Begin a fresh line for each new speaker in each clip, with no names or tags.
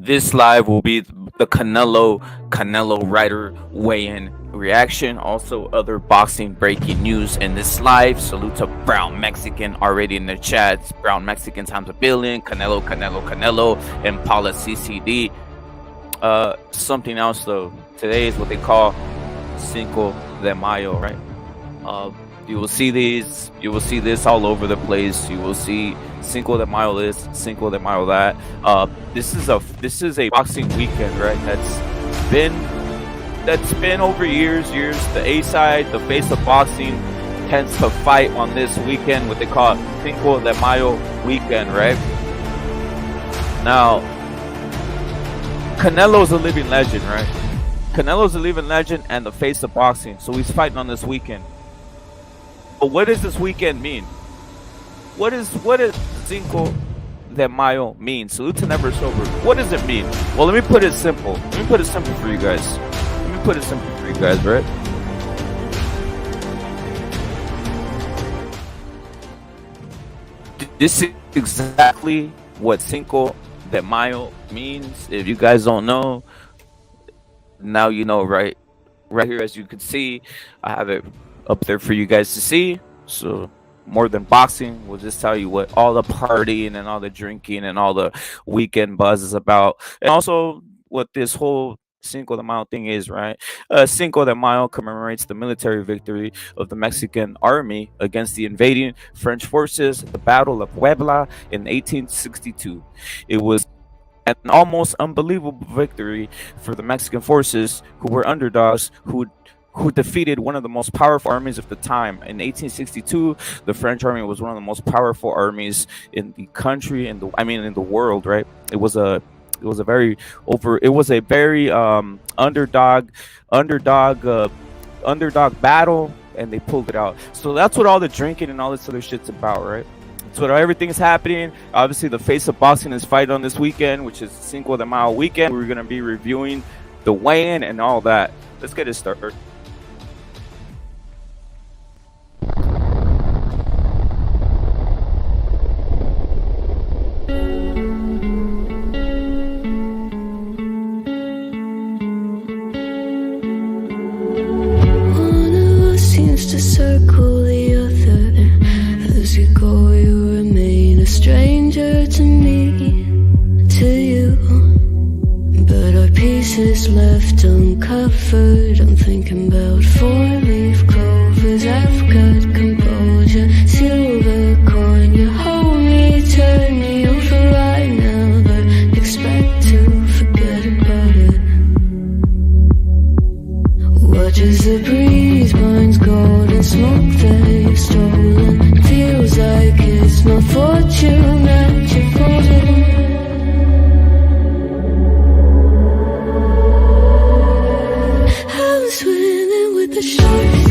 This live will be the Canelo Ryder weigh-in reaction. Also, other boxing breaking news in this live. Salute to Brown Mexican already in the chats. Brown Mexican times a billion. Canelo, and Paula CCD. Something else though. Today is what they call Cinco de Mayo, right? You will see these. You will see this all over the place. You will see Cinco de Mayo this, Cinco de Mayo that. This is a boxing weekend, right? That's been over years. The A side, the face of boxing, tends to fight on this weekend, what they call Cinco de Mayo weekend, right? Now, Canelo's a living legend, right? Canelo's a living legend and the face of boxing, so he's fighting on this weekend. But what does this weekend mean? What is Cinco de Mayo mean? Salute to Never Sober. What does it mean? Well, let me put it simple. Let me put it simple for you guys. Right? This is exactly what Cinco de Mayo means. If you guys don't know, now you know, right? Right here, as you can see, I have it up there for you guys to see. So more than boxing, we'll just tell you what all the partying and all the drinking and all the weekend buzz is about, and also what this whole Cinco de Mayo thing is, right? Cinco de Mayo commemorates the military victory of the Mexican army against the invading French forces at the Battle of Puebla in 1862. It was an almost unbelievable victory for the Mexican forces, who were underdogs, who defeated one of the most powerful armies of the time. In 1862, the French army was one of the most powerful armies in the country, in the world, right? It was a very underdog battle, and they pulled it out. So that's what all the drinking and all this other shit's about, right? That's what everything's happening. Obviously, the face of boxing is fighting on this weekend, which is Cinco de Mayo weekend. We're gonna be reviewing the weigh-in and all that. Let's get it started.
To circle the other, as you go you remain a stranger to me, to you, but our pieces left uncovered. I'm thinking about four-leaf clovers. I've got composure, silver coin. You hold me, turn me over. I never expect to forget about it. Watch as the breeze binds gold and smoke that you've stolen. Feels like it's my fortune that you're folding. I'm swimming with the sharks.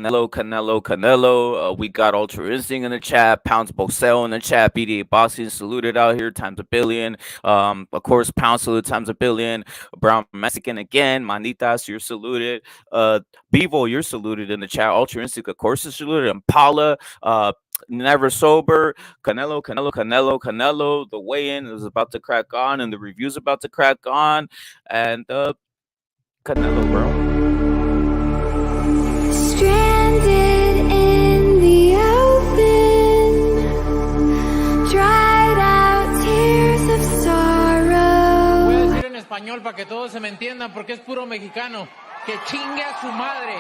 Canelo. We got Ultra Instinct in the chat, Pounds Boxel in the chat, BDA Boxing saluted out here times a billion. Of course, Pound salute times a billion. Brown Mexican again, Manitas, you're saluted. Bevo, you're saluted in the chat. Ultra Instinct, of course, is saluted. Impala, Never Sober, Canelo. The weigh-in is about to crack on, and the review's about to crack on, and Canelo, bro.
Stranded in the open, dried out tears of sorrow.
Voy a decir en español para que todos se me entiendan porque es puro mexicano. Que chingue a su madre.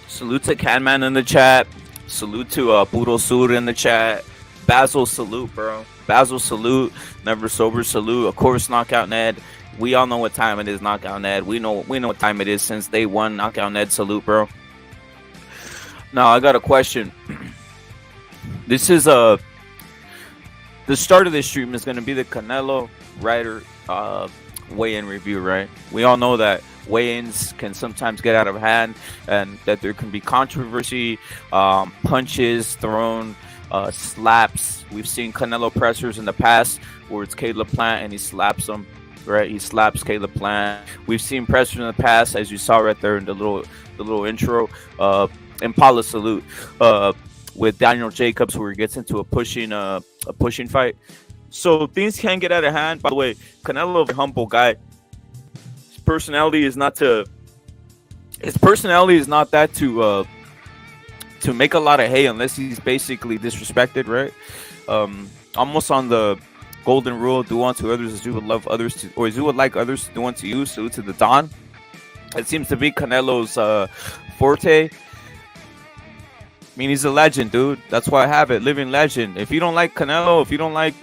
Salute to Canman in the chat. Salute to Poodle Sur in the chat. Basil, salute, bro. Basil, salute. Never Sober, salute. Of course, Knockout Ned. We all know what time it is, Knockout Ned. We know what time it is since day one. Knockout Ned, salute, bro. Now, I got a question. This is the start of this stream is going to be the Canelo Ryder weigh-in review, right? We all know that weigh-ins can sometimes get out of hand and that there can be controversy, punches thrown, slaps. We've seen Canelo pressers in the past where it's Caleb Plant and he slaps him, right? He slaps Caleb Plant. We've seen pressers in the past, as you saw right there in the little intro. Impala salute with Daniel Jacobs, where he gets into a pushing fight. So things can get out of hand. By the way, Canelo, a humble guy. His personality is not that to make a lot of hay unless he's basically disrespected, right? Almost on the golden rule: do unto others as you would love others to, or as you would like others to do unto you. Salute to the Don. It seems to be Canelo's forte. I mean, he's a legend, dude. That's why I have it. Living legend. If you don't like Canelo, if you don't like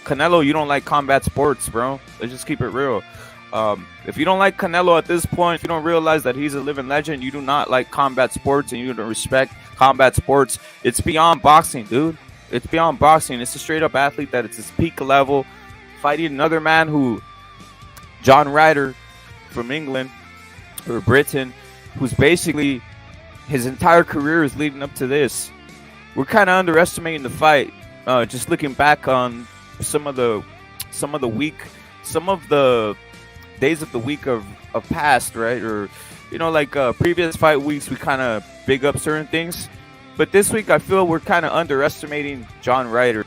Canelo, you don't like combat sports, bro. Let's just keep it real. If you don't like Canelo at this point, if you don't realize that he's a living legend, you do not like combat sports and you don't respect combat sports. It's beyond boxing, dude. It's beyond boxing. It's a straight-up athlete that it's his peak level. Fighting another man who, John Ryder, from England or Britain, who's basically his entire career is leading up to this. We're kind of underestimating the fight. Just looking back on some of the days of the week of past, right? Or like previous fight weeks, we kind of big up certain things. But this week, I feel we're kind of underestimating John Ryder.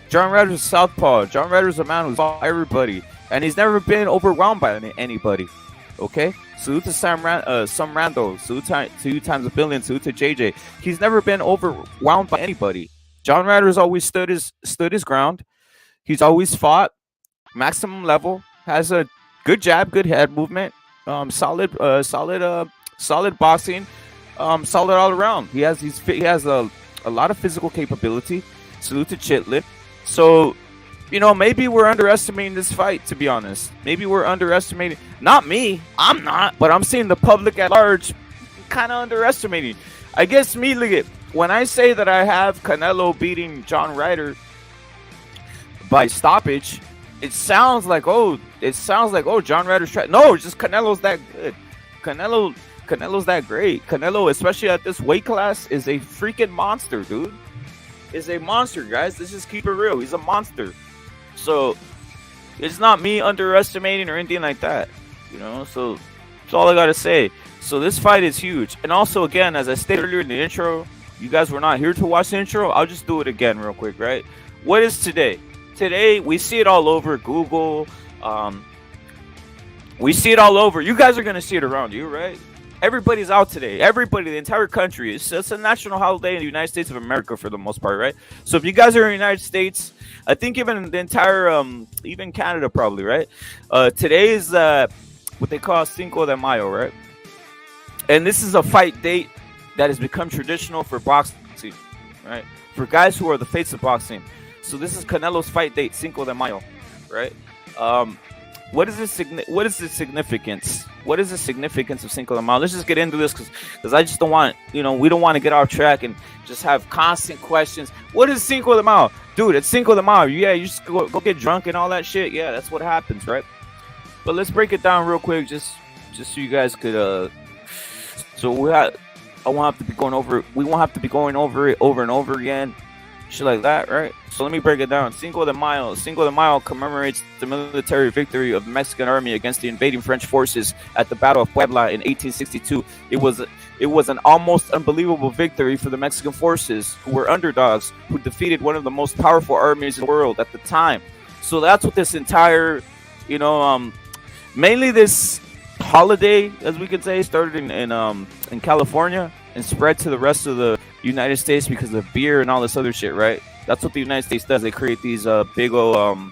John Ryder's a southpaw. John Ryder's a man who's fought everybody, and he's never been overwhelmed by anybody. Okay, salute to Sam Rando. Salute to you times a billion. Salute to JJ. He's never been overwhelmed by anybody. John Ryder's always stood his ground. He's always fought maximum level. Has a good jab, good head movement. Solid boxing. Solid all around. He has a lot of physical capability. Salute to Chitlip. So, maybe we're underestimating this fight, to be honest. Maybe we're underestimating. Not me. I'm not. But I'm seeing the public at large kind of underestimating. I guess me, look, when I say that I have Canelo beating John Ryder by stoppage, it sounds like, John Ryder's trying. No, it's just Canelo's that good. Canelo's that great. Canelo, especially at this weight class, is a freaking monster, dude. Is a monster, guys. Let's just keep it real. He's a monster. So it's not me underestimating or anything like that. So that's all I gotta say. So this fight is huge. And also, again, as I stated earlier in the intro, you guys were not here to watch the intro. I'll just do it again real quick, right? What is today? Today, we see it all over Google. We see it all over. You guys are gonna see it around you, right? Everybody's out today. Everybody, the entire country. It's a national holiday in the United States of America for the most part, right? So if you guys are in the United States, I think even the entire, even Canada probably, right? Today is what they call Cinco de Mayo, right? And this is a fight date that has become traditional for boxing, right? For guys who are the face of boxing. So this is Canelo's fight date, Cinco de Mayo, right? What is the significance? What is the significance of Cinco de Mayo? Let's just get into this because I just don't want, we don't want to get off track and just have constant questions. What is Cinco de Mayo? Dude, it's Cinco de Mayo. Yeah, you just go get drunk and all that shit. Yeah, that's what happens, right? But let's break it down real quick just so you guys could so we won't have to be going over it over and over again. Shit like that, right? So let me break it down. Cinco de Mayo commemorates the military victory of the Mexican army against the invading French forces at the Battle of Puebla in 1862. It was an almost unbelievable victory for the Mexican forces, who were underdogs, who defeated one of the most powerful armies in the world at the time. So that's what this entire, mainly this holiday, as we could say, started in California and spread to the rest of the United States because of beer and all this other shit, right? That's what the United States does. They create these big old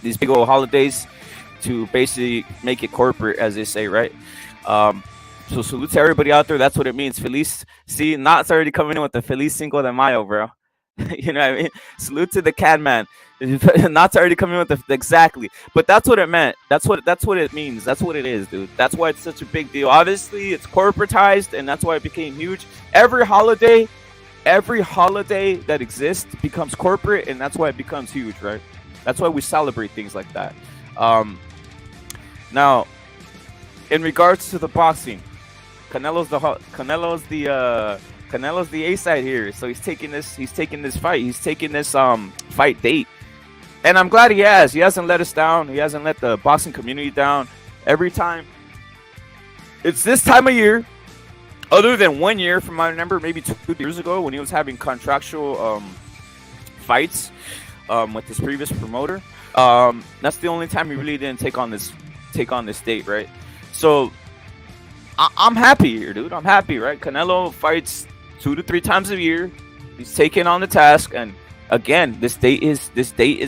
holidays to basically make it corporate, as they say, right? So salute to everybody out there. That's what it means. Feliz. See, Knott's already coming in with the Feliz Cinco de Mayo, bro. You know what I mean? Salute to the can man. Knott's already coming in with the exactly. But that's what it meant. That's what it means. That's what it is, dude. That's why it's such a big deal. Obviously, it's corporatized, and that's why it became huge. Every holiday that exists becomes corporate, and that's why it becomes huge, right? That's why we celebrate things like that. Now, in regards to the boxing, Canelo's the A side here, so he's taking this fight date, and I'm glad he has. He hasn't let us down. He hasn't let the boxing community down. Every time, it's this time of year. Other than 1 year, from I remember, maybe 2 years ago, when he was having contractual fights with his previous promoter. That's the only time he really didn't take on this date, right? So I'm happy here, dude. I'm happy, right? Canelo fights 2 to 3 times a year. He's taking on the task, and again, this date is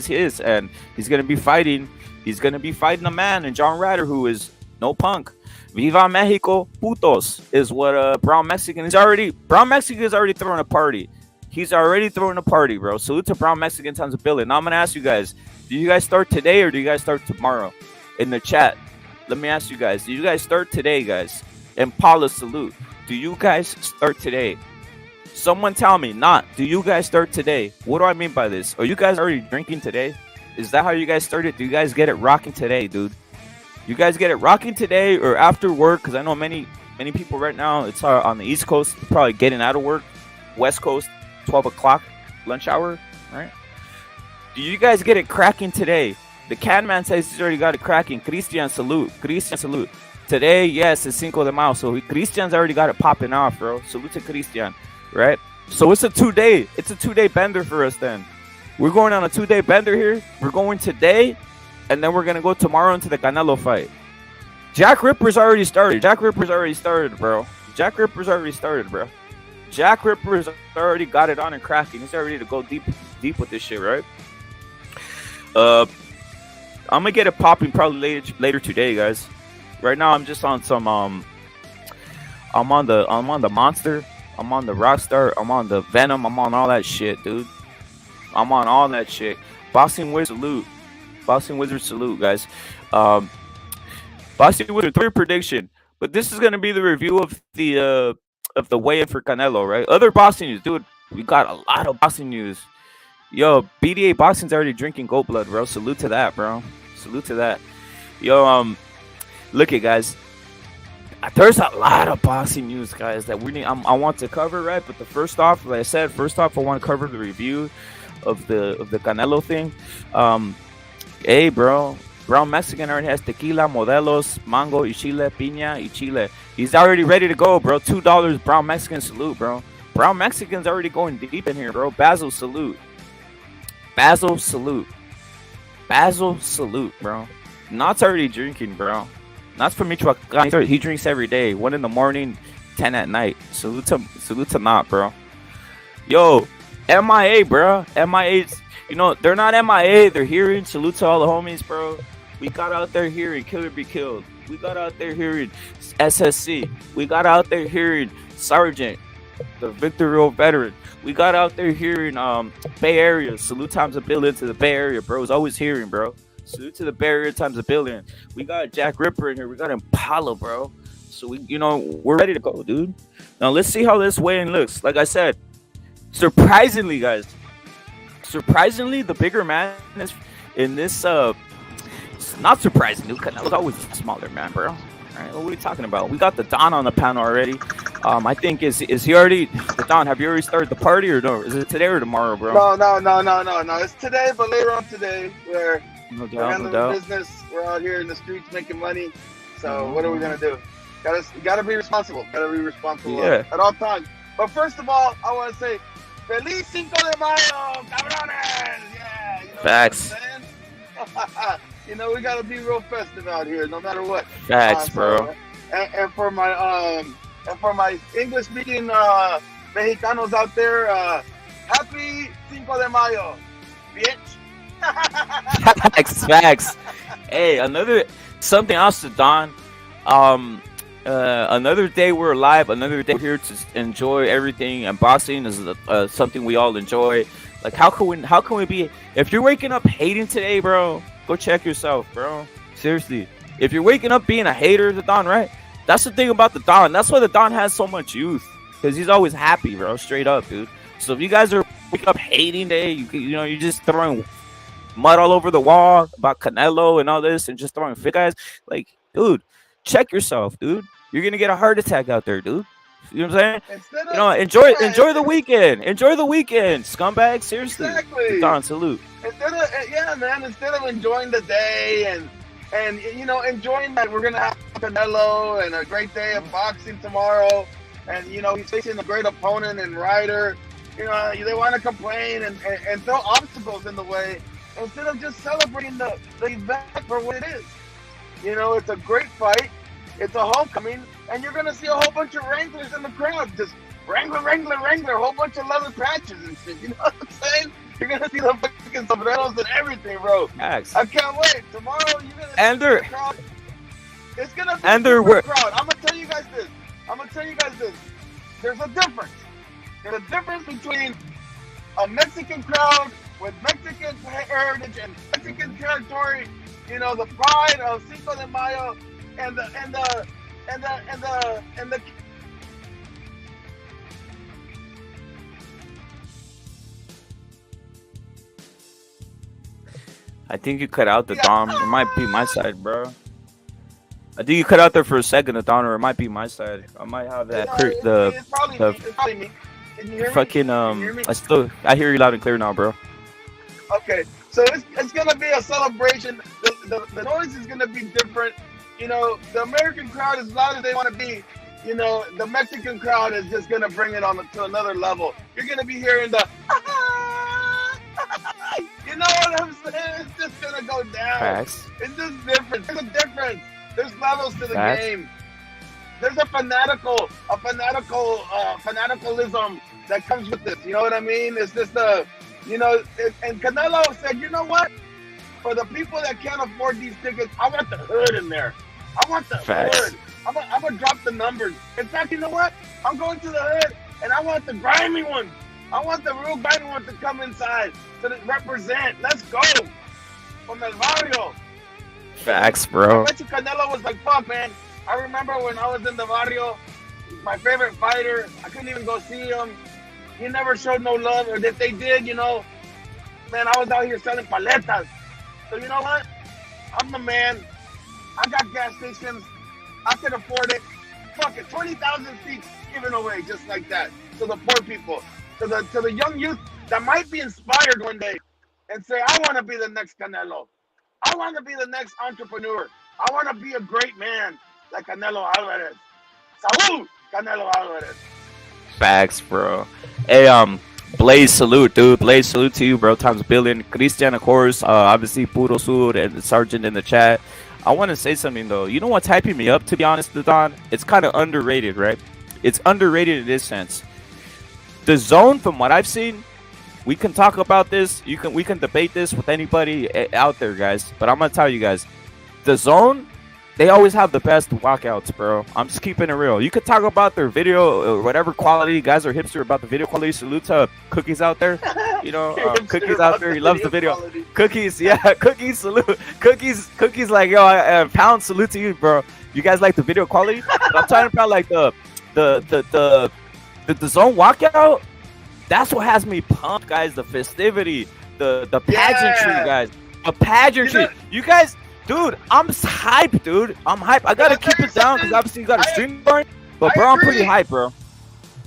his, and he's gonna be fighting a man in John Ryder, who is no punk. Viva Mexico, putos, is what Brown Mexican is already. Brown Mexican is already throwing a party. He's already throwing a party, bro. Salute to Brown Mexican times a billion. Now I'm gonna ask you guys: do you guys start today or do you guys start tomorrow? In the chat, let me ask you guys: do you guys start today, guys? And Paula, salute. Do you guys start today? Someone tell me, do you guys start today? What do I mean by this? Are you guys already drinking today? Is that how you guys started? Do you guys get it rocking today, dude? You guys get it rocking today or after work? Because I know many people right now. It's on the East Coast, probably getting out of work. West Coast, 12 o'clock lunch hour, right? Do you guys get it cracking today? The can man says he's already got it cracking. Christian, salute. Christian, salute. Today, yes, it's Cinco de Mayo. So Christian's already got it popping off, bro. Salute to Christian, right? So it's a 2-day. It's a 2-day bender for us then. We're going on a 2-day bender here. We're going today, and then we're going to go tomorrow into the Canelo fight. Jack Ripper's already started. Jack Ripper's already started, bro. Jack Ripper's already got it on and cracking. He's already ready to go deep with this shit, right? I'm gonna get it popping probably later today, guys. Right now, I'm just on some I'm on the Monster. I'm on the Rockstar. I'm on the Venom. I'm on all that shit, dude. I'm on all that shit. Boxing Wizard salute. Boxing Wizard salute, guys. Boxing Wizard 3 prediction. But this is gonna be the review of the weigh-in for Canelo, right? Other boxing news, dude. We got a lot of boxing news. Yo, BDA Boxing's already drinking goat blood, bro. Salute to that, bro. Salute to that. Yo, look at guys. There's a lot of boxing news, guys, that I want to cover, right? But first off, like I said, I want to cover the review of the Canelo thing. Hey, bro, Brown Mexican already has tequila, modelos, mango, y chile, piña, y chile. He's already ready to go, bro. $2 Brown Mexican salute, bro. Brown Mexican's already going deep in here, bro. Basil salute. Basil salute. Basil salute, bro. Knott's already drinking, bro. Knott's from Michoacan. He drinks every day. 1 in the morning, 10 at night. Salute to Knott, bro. Yo, MIA, bro. MIA's, they're not MIA. They're hearing. Salute to all the homies, bro. We got out there hearing Killer Be Killed. We got out there hearing SSC. We got out there hearing Sergeant, the Victor Real veteran. We got out there hearing Bay Area. Salute times a billion to the Bay Area, bro. It's always hearing, bro. Salute to the Bay Area times a billion. We got Jack Ripper in here. We got Impala, bro. So we're ready to go, dude. Now let's see how this weigh-in looks. Like I said, surprisingly, guys. The bigger man is in this. It's not surprising, dude. Canelo's always a smaller man, bro. All right, what are we talking about? We got the Don on the panel already. I think is he already the Don? Have you already started the party or no? Is it today or tomorrow, bro?
No. It's today, but later on today, we're handling the business. We're out here in the streets making money. So what are we gonna do? Gotta be responsible. At all times. But first of all, I want to say, Feliz Cinco de Mayo, cabrones! Yeah.
Facts.
We gotta be real festive out here, no matter what.
Facts, bro.
And for my English speaking Mexicanos out there, happy Cinco de Mayo, bitch.
Facts. Hey, something else to Don. Another day we're alive. Another day we're here to enjoy everything. And boxing is something we all enjoy. Like, how can we be? If you're waking up hating today, bro, go check yourself, bro. Seriously. If you're waking up being a hater of the Don, right? That's the thing about the Don. That's why the Don has so much youth. Because he's always happy, bro. Straight up, dude. So if you guys are waking up hating today, you're just throwing mud all over the wall about Canelo and all this and just throwing fit guys. Like, dude, check yourself, dude. You're going to get a heart attack out there, dude. You know what I'm saying? Enjoy the weekend. Enjoy the weekend, scumbag. Seriously.
Exactly.
Don, salute.
Instead of enjoying the day and enjoying that we're gonna have Canelo and a great day of boxing tomorrow, and he's facing a great opponent in Ryder. They want to complain and throw obstacles in the way instead of just celebrating the event for what it is. It's a great fight. It's a homecoming, and you're gonna see a whole bunch of Wranglers in the crowd, just Wrangler, a whole bunch of leather patches and shit. You know what I'm saying? You're gonna see the fucking sombreros and everything, bro.
Max.
I can't wait. Tomorrow you're gonna
and
see the crowd. It's gonna be a crowd. I'm gonna tell you guys this. There's a difference. There's a difference between a Mexican crowd with Mexican heritage and Mexican territory. The pride of Cinco de Mayo and the
I think you cut out the Dom. It might be my side, bro. I think you cut out there for a second, Adon, or it might be my side. I might have that
It's probably me.
the
It's probably me. Can you hear me?
fucking
Can you hear me?
I hear you loud and clear now, bro.
Okay, so it's gonna be a celebration. The noise is gonna be different. You know, the American crowd, as loud as they want to be, you know, the Mexican crowd is just gonna bring it on to another level. You're gonna be hearing the, you know what I'm saying? It's just gonna go down.
Facts.
It's just different. There's a difference. There's levels to the
Facts.
game. There's a fanaticism that comes with this. You know what I mean? It's just and Canelo said, you know what? For the people that can't afford these tickets, I want the hood in there. I want the hood. I'm gonna drop the numbers. In fact, you know what? I'm going to the hood, and I want the grimy ones. I want the real grimy ones to come inside to represent. Let's go from El Barrio.
Facts, bro.
I bet you Canelo was like, fuck, man. I remember when I was in the barrio, my favorite fighter, I couldn't even go see him. He never showed no love, or if they did, you know, man, I was out here selling paletas. So you know what? I'm the man. I got gas stations. I can afford it. Fuck it, 20,000 seats given away just like that to the poor people, to the young youth that might be inspired one day and say, I want to be the next Canelo. I want to be the next entrepreneur. I want to be a great man like Canelo Alvarez. Salud, Canelo Alvarez.
Facts, bro. Hey, Blaze, salute, dude. Blaze, salute to you, bro. Times a billion. Christian, of course. Obviously, Puro Sur and the Sergeant in the chat. I want to say something, though. You know what's hyping me up, to be honest, Don? It's kind of underrated, right? It's underrated in this sense. The Zone, from what I've seen, we can talk about this. We can debate this with anybody out there, guys. But I'm going to tell you guys. The Zone, they always have the best walkouts, bro. I'm just keeping it real. You could talk about their video or whatever quality. Guys are hipster about the video quality. Salute to Cookies out there. You know, Cookies out there. He loves the video. Quality. Cookies, yeah. Cookies, salute. Cookies like, yo, pound salute to you, bro. You guys like the video quality? But I'm talking about like the Zone walkout. That's what has me pumped, guys. The festivity, the pageantry, guys. The pageantry. You guys... Dude, I'm hyped, dude. I'm hyped. I gotta keep it down because obviously you got a stream going. But bro, I'm pretty hyped, bro.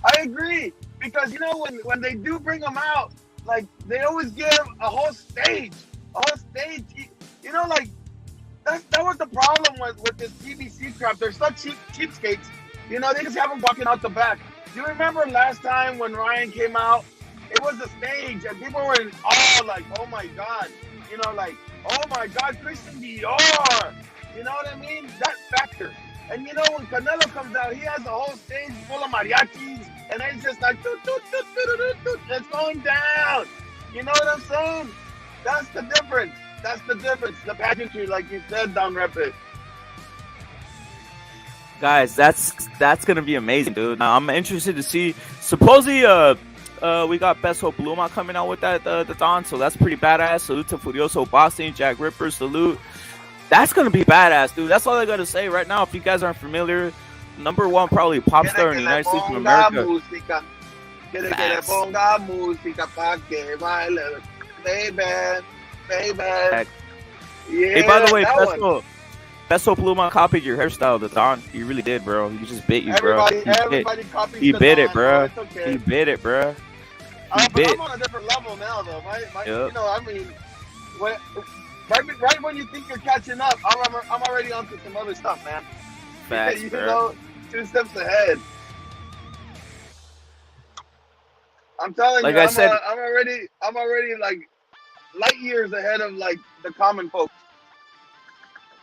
I agree because you know when they do bring them out, like they always give a whole stage. You know, like that was the problem with this PBC crap. They're such cheapskates. You know, they just have them walking out the back. Do you remember last time when Ryan came out? It was a stage and people were in awe, like, oh my god. You know, like, oh my God, Christian Dior. You know what I mean? That factor. And you know, when Canelo comes out, he has a whole stage full of mariachis, and it's just like, it's going down. You know what I'm saying? That's the difference. The pageantry, like you said, Don Repe.
Guys, that's gonna be amazing, dude. Now I'm interested to see. Supposedly, we got Best Hope Bluma coming out with that the Don, so that's pretty badass. Salute to Furioso Boston, Jack Ripper, salute. That's gonna be badass, dude. That's all I gotta say right now. If you guys aren't familiar, number one probably pop star in the United States of America.
Baby. Yeah,
hey, by the way, Best Hope Bluma copied your hairstyle, the Don. He really did, bro. He just bit you, bro.
Everybody copies
he
the
bit
Don,
it, bro.
Okay.
He bit it, bro.
I'm on a different level now, though. Yep. You know, I mean, right when you think you're catching up, I'm already onto some other stuff, man.
Facts,
you
bro.
know, 2 steps ahead. I'm telling
like
you,
I said,
I'm already like light years ahead of like the common folks.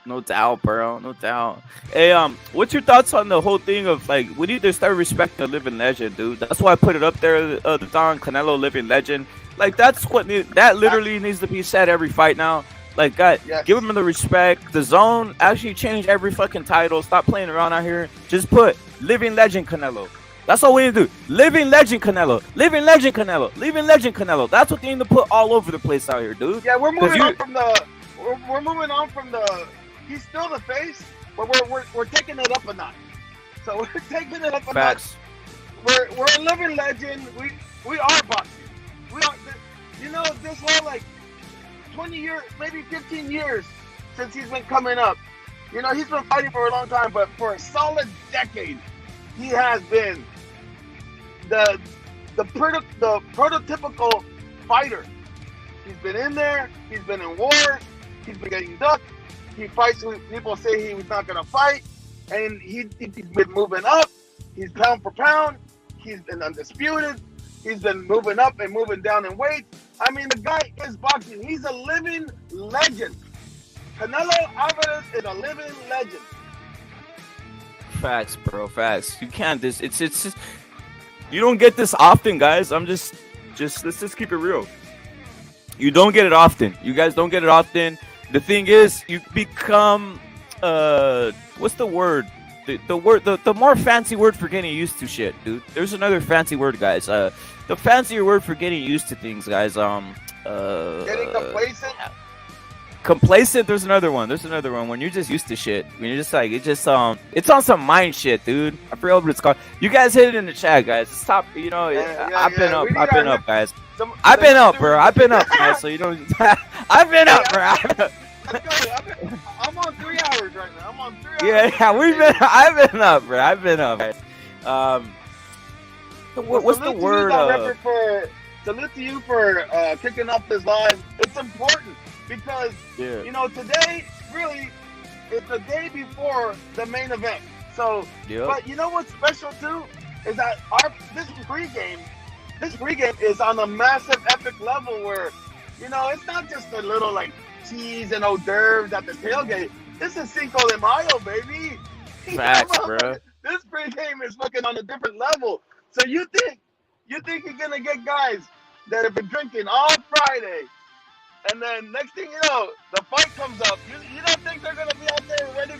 No doubt, bro. No doubt. Hey, what's your thoughts on the whole thing of like we need to start respecting the living legend, dude? That's why I put it up there. The Don Canelo living legend. Like that's what that literally needs to be said every fight now. Like, God, give him the respect. The Zone actually changed every fucking title. Stop playing around out here. Just put living legend Canelo. That's all we need to do. Living legend Canelo. Living legend Canelo. Living legend Canelo. That's what they need to put all over the place out here, dude.
Yeah, we're moving on from the. We're moving on from the. He's still the face, but we're taking it up a notch. So we're taking it up a notch. We're a living legend. We are boxing. We are. You know, this whole like 20 years, maybe 15 years since he's been coming up. You know, he's been fighting for a long time, but for a solid decade, he has been the prototypical fighter. He's been in there. He's been in wars. He's been getting ducked. He fights when people say he was not going to fight, and he's been moving up. He's pound for pound. He's been undisputed. He's been moving up and moving down in weight. I mean, the guy is boxing. He's a living legend. Canelo Alvarez is a living legend.
Facts, bro. Facts. You can't. It's just, you don't get this often, guys. Let's just keep it real. You don't get it often. You guys don't get it often. The thing is, you become what's the word? The more fancy word for getting used to shit, dude. There's another fancy word, guys. The fancier word for getting used to things, guys.
Getting complacent.
Complacent. There's another one. When you're just used to shit. When you're just like, it's on some mind shit, dude. I forget what it's called. You guys hit it in the chat, guys. Stop. You know, I've been up, guys. I've been up, bro. I've been up, guys. So you know, I've been up, bro.
I'm on 3 hours right now. I'm on 3 hours.
Yeah. I've been up, bro. I've been up. What's the word?
Salute to you for kicking off this live. It's important because you know, today really is the day before the main event. So, but you know what's special too is that this pregame is on a massive epic level where, you know, it's not just a little like cheese and hors d'oeuvres at the tailgate. This is Cinco de Mayo, baby.
Facts, bro.
This pregame is fucking on a different level. So you think you're gonna get guys that have been drinking all Friday, and then next thing you know, the fight comes up. You don't think they're gonna be out there ready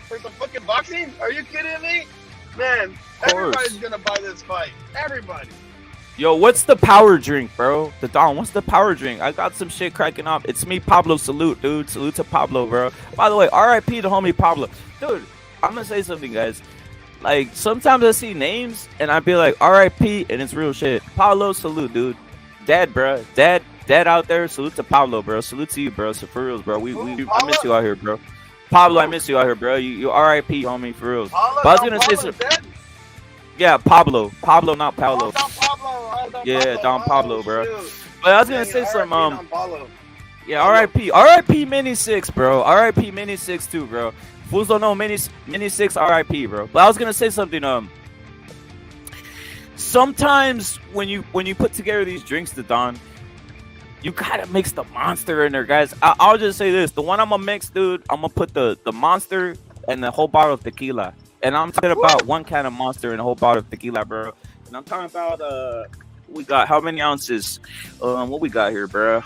for some fucking boxing? Are you kidding me? Man, everybody's gonna buy this fight. Everybody.
Yo, what's the power drink, bro? The Don, what's the power drink? I got some shit cracking up. It's me, Pablo. Salute, dude. Salute to Pablo, bro. By the way, R.I.P. to homie Pablo. Dude, I'm gonna say something, guys. Like, sometimes I see names, and I be like, R.I.P., and it's real shit. Pablo, salute, dude. Dad, bro. Dad out there, salute to Pablo, bro. Salute to you, bro. So, for reals, bro. I miss you out here, bro. Pablo, I miss you out here, bro. You R.I.P., homie, for reals. But I was gonna say something. Yeah, Pablo. Pablo, not Paulo.
Don Pablo.
Yeah, Don Pablo, bro.
Shoot.
But I was gonna say some, yeah, R.I.P. Mini 6, bro. R.I.P. Mini 6 too, bro. Fools don't know Mini 6 R.I.P., bro. But I was gonna say something. Sometimes when you put together these drinks, the Don, you gotta mix the Monster in there, guys. I'll just say this: the one I'm gonna mix, dude, I'm gonna put the Monster and the whole bottle of tequila. And I'm talking about one can of Monster and a whole bottle of tequila, bro. And I'm talking about we got how many ounces? What we got here, bro?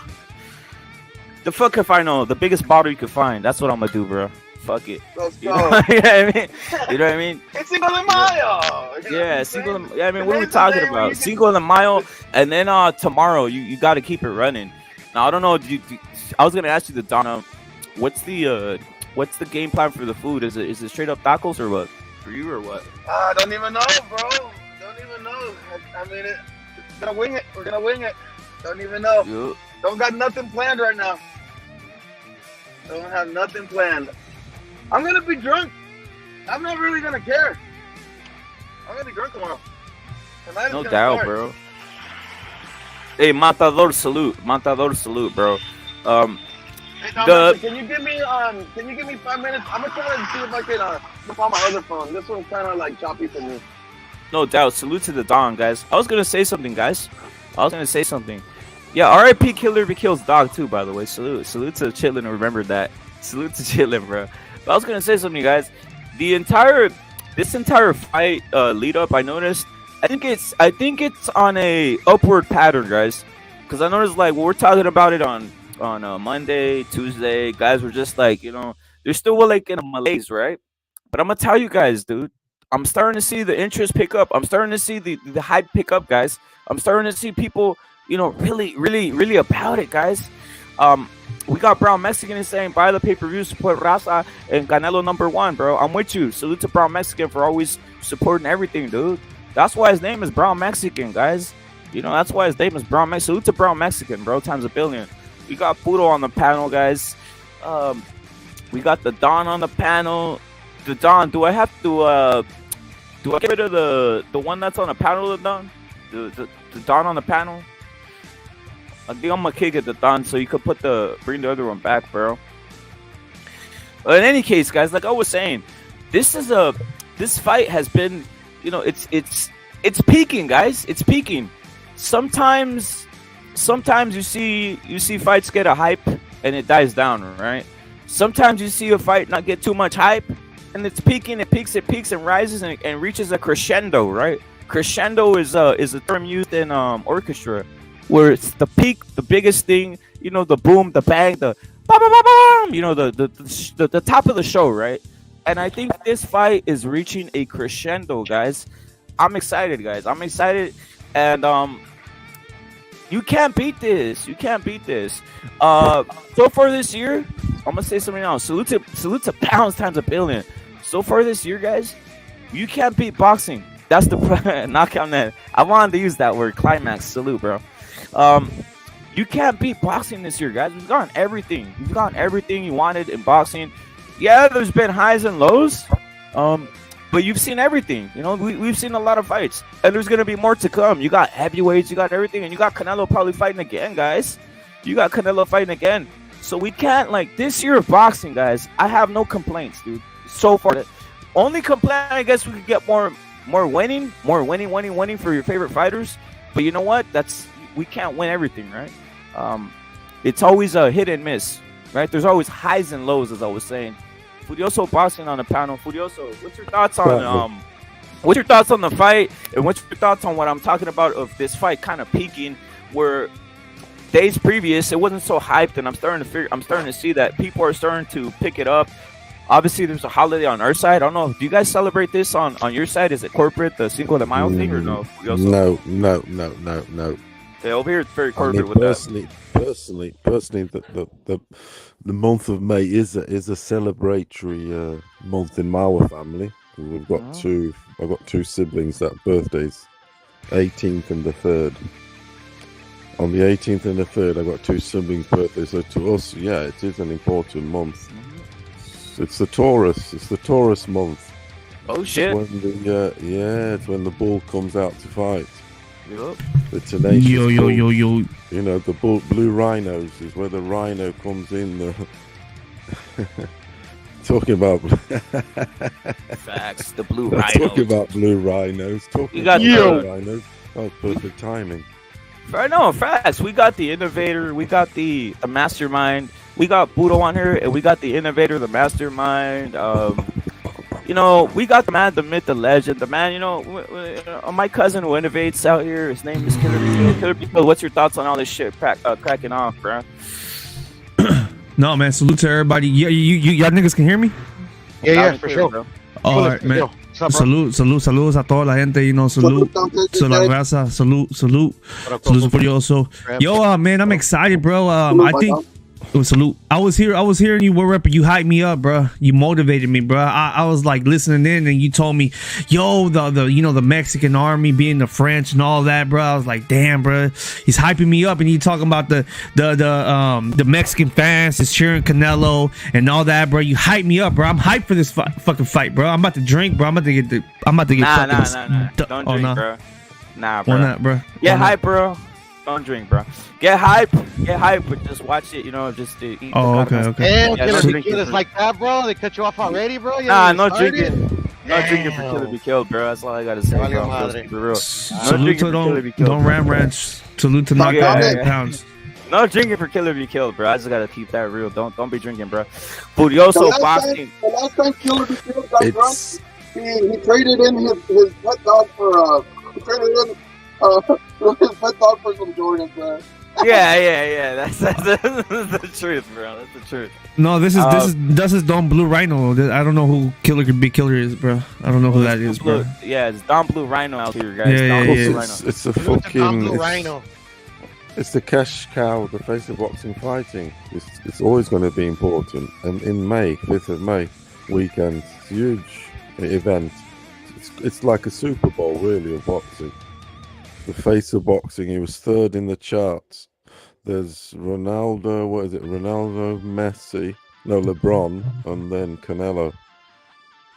The fuck if I know, the biggest bottle you can find. That's what I'm gonna do, bro. Fuck it.
Let's go.
You know what I mean? You know what I mean?
It's Cinco de Mayo.
Yeah, Cinco de Mayo. I mean, what are we talking about? Cinco de Mayo, and then tomorrow you got to keep it running. Now I don't know. I was gonna ask you, the Donna, what's the game plan for the food? Is it straight up tacos or what? For you or what?
I don't even know, bro. Don't even know. I mean, we're gonna wing it. We're gonna wing it. Don't even know.
Yep.
Don't got nothing planned right now. Don't have nothing planned. I'm gonna be drunk. I'm not really gonna care. I'm gonna be drunk tomorrow.
No doubt, bro. Hey, Matador salute, bro.
Hey, Tom, can you give me 5 minutes? I'm gonna try to see if I can flip on my other phone. This one's kind of like choppy for me.
No doubt. Salute to the Don, guys. I was gonna say something, guys. Yeah, R.I.P. Killer Be Kills Dog too, by the way. Salute to Chitlin. Remember that. Salute to Chitlin, bro. But I was gonna say something, guys. This entire fight lead up, I noticed. I think it's on a upward pattern, guys. Because I noticed, like, when we're talking about it on Monday, Tuesday, guys were just like, you know, they're still like in a malaise, right? But I'm gonna tell you guys, dude, I'm starting to see the interest pick up. I'm starting to see the hype pick up, guys. I'm starting to see people, you know, really about it, guys. We got Brown Mexican saying buy the pay-per-view, support Raza and Canelo #1, bro. I'm with you. Salute to Brown Mexican for always supporting everything, dude. That's why his name is Brown Mexican, guys. You know, that's why his name is Brown Mexican. Salute to Brown Mexican, bro, times a billion. We got Puro on the panel, guys. We got the Don on the panel. The Don. Do I have to? Do I get rid of the one that's on the panel? The Don. The Don on the panel. I think I'm gonna kick it the Don, so you could bring the other one back, bro. But in any case, guys, like I was saying, this fight has been, it's peaking, guys. It's peaking. Sometimes you see fights get a hype and it dies down, right? Sometimes you see a fight not get too much hype and it's peaking, it peaks and rises and reaches a crescendo, right? Crescendo is a term used in orchestra, where it's the peak, the biggest thing, the boom, the bang, the ba ba ba ba, the top of the show, right? And I think this fight is reaching a crescendo, guys. I'm excited, guys. I'm excited, and you can't beat this. You can't beat this. So far this year, I'm gonna say something else. Salute to pounds times a billion. So far this year, guys, you can't beat boxing. That's the knockout net. I wanted to use that word, climax. Salute, bro. You can't beat boxing this year, guys. We've gotten everything. You've gotten everything you wanted in boxing. Yeah, there's been highs and lows. But you've seen everything. We've seen a lot of fights, and there's gonna be more to come. You got heavyweights, you got everything, and you got Canelo probably fighting again, guys. You got Canelo fighting again. So we can't, this year of boxing, guys. I have no complaints, dude. So far, only complaint, I guess, we could get more winning for your favorite fighters. But you know what? We can't win everything, right? It's always a hit and miss, right? There's always highs and lows, as I was saying. Furioso boxing on the panel. Furioso, what's your thoughts on the fight, and what's your thoughts on what I'm talking about of this fight kind of peaking, where days previous it wasn't so hyped, and I'm starting to see that people are starting to pick it up. Obviously, there's a holiday on our side. I don't know. Do you guys celebrate this on your side? Is it corporate, the Cinco de Mayo thing, or no?
No.
Okay, over here it's very corporate with
personally, the month of May is a celebratory month in my family. We've got I've got two siblings that birthdays, 18th and the 3rd. On the 18th and the 3rd, I've got two siblings' birthdays. So to us, yeah, it is an important month. It's the Taurus month.
Oh shit!
It's when the bull comes out to fight.
Yep.
The tenacious
Yo.
The blue rhinos is where the rhino comes in. Talking about
facts, the blue rhinos.
Talking about blue rhinos. Rhinos. Oh, perfect timing.
I know, facts. We got the innovator. We got the mastermind. We got Budo on here, and we got the innovator, the mastermind. We got the man, the myth, the legend, the man. My cousin who innovates out here. His name is Killer B. Killer B. What's your thoughts on all this shit cracking off, bro?
No, man. Salute to everybody. Yeah, y'all niggas can hear me?
Yeah, for sure. Bro.
All right, man. Saludos a toda la gente, salute to la raza, salute, Furioso. Yo, man, I'm excited, bro. I think salute. I was hearing you were rapping. You hyped me up, bro. You motivated me, bro. I was like listening in, and you told me, yo, the Mexican army being the French and all that, bro. I was like, damn, bro. He's hyping me up, and he talking about the Mexican fans is cheering Canelo and all that, bro. You hyped me up, bro. I'm hyped for this fucking fight, bro. I'm about to drink, bro. I'm about to get
Nah. Don't drink, bro. Nah, bro.
Why not, bro?
Yeah, hype, bro. Don't drink, bro. Get hype, but just watch it. Just to eat.
Okay.
Damn, Killer Be Killed is like that, bro. They cut you off already, bro.
Nah, no drinking. No drinking for Killer Be Killed, bro. That's all I gotta say, bro. Let's for real.
Salute to don't ram ranch. Salute to knockout pounds.
No drinking for Killer Be Killed, bro. I just gotta keep that real. Don't be drinking, bro. Furioso boxing.
The last time Killer Be Killed got drunk, he traded in his pet dog for his pet dog for some Jordans, man.
Yeah. That's the truth, bro. That's the truth.
No, this is Don Blue Rhino. I don't know who Killer Be Killer is, bro. I don't know who that is, bro.
Yeah, it's Don Blue Rhino out here, guys.
It's a fucking
Blue Rhino.
It's the cash cow, the face of boxing fighting. It's always going to be important. And in May, 5th of May weekend, huge event. It's like a Super Bowl, really, of boxing. The face of boxing. He was 3rd in the charts. There's Ronaldo. What is it? Ronaldo, Messi, No, LeBron and then Canelo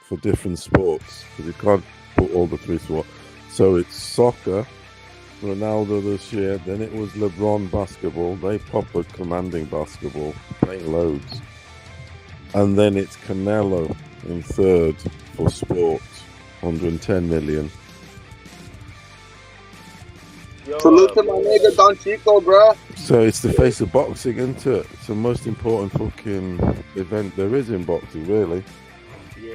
for different sports because you can't put all the three sports. So it's soccer, Ronaldo this year. Then it was LeBron basketball. They proper commanding basketball, playing loads. And then it's Canelo in third for sport, 110 million.
Salute to my nigga Don Chico, bro.
So it's the face of boxing, isn't it? It's the most important fucking event there is in boxing, really.
Yeah.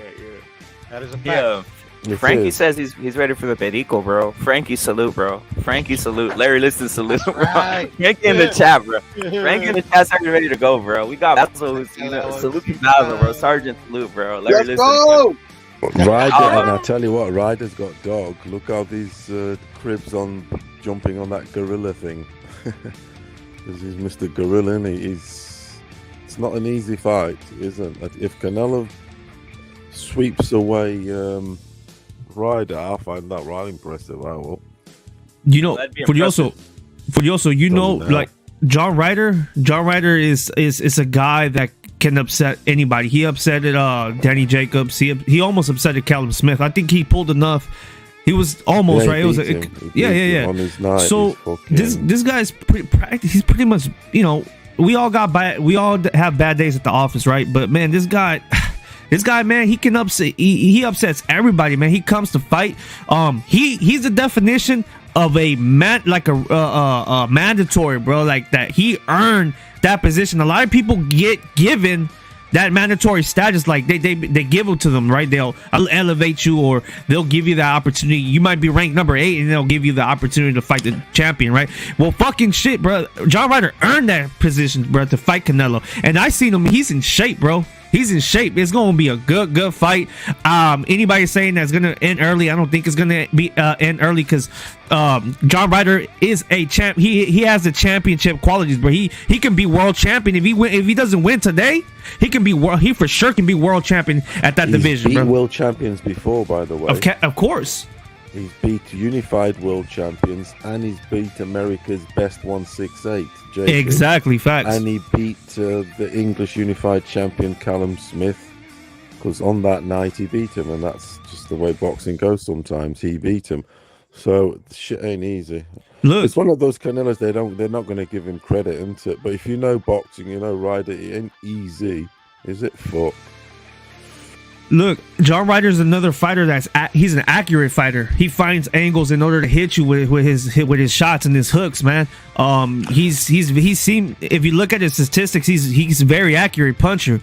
That is a fact.
Yeah.
It
Frankie
is.
says he's ready for the Perico, bro. Frankie salute, bro. Frankie salute. Larry listen salute, bro.
Right.
Frankie in the chat, bro. Frankie in the chat's already ready to go, bro. We got Basil, salute to Basil, bro. Sergeant salute, bro. Larry
Let's
listen.
go.
Ryder, and I tell you what, Ryder's got dog. Look how these cribs on jumping on that gorilla thing. Because he's Mr. Gorilla, and it's not an easy fight, isn't it? If Canelo sweeps away Ryder, I find that right impressive. I will.
You know,
That'd be
Furioso, you know,
Doesn't
like John Ryder is a guy that can upset anybody. He upsetted Danny Jacobs. He almost upsetted Callum Smith. I think he pulled enough. He was almost right. It was
him on his night.
So this guy's he's pretty much, you know, we all have bad days at the office, right? But man, this guy, man, he can upset. He upsets everybody, man. He comes to fight. He's the definition of a man, like a mandatory, bro. Like that, he earned that position. A lot of people get given that mandatory status, like they give it to them, right? They'll elevate you, or they'll give you that opportunity. You might be ranked number 8, and they'll give you the opportunity to fight the champion, right? Well, fucking shit, bro. John Ryder earned that position, bro, to fight Canelo, and I seen him. He's in shape, bro. He's in shape. It's going to be a good fight. Anybody saying that's going to end early, I don't think it's going to be end early, because John Ryder is a champ. He has the championship qualities, but he can be world champion if he doesn't win today. He can be he for sure can be world champion at that division,
beat
bro.
world champions before, by the way.
Of course.
He's beat unified world champions, and he's beat America's best 168, Jacob.
Exactly, facts.
And he beat the English unified champion Callum Smith, because on that night he beat him, and that's just the way boxing goes sometimes. He beat him. So shit ain't easy.
Look,
it's one of those Canelos they're not going to give him credit, isn't it? But if you know boxing, you know Ryder, it ain't easy, is it? Fuck.
Look, John Ryder's another fighter he's an accurate fighter. He finds angles in order to hit you with his shots and his hooks, man. He's seen, if you look at his statistics, he's a very accurate puncher.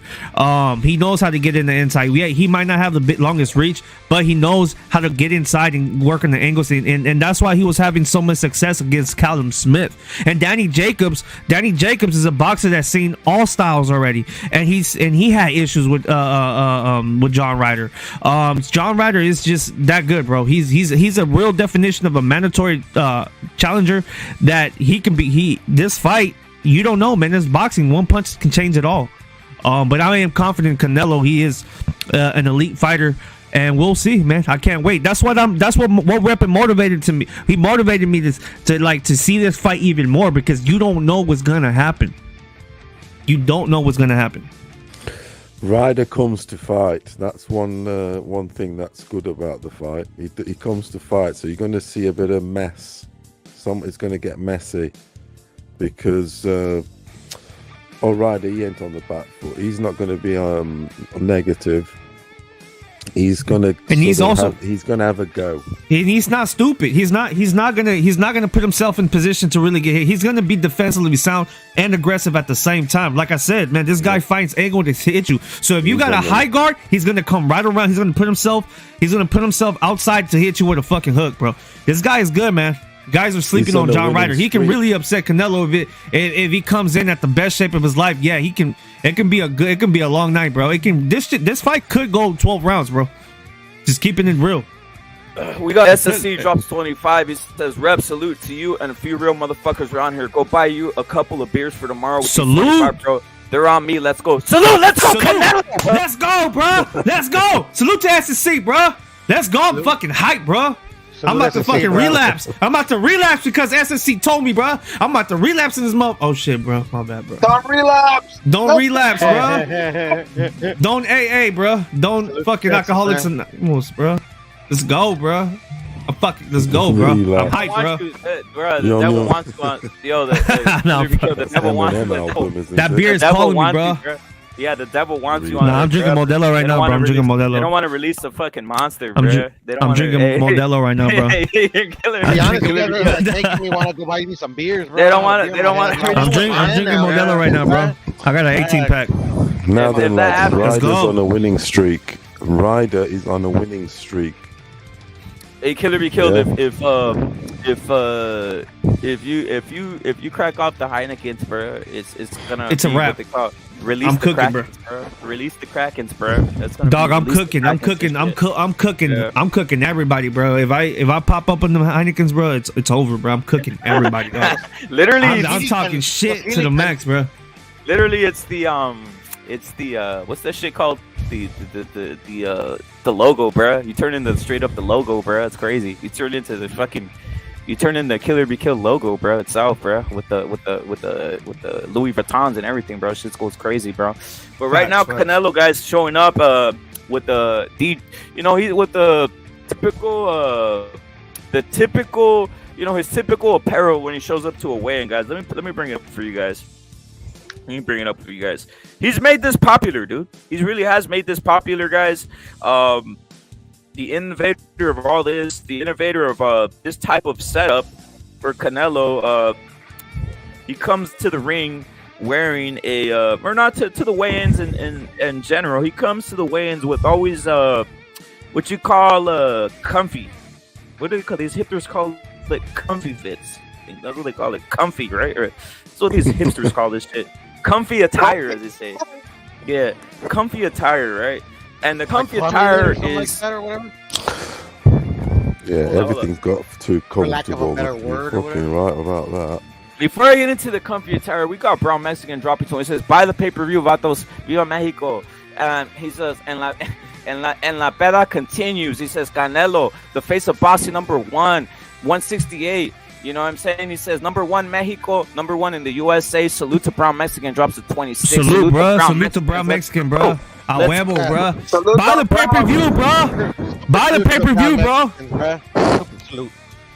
He knows how to get in the inside. Yeah, he might not have the longest reach, but he knows how to get inside and work on the angles, and that's why he was having so much success against Callum Smith. And Danny Jacobs is a boxer that's seen all styles already, and he had issues with John Ryder. John Ryder is just that good, bro. He's a real definition of a mandatory challenger that he can be. This fight, you don't know, man. This boxing, one punch can change it all. But I am confident in Canelo. He is an elite fighter, and we'll see, man. I can't wait. That's what Weapon motivated to me. He motivated me to see this fight even more, because you don't know what's gonna happen. You don't know what's gonna happen.
Ryder comes to fight. That's one thing that's good about the fight. He comes to fight, so you're going to see a bit of mess. It's going to get messy, because Ryder, he ain't on the back foot. He's not going to be negative. He's gonna he's gonna have a go.
And he's not stupid. He's not gonna put himself in position to really get hit. He's gonna be defensively sound and aggressive at the same time. Like I said, man, this guy finds angle to hit you. So if you got a high guard, he's gonna come right around. He's gonna put himself outside to hit you with a fucking hook, bro. This guy is good, man. Guys are sleeping on John Ryder. He can really upset Canelo if he comes in at the best shape of his life. Yeah, he can. It can be a long night, bro. This fight could go 12 rounds, bro. Just keeping it real.
We got SSC drops 25. He says, "Rep, salute to you and a few real motherfuckers around here. Go buy you a couple of beers for tomorrow."
Salute,
bro. They're on me. Let's go. Salute. Let's go, Canelo.
Let's go, bro. Let's go. Salute to SSC, bro. Let's go. I'm fucking hype, bro. I'm about to fucking relapse. I'm about to relapse because SSC told me, bro. I'm about to relapse in this month. Oh shit, bro. My bad, bro.
Don't relapse.
Don't relapse, bro. Don't AA, bro. Don't fucking Alcoholics Anonymous, bro. Let's go, bro. Let's go, bro. I'm hyped,
bro. The devil wants to. Yo, the devil wants to.
That beer is calling me, bro.
Yeah, the devil wants you.
Nah, I'm drinking Modelo right now, bro. I'm drinking Modelo.
They don't want to release the fucking monster, bro.
I'm drinking Modelo right now, bro.
You're killing me.
To be honest, you guys are making me want to go buy me some beers, bro.
They don't want to.
I'm drinking Modelo right now, bro. I got an 18 pack.
Now then, lads, Ryder's on a winning streak. Ryder is on a winning streak.
A killer be killed if you crack off the Heinekens, bro. It's gonna.
It's a wrap.
Release
I'm
the
cooking,
Krakens, bro. Release the Krakens, bro. That's gonna
Dog, I'm cooking. I'm cooking. I'm cooking everybody, bro. If I pop up on the Heinekens, bro, it's over, bro. I'm cooking everybody, dog.
Literally,
I'm talking shit to the max, bro.
Literally, it's the what's that shit called? The logo, bro. You turn into straight up the logo, bro. It's crazy. You turn into Killer Be Killed logo, bro, itself, bro, with the Louis Vuittons and everything, bro. Shit goes crazy, bro. But right now, Canelo guys showing up with the with the typical his typical apparel when he shows up to a weigh-in, guys. Let me bring it up for you guys. He's made this popular, dude. He really has made this popular, guys. The innovator of all this, the innovator of this type of setup for Canelo, he comes to the ring wearing or not to the weigh-ins in general. He comes to the weigh-ins with always what you call comfy. What do they call these hipsters call it? Comfy fits. I think that's what they call it, comfy, right? Or that's what these hipsters call this shit. Comfy attire, as they say. Yeah, comfy attire, right? And the comfy attire is.
Everything's got too comfortable.
For lack of a better word,
you're fucking right about that.
Before I get into the comfy attire, we got Brown Mexican dropping to. He says, "Buy the pay-per-view, vatos. Viva Mexico." He says, and la peda continues. He says, Canelo, the face of boxing, number 168. You know what I'm saying? He says, number 1 Mexico, number 1 in the USA. Salute to Brown Mexican, drops to 26.
Salute, bro. Salute to Brown Mexican, bro. A huevo, bro. Buy the pay-per-view, bro. Buy the pay-per-view, bro.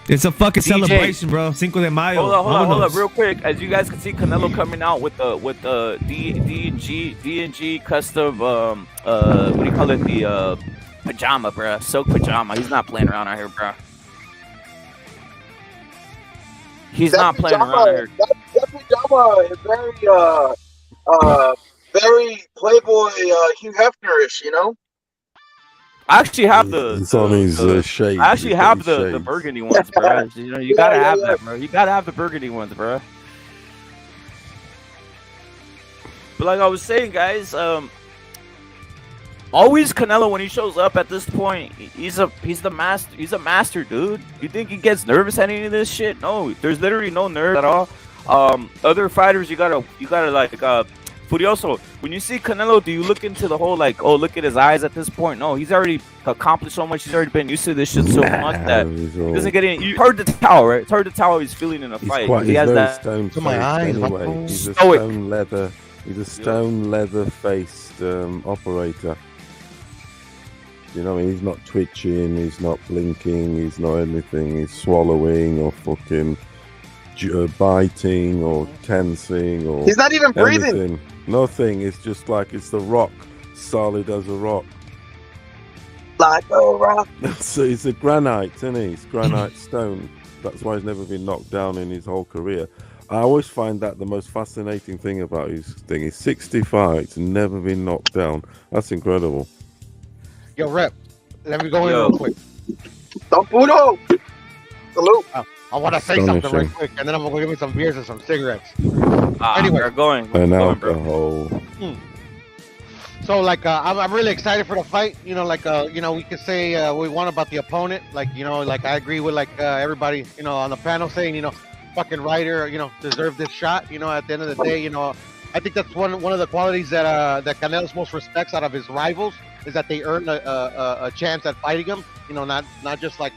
It's a fucking celebration, bro. Cinco de Mayo.
Hold up, real quick. As you guys can see, Canelo coming out with the D&G custom what do you call it? The pajama, bro. Silk pajama. He's not playing around out here, bro. He's not playing around here.
That pajama is very Playboy Hugh Hefnerish, you know.
I actually have the.
It's on his shades.
I actually have the burgundy ones, bro. You gotta have that, bro. You gotta have the burgundy ones, bro. But like I was saying, guys, always Canelo when he shows up at this point, he's the master. He's a master, dude. You think he gets nervous at any of this shit? No, there's literally no nerves at all. Other fighters, you gotta like Furioso. When you see Canelo, do you look into the whole like, oh, look at his eyes at this point? No, he's already accomplished so much. He's already been used to this shit so much that he doesn't get in. You heard the towel, right? It's hard to tell how he's feeling in a fight. He has that.
To my eyes, anyway. He's a stone leather. He's a stone leather-faced operator. You know, he's not twitching. He's not blinking. He's not anything. He's swallowing or fucking biting or tensing or.
He's not even breathing.
Anything. Nothing. It's just like it's the rock, solid as a rock.
Like a rock.
So it's a granite, isn't he? It's granite stone. That's why he's never been knocked down in his whole career. I always find that the most fascinating thing about his thing. He's 65. It's never been knocked down. That's incredible.
Yo, Rep, let me go in real quick.
Don't Puto. Salute.
I want to say something real quick, and then I'm going to give me some beers and some cigarettes.
Anyway, we're going.
And alcohol.
So, like, I'm really excited for the fight. You know, like, you know, we can say what we want about the opponent. Like, you know, like, I agree with, like, everybody, you know, on the panel saying, you know, fucking Ryder, you know, deserved this shot. You know, at the end of the day, you know, I think that's one of the qualities that Canelo's most respects out of his rivals is that they earn a chance at fighting him. You know, not just like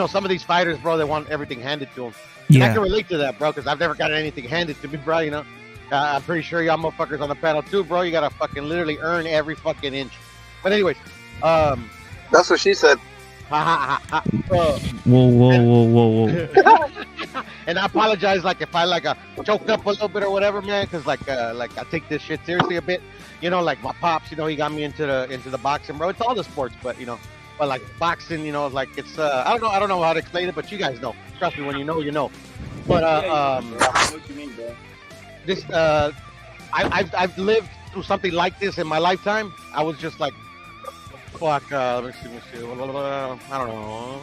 some of these fighters, bro, they want everything handed to them. And I can relate to that, bro, because I've never gotten anything handed to me, bro. I'm pretty sure y'all motherfuckers on the panel too, bro. You gotta fucking literally earn every fucking inch. But anyways,
that's what she said.
Whoa.
And I apologize, like if I choke up a little bit or whatever, man, because like I take this shit seriously a bit. Like my pops, he got me into the boxing, bro. It's all the sports, but but like boxing, like it's I don't know how to explain it, but you guys know. Trust me, when you know, you know. But
what you mean, bro?
This I've lived through something like this in my lifetime. I was just like, fuck. Let me see. I don't know.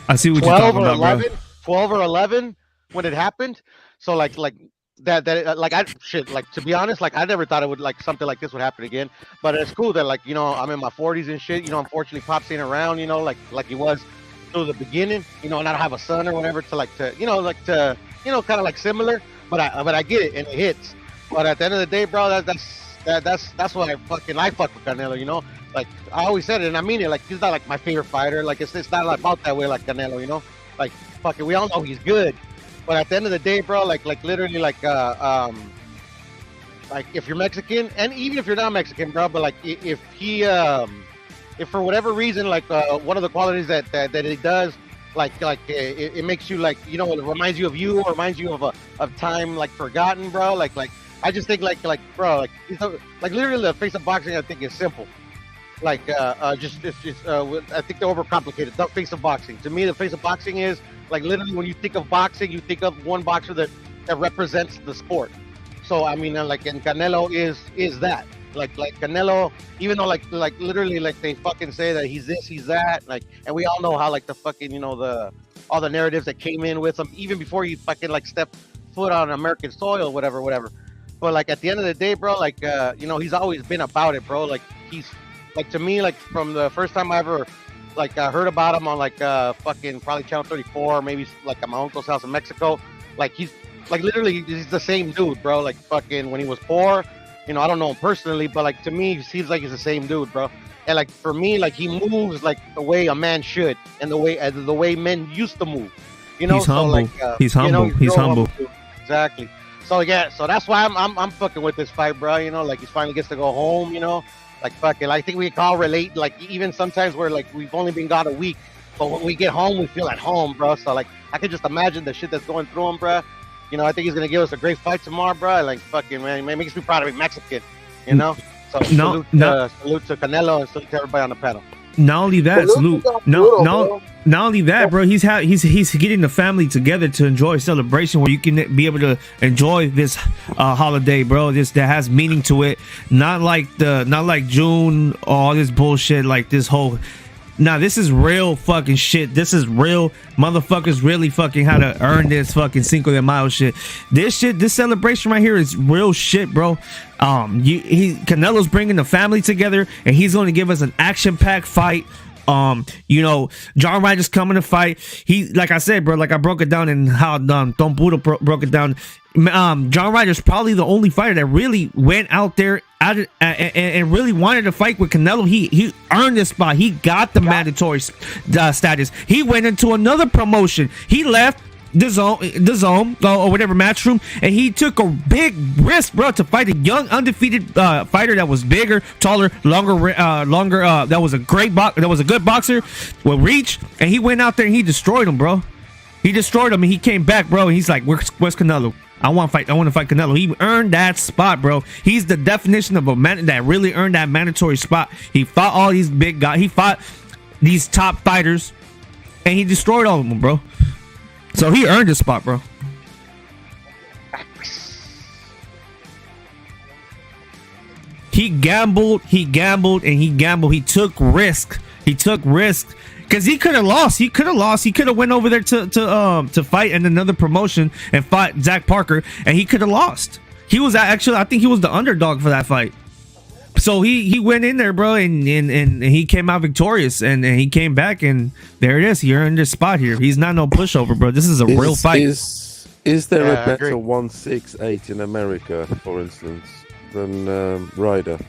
I see what you're talking about,
11,
bro.
12 or 11 when it happened. So like that like to be honest, like I never thought it would like something like this would happen again. But it's cool that like I'm in my 40s and shit. Unfortunately, Pop's ain't around. Like he was through the beginning. And I don't have a son or whatever to kind of like similar. But I get it and it hits. But at the end of the day, bro, that's what I fuck with Canelo. Like I always said it, and I mean it. Like he's not like my favorite fighter. Like it's not about that way like Canelo. Like fucking, we all know he's good. But at the end of the day, bro, like literally, like if you're Mexican, and even if you're not Mexican, bro, but like if if for whatever reason, like one of the qualities that he does, it makes you like, it reminds you of you, or reminds you of time like forgotten, bro. Like I just think like bro, like literally the face of boxing, I think is simple. Like I think they're overcomplicated. The face of boxing, to me, the face of boxing is like literally when you think of boxing, you think of one boxer that represents the sport. So I mean, and Canelo is that. Like Canelo, even though like literally like they fucking say that he's this, he's that, like, and we all know how like the fucking all the narratives that came in with him even before you fucking like step foot on American soil, whatever. But like at the end of the day, bro, like he's always been about it, bro. Like he's like, to me, like from the first time I ever like heard about him on like fucking probably Channel 34, maybe like at my uncle's house in Mexico. Like he's like literally he's the same dude, bro. Like fucking when he was poor, I don't know him personally, but like to me, he seems like he's the same dude, bro. And like for me, like he moves like the way a man should, and the way men used to move.
He's humble.
Like,
he's humble. He's humble.
Exactly. So yeah, so that's why I'm fucking with this fight, bro. Like he finally gets to go home. Like fucking, I think we can all relate. Like even sometimes where like we've only been gone a week, but when we get home, we feel at home, bro. So like I can just imagine the shit that's going through him, bro. I think he's gonna give us a great fight tomorrow, bro. Like fucking, man, it makes me proud to be Mexican. So salute to Canelo and salute to everybody on the panel.
Not only that, salute. Not only that, bro. He's getting the family together to enjoy a celebration where you can be able to enjoy this holiday, bro. That has meaning to it. Not like June, all this bullshit. Like this whole. Nah, this is real fucking shit. This is real. Motherfuckers really fucking how to earn this fucking Cinco de Mayo shit. This celebration right here is real shit, bro. Canelo's bringing the family together, and he's going to give us an action-packed fight. John Ryder's coming to fight. He, like I said, bro, like I broke it down and how Don Budo broke it down. John Ryder's probably the only fighter that really went out there and really wanted to fight with Canelo. He earned this spot. He got the mandatory status. He went into another promotion. He left the zone or whatever matchroom, and he took a big risk, bro, to fight a young undefeated fighter that was bigger, taller, longer. That was a good boxer with reach, and he went out there and he destroyed him, bro. He destroyed him, and he came back, bro. And he's like, "Where's Canelo? I want to fight Canelo." He earned that spot, bro. He's the definition of a man that really earned that mandatory spot. He fought all these big guys. He fought these top fighters, and he destroyed all of them, bro. So he earned his spot, bro. He gambled, and he gambled. He took risk. Because he could have lost. He could have went over there to fight in another promotion and fought Zach Parker, and he could have lost. He was actually, I think he was the underdog for that fight. So he went in there, bro, and he came out victorious, and he came back, and there it is. He earned his spot here. He's not no pushover, bro. This is a real fight.
Is there a better 168 in America, for instance, than Ryder?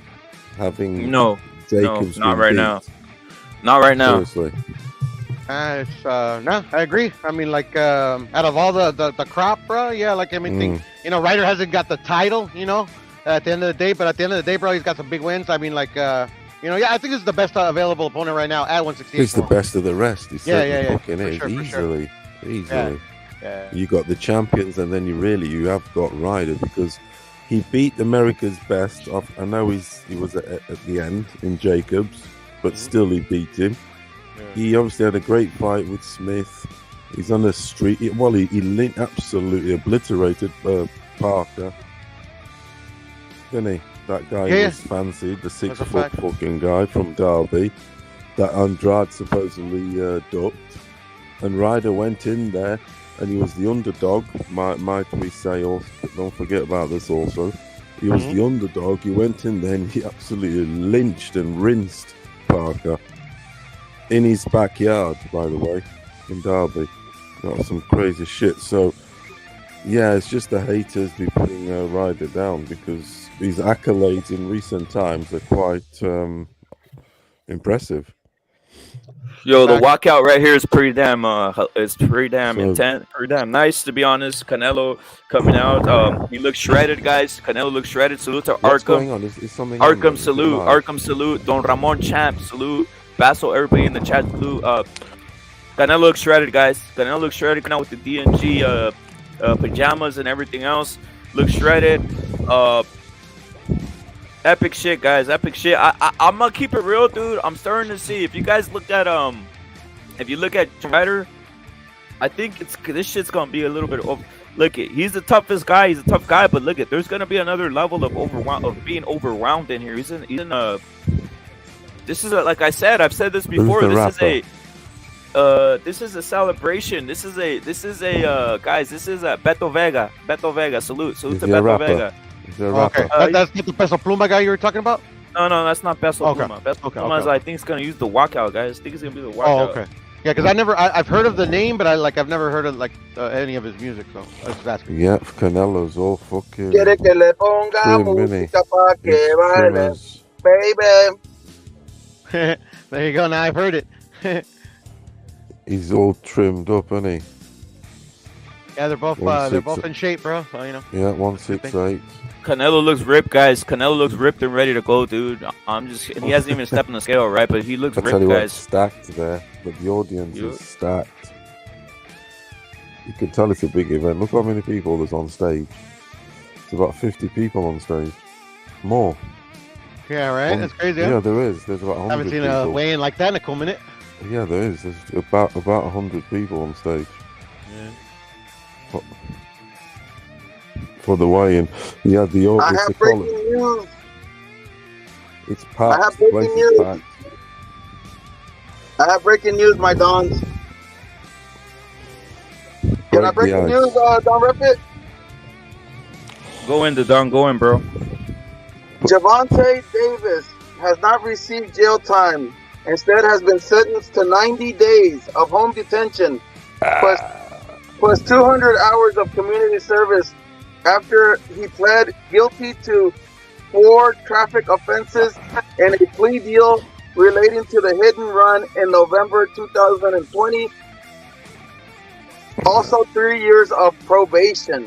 Having
No,
Jacobs
not right now. Not right now.
Seriously.
It's no, I agree. I mean, like out of all the crop, bro, yeah, like I mean, you know, Ryder hasn't got the title, you know, at the end of the day, but at the end of the day, bro, he's got some big wins. I mean, like you know, yeah, I think this is the best available opponent right now at 168.
He's the best of the rest. He's
yeah.
fucking is.
Sure,
Easily.
Yeah.
You got the champions, and then you have got Ryder, because he beat America's best. I know he was at the end in Jacobs, but still he beat him. Yeah. He obviously had a great fight with Smith. He's on the street. He absolutely obliterated Parker. Didn't he? That guy was fancied, the 6 foot fucking guy from Derby that Andrade supposedly ducked. And Ryder went in there, and he was the underdog. Might we say also? Don't forget about this also. He was the underdog. He went in there and he absolutely lynched and rinsed Parker in his backyard, by the way, in Derby. That was some crazy shit. So, yeah, it's just the haters be putting Ryder down, because his accolades in recent times are quite impressive.
Yo, the walkout right here is pretty damn intense, pretty damn nice, to be honest. Canelo coming out. He looks shredded, guys. Canelo looks shredded. Salute to
What's
Arkham.
going on? Is something
Arkham
on
salute. Arkham salute. Don Ramon champ salute. Basso, everybody in the chat salute. Canelo looks shredded, guys. Canelo looks shredded. Coming out with the DNG pajamas and everything else. Looks shredded. Epic shit, guys. Epic shit. I'm gonna keep it real, dude. I'm starting to see, if you guys look at if you look at Ryder, I think this shit's gonna be a little bit over. Look, he's the toughest guy. He's a tough guy, but look, there's gonna be another level of being overwhelmed in here. He's in a. This is like I said. I've said this before. This is a celebration. This is a guys. This is a Beto Vega. Beto Vega. Salute to Beto Vega.
Okay, that's not the Peso Pluma guy you were talking about?
No, that's not Peso Pluma. Peso Pluma is, I think, it's gonna use the walkout, guys. I think it's gonna be the walkout.
Oh, okay. Yeah, because I've heard of the name, but I've never heard of any of his music, so I was just asking.
Yeah, Canelo's all fucking.
Quiere que le ponga música pa que baile, baby.
There you go. Now I've heard it.
He's all trimmed up, isn't he?
Yeah, they're both in shape, bro. So, you know.
Yeah, 168.
Canelo looks ripped, guys. Canelo looks ripped and ready to go, dude. He hasn't even stepped on the scale, right? But he looks ripped, guys.
Stacked there, but the audience is stacked. You can tell it's a big event. Look how many people there's on stage. It's about 50 people on stage. More.
Yeah, right? That's crazy,
Yeah, there is. There's about 100
I haven't seen a weigh-in like that in a cool minute.
Yeah, there is. There's about 100 people on stage.
Yeah.
For the weigh-in. Yeah,
I have breaking news.
It's packed.
I have breaking news. I have breaking news, my dons. Can I break the news, Don Rip It?
Go in, Don. Go in, bro.
Gervonta Davis has not received jail time. Instead, has been sentenced to 90 days of home detention plus 200 hours of community service after he pled guilty to 4 traffic offenses and a plea deal relating to the hit and run in November 2020. Also 3 years of probation.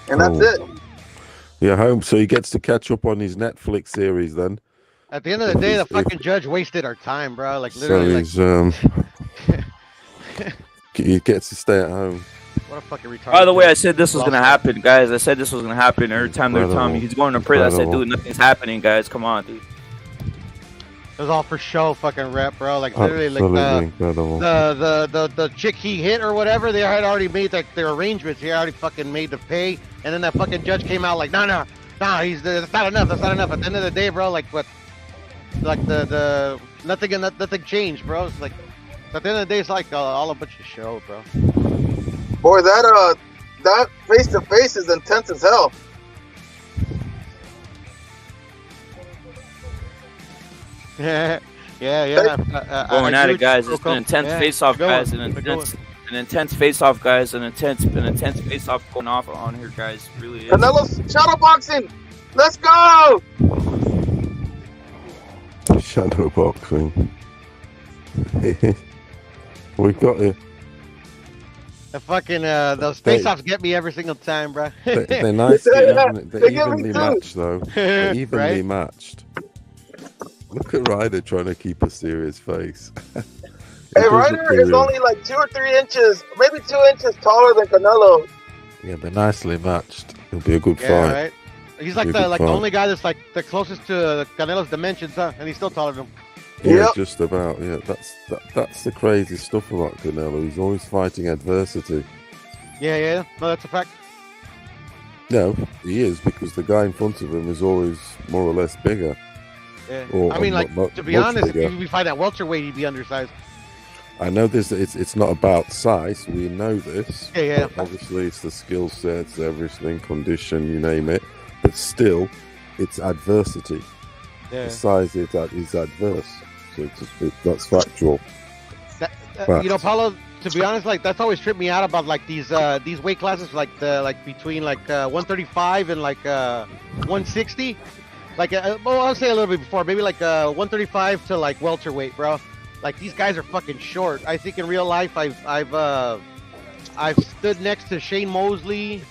And that's it.
Yeah, home. So he gets to catch up on his Netflix series then.
At the end of the day, the fucking judge wasted our time, bro. Like, literally.
So he gets to stay at home.
What a fucking retard.
By the way, I said this was gonna happen, guys. I said this was gonna happen. Every time they're telling me he's going to prison, I said, dude, nothing's happening, guys. Come on, dude.
It was all for show, fucking rep, bro. Like, literally, the chick he hit or whatever, they had already made their arrangements. He already fucking made the pay, and then that fucking judge came out like, no, that's not enough. That's not enough. At the end of the day, bro, like what? Like the nothing changed, bro. It's like at the end of the day, it's like all a bunch of show, bro.
Boy, that face to face is intense as hell.
Yeah.
Going at it, guys. It's an intense face-off, guys. An intense face-off, guys. An intense face-off going off on here, guys. Really is.
Canelo's shadow boxing. Let's go.
Shadow boxing. We got it.
The fucking those face-offs get me every single time, bro.
They're nice. They're evenly matched, though. They're evenly
Right?
matched. Look at Ryder trying to keep a serious face.
Hey, Ryder is only like 2 or 3 inches, maybe 2 inches taller than Canelo.
Yeah, they're nicely matched. It'll be a good
Yeah,
fight.
right. He's like
It'll be
the
fun.
only guy that's like the closest to Canelo's dimensions, huh? And he's still taller than him.
Yeah,
Yep.
just about. Yeah, that's the crazy stuff about Canelo. He's always fighting adversity.
Yeah. No, that's a fact.
No, he is, because the guy in front of him is always more or less bigger.
Yeah.
Or
I mean,
not
like,
much
to be honest,
bigger.
if we fight at welterweight, he'd be undersized.
I know this. It's not about size. We know this.
Yeah.
But obviously, it's the skill sets, everything, condition, you name it. But still, it's adversity.
Yeah.
The size is adverse. So that's factual.
You know, Paulo, to be honest, like, that's always tripped me out about like these weight classes, like between 135 and 160. Like, well, I'll say a little bit before, maybe 135 to welterweight, bro. Like, these guys are fucking short. I think in real life, I've stood next to Shane Mosley,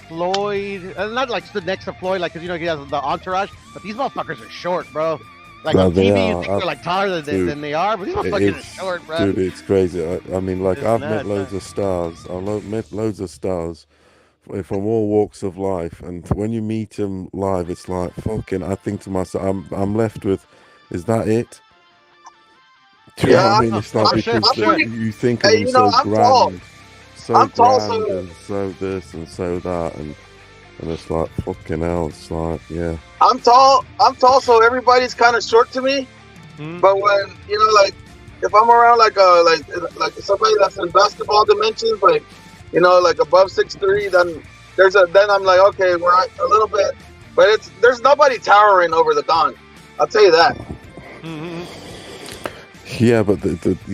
Floyd. Not like stood next to Floyd, like, 'cause he has the entourage. But these motherfuckers are short, bro. Like,
Well,
on
they
TV, you
are.
think they're taller than they are, but these motherfuckers are short, bro.
Dude, it's crazy. I mean, like,
It's
I've
nuts,
met loads of stars. I've met loads of stars from all walks of life, and when you meet them live, it's like fucking. I think to myself, I'm left with, is that it? Do you know what I mean? It's like,
I'm sure-
because
I'm sure.
you think of
Hey,
them
you know,
so
I'm tall.
grand, so
I'm tall,
grand,
so-
and so this and so that, and it's like fucking hell. It's like, yeah.
I'm tall, so everybody's kind of short to me.
Hmm?
But when if I'm around like somebody that's in basketball dimensions, like above 6'3", then I'm like, okay, we're at a little bit, but there's nobody towering over the Don. I'll tell you that.
Mm-hmm.
Yeah, but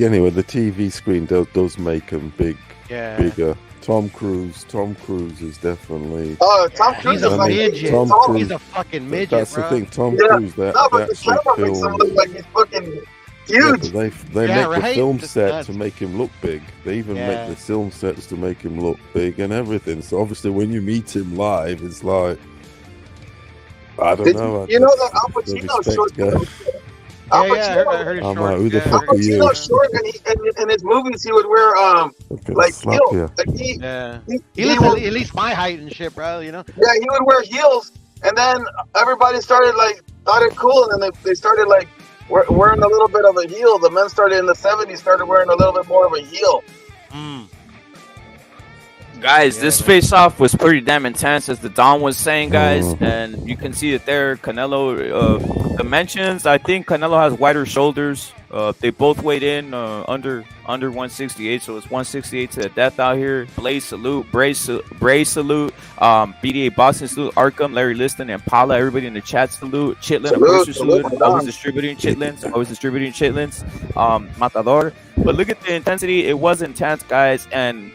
anyway, the TV screen does make them bigger. Tom Cruise is definitely.
Oh, Tom Cruise
He's
is
a
like
midget.
Tom Cruise-
He's a fucking midget,
That's
bro.
the thing, Tom
Yeah.
Cruise. They
No, but the
actually
camera makes him
film.
look like he's fucking
Yeah,
huge.
but they
Yeah,
make the
right?
film
It's
set
nuts.
to make him look big. They even
Yeah.
make the film sets to make him look big and everything. So obviously, when you meet him live, it's like, I don't know.
You know that Al
the
Pacino's
respect
short.
guy.
Al
Yeah, I
Pacino,
heard he's
I'm
short.
like, who the
Yeah,
fuck are you?
Pacino's short, and in his movies he would wear
Fucking
like
slap
heels.
you.
Like he
He looks at least my height and shit, bro. You know.
Yeah, he would wear heels, and then everybody started thought it cool, and then they started wearing a little bit of a heel. The men started in the 70s started wearing a little bit more of a heel.
Mm.
Guys,
Yeah,
this
man.
face-off was pretty damn intense, as the Don was saying, guys,
Mhm.
and you can see it there. Canelo dimensions. I think Canelo has wider shoulders. They both weighed in under 168, so it's 168 to the death out here. Blaze salute, Bray salute, BDA boxing salute, Arkham, Larry Liston, and Paula. Everybody in the chat salute. Chitlin, of course, you salute. Always distributing Chitlins. Matador. But look at the intensity. It was intense, guys, and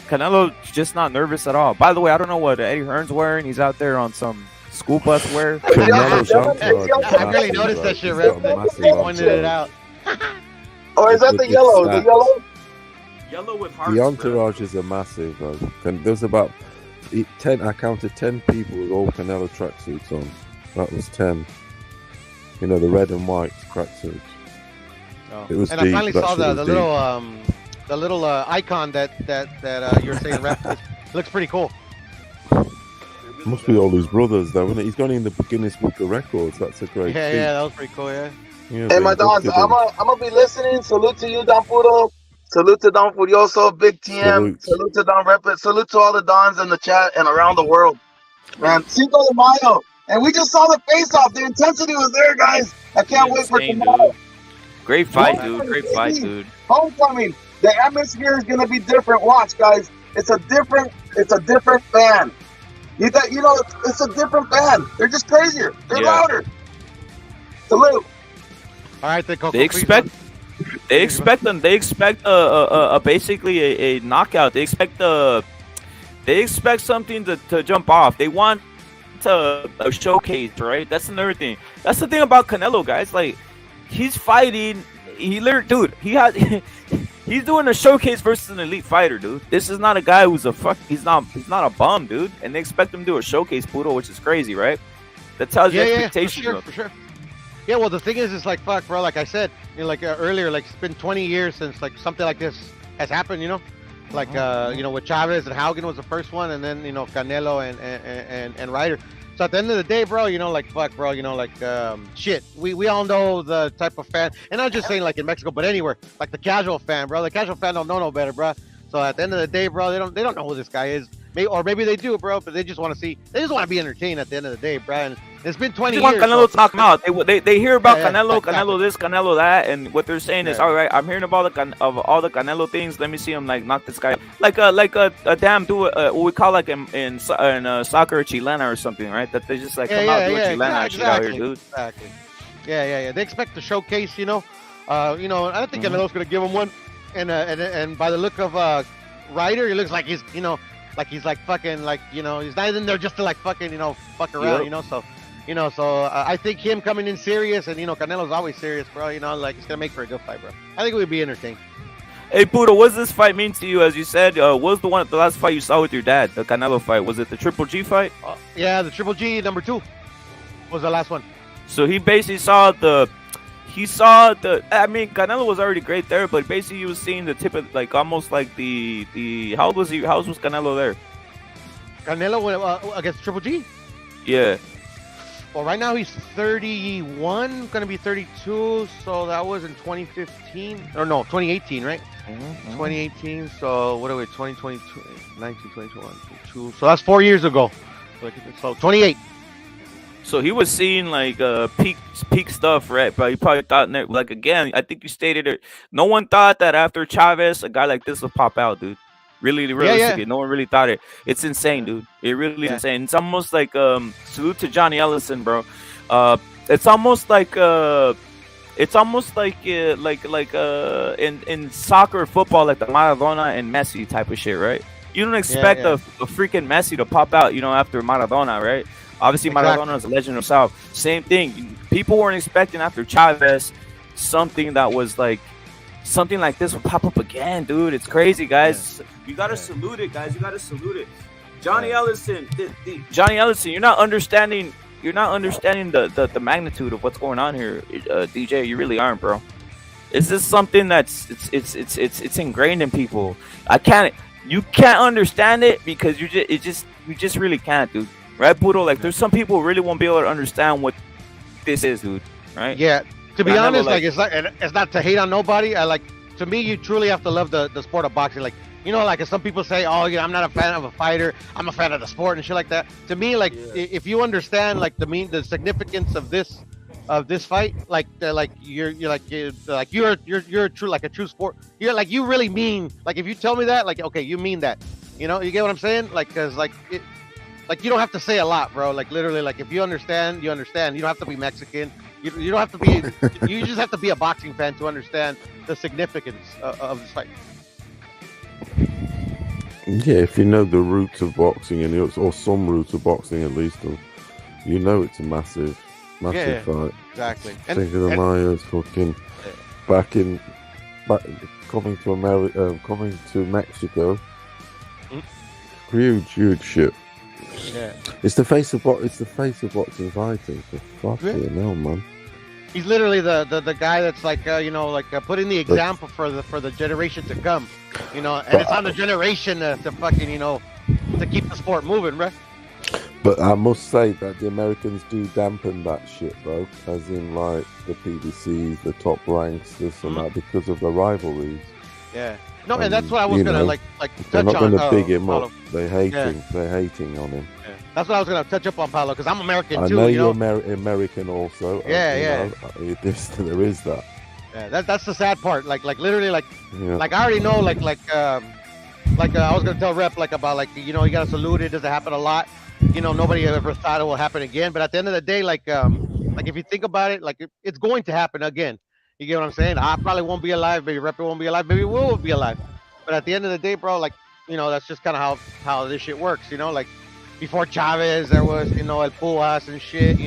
Canelo just not nervous at all. By the way, I don't know what Eddie Hearn's wearing. He's out there on some school bus wear.
Canelo's entourage is
I really
massive,
noticed
bro.
that shit,
He's
Rep.
got a massive
He pointed it
entourage.
out.
Oh, is that the
It's
yellow?
that.
The yellow?
Yellow with hearts.
The entourages are massive, bro. And there's about 10. I counted 10 people with all Canelo tracksuits on. That was 10. You know, the red and white tracksuits.
Oh.
It was
And
deep.
I finally
That
saw
shit
the
was
little icon that you're saying, Rep. It looks pretty cool.
Must be all his brothers, though, isn't it? He's gone in the Guinness Book of Records. That's a great feat.
Yeah, that was pretty cool. Yeah.
Yeah,
Hey, my
they
Dons,
give
I'm
him-
gonna be listening. Salute to you, Don Puro. Salute to Don Furioso, Big TM. Salute to Don Repit. Salute to all the Dons in the chat and around the world. Man, Cinco de Mayo. And we just saw the face-off. The intensity was there, guys. I can't wait for
Insane,
tomorrow.
dude. Great fight, dude. Great fight, dude.
Homecoming. The atmosphere is gonna be different. Watch, guys. It's a different band. It's a different band. They're just crazier. They're
Yeah.
louder. Salute.
All right, then, Coco.
They expect basically a knockout. They expect something to jump off. They want to showcase, right? That's another thing. That's the thing about Canelo, guys. Like, he's fighting. he literally, dude, he's doing a showcase versus an elite fighter, dude. This is not a guy who's he's not a bum, dude. And they expect him to do a showcase, Poodle, which is crazy, right? That tells you expectations.
For sure. Yeah, well, the thing is like, fuck, bro, like I said, like earlier, like it's been 20 years since like something like this has happened, like with Chavez and Haugen was the first one, and then Canelo and Ryder. So at the end of the day, bro, like, fuck, bro, like shit, we all know the type of fan, and I'm just saying like in Mexico, but anywhere, like the casual fan, bro. The casual fan don't know no better, bro. So at the end of the day, bro, they don't know who this guy is. Maybe they do, bro, but they just want to be entertained at the end of the day, bro. And it's been 20 years.
They want Canelo to knock him out. They hear about Canelo,
exactly.
Canelo this, Canelo that, and what they're saying is, all right, I'm hearing about all the Canelo things. Let me see him like knock this guy like a damn what we call like in soccer chilena or something, right? That they just like come out do a chilena shit out here, dude.
Exactly. Yeah. They expect to showcase, I don't think Canelo's gonna give him one, and by the look of Ryder, he looks like he's like he's like fucking like he's not in there just to like fucking fuck around, so I think him coming in serious, and Canelo's always serious, bro, like it's gonna make for a good fight, bro. I think it would be entertaining.
Hey Poodle, what does this fight mean to you? As you said, what was the last fight you saw with your dad, the Canelo fight? Was it the Triple G fight?
Yeah, the Triple G number 2 was the last one.
So he basically saw I mean, Canelo was already great there, but basically he was seeing the tip of like almost like the how old was Canelo there?
Canelo against Triple G?
Yeah.
Well, right now he's 31, gonna be 32, so that was in 2015 or no 2018, right? 2018. So what are we? 2022, 19, 2021, 22. So that's 4 years ago. So 28.
So he was seeing like peak stuff, right? But he probably thought, like, again, I think you stated it. No one thought that after Chavez, a guy like this would pop out, dude. Really, realistically, no one really thought it. It's insane, dude. It really is insane. It's almost like salute to Johnny Ellison, bro. It's almost like in soccer, football, like the Maradona and Messi type of shit, right? You don't expect a freaking Messi to pop out, after Maradona, right? Obviously, Maradona is a legend himself. Same thing. People weren't expecting after Chavez something like this would pop up again, dude. It's crazy, guys. You gotta salute it, guys. You gotta salute it. Johnny Ellison, Johnny Ellison. You're not understanding the magnitude of what's going on here, DJ. You really aren't, bro. Is this something that's it's ingrained in people? You can't understand it because you just really can't, dude. Right, Poodle? Like, there's some people who really won't be able to understand what this is, dude. Right?
Yeah. To be honest, it's not to hate on nobody. To me, you truly have to love the sport of boxing. Like, like if some people say, oh, I'm not a fan of a fighter, I'm a fan of the sport and shit like that. To me, if you understand the significance of this fight, you're a true sport. You're like, you really mean, like, if you tell me that, like, okay, you mean that. You get what I'm saying? Because you don't have to say a lot, bro. Like, literally, like, if you understand, you understand. You don't have to be Mexican. You don't have to be. You just have to be a boxing fan to understand the significance of this fight.
Yeah, if you know the roots of boxing or some roots of boxing at least, it's a massive fight.
Exactly.
Cinco de Mayo is fucking coming to America, coming to Mexico. Huge shit.
Yeah.
It's the face of boxing fighting. For fucking hell, man.
He's literally the guy that's like putting the example for the generation to come, and it's on the generation to fucking to keep the sport moving, right?
But I must say that the Americans do dampen that shit, bro. As in, like, the PBCs, the top ranks, this and that, because of the rivalries.
Yeah. No, and that's what I was gonna touch on.
They're not gonna big him up. They're hating on him.
Yeah. That's what I was gonna touch up on, Paulo, because I'm American too.
I know you're American also.
Yeah.
There is that.
Yeah, that's the sad part. Like literally, like I already know, I was gonna tell Rep about you gotta salute it. Doesn't happen a lot. Nobody ever thought it will happen again. But at the end of the day, if you think about it, it's going to happen again. You get what I'm saying? I probably won't be alive. Maybe Rep won't be alive. Maybe we will be alive. But at the end of the day, bro, that's just kind of how this shit works. Before Chavez, there was El Puas and shit.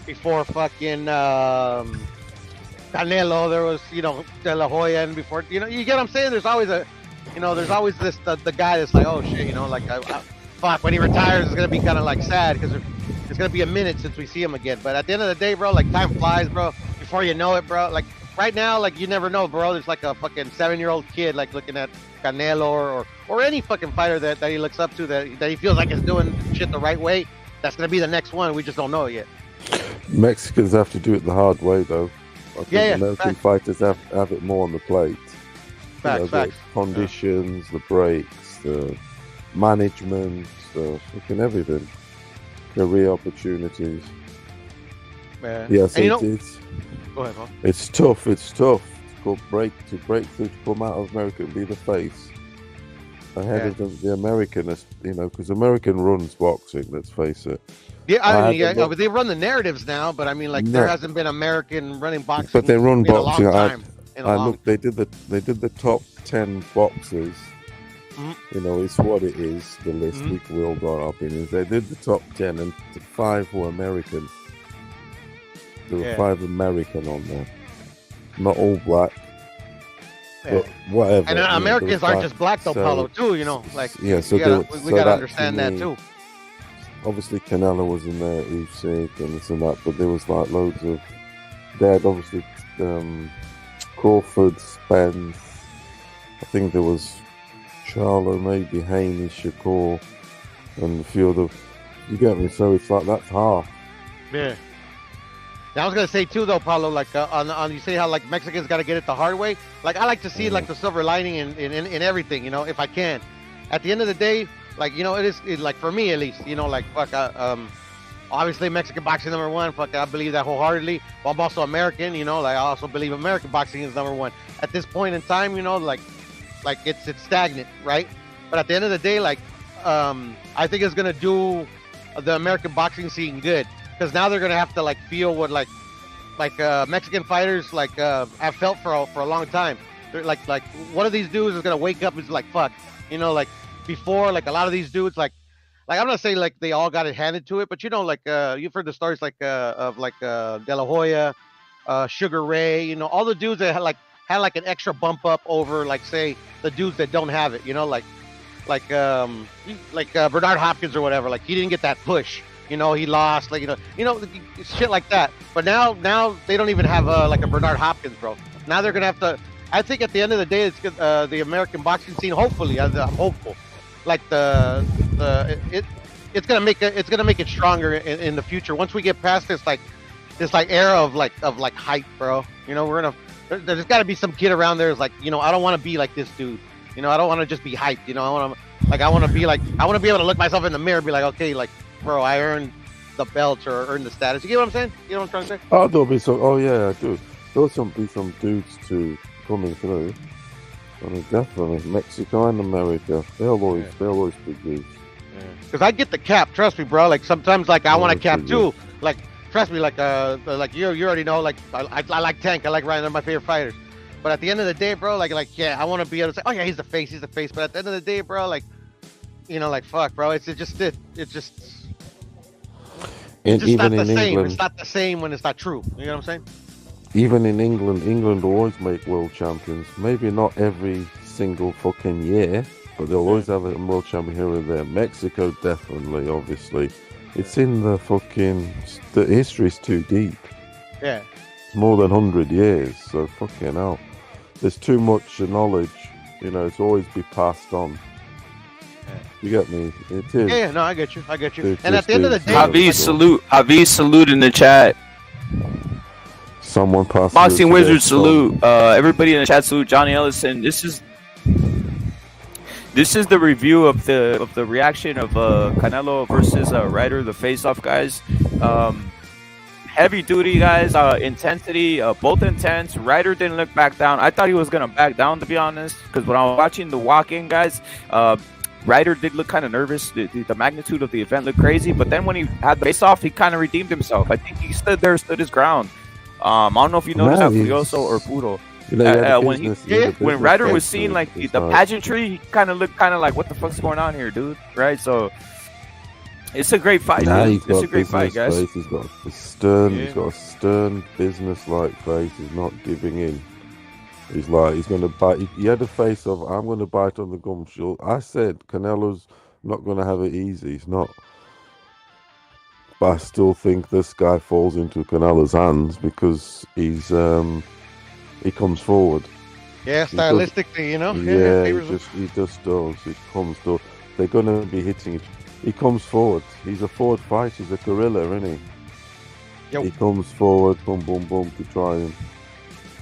Before fucking Canelo, there was, De La Hoya, and before, you get what I'm saying? There's always there's always the guy that's like, oh shit, like, fuck, when he retires, it's gonna be kind of like sad because it's gonna be a minute since we see him again. But at the end of the day, bro, like time flies, bro. Before you know it, bro, like right now, like you never know, bro. There's like a fucking 7-year-old kid like looking at Canelo or any fucking fighter that he looks up to that he feels like is doing shit the right way. That's gonna be the next one. We just don't know it yet.
Mexicans have to do it the hard way, though. I think American
facts.
fighters have it more on the plate.
Facts.
The conditions, the breaks, the management, the fucking everything. Career opportunities.
Man.
Yes,
And
go
ahead, Paul.
it's tough. It's tough to break through, to come out of America and be the face ahead of the American, because American runs boxing. Let's face it.
Yeah, they run the narratives now, but I mean, like there hasn't been American running boxing.
But they run
in
boxing.
A long time.
Look. They did the top 10 boxers.
Mm-hmm.
It's what it is. The list we all got our opinions. They did the top 10, and the 5 were American. There were 5 American on there, not all black. But whatever.
And Americans aren't just black though, Paulo, too. Like we gotta understand that too.
Obviously, Canelo was in there, Usyk and this and that, but there was like loads of. They had obviously Crawford, Spence. I think there was Charlo, maybe Haney, Shakur, and a few other. You get me? So it's like that's half.
Yeah. Now, I was gonna say too, though, Paulo. Like on you say how like Mexicans gotta get it the hard way. Like I like to see like the silver lining in everything. If I can. At the end of the day. Like, it like for me at least, like, fuck, obviously Mexican boxing number one, fuck, I believe that wholeheartedly, but I'm also American, like, I also believe American boxing is number one. At this point in time, like it's stagnant, right? But at the end of the day, like, I think it's going to do the American boxing scene good, because now they're going to have to, like, feel what, like Mexican fighters, like, have felt for a long time. They're like one of these dudes is going to wake up and is like, fuck, like, before, like a lot of these dudes, like I'm not saying like they all got it handed to it, but like you've heard the stories like of like De La Hoya, Sugar Ray, all the dudes that had like an extra bump up over like say the dudes that don't have it, like Bernard Hopkins or whatever, like he didn't get that push, he lost, like shit like that. But now they don't even have like a Bernard Hopkins, bro. Now they're gonna have to. I think at the end of the day, it's good. The American boxing scene, hopefully, I'm hopeful. Like it's gonna make it stronger in the future once we get past this era of hype, bro. There's got to be some kid around there who's like, I don't want to be like this dude. I don't want to just be hyped. I want to be able to look myself in the mirror and be like, okay, like, bro, I earned the belt or earned the status. You get what I'm saying? You know what I'm trying to say?
Oh, there'll be some. Oh yeah, dude. There'll be some dudes too coming through. I mean, definitely Mexico and America. They'll always be good.
Because I get the cap, trust me, bro. Like sometimes, like I want to cap too. Like trust me, like you already know. Like I like Tank. I like Ryder. They're my favorite fighters. But at the end of the day, bro, like yeah, I want to be able to say, oh yeah, he's the face. But at the end of the day, bro, like like fuck, bro. It's just not the same. It's not the same when it's not true. You know what I'm saying?
Even in England always make world champions. Maybe not every single fucking year, but they'll always have a world champion here or there. Mexico, definitely, obviously. It's in the history's too deep.
Yeah.
It's more than 100 years, so fucking hell. There's too much knowledge, to always be passed on. You get me? It is.
Yeah, no, I get you. And at the end of the day...
Javi salute in the chat.
Someone passed.
Boxing Wizard salute. Everybody in the chat salute. Johnny Ellison. This is the review of the reaction of Canelo versus Ryder, the face-off guys. Heavy duty guys, intensity, both intense. Ryder didn't look back down. I thought he was gonna back down, to be honest, because when I was watching the walk-in guys, Ryder did look kind of nervous. The magnitude of the event looked crazy, but then when he had the face-off, he kind of redeemed himself. I think he stood his ground. I don't know if you noticed that, Furioso or Puro. When Ryder was seeing like the pageantry, he kind of looked like, what the fuck's going on here, dude? Right? So It's a great fight,
Nah,
dude.
he's
It's
got
a great fight,
business
guys.
face. He's got a stern.
Yeah.
He's got a stern, business-like face. He's not giving in. He's going to bite. He had a face of, I'm going to bite on the gum. I said Canelo's not going to have it easy. He's not. But I still think this guy falls into Canelo's hands because he comes forward.
Yeah, stylistically, you know.
Yeah, he just does. He comes to. They're going to be hitting it. He comes forward. He's a forward fighter. He's a gorilla, isn't he?
Yo.
He comes forward, boom, boom, boom, to try and.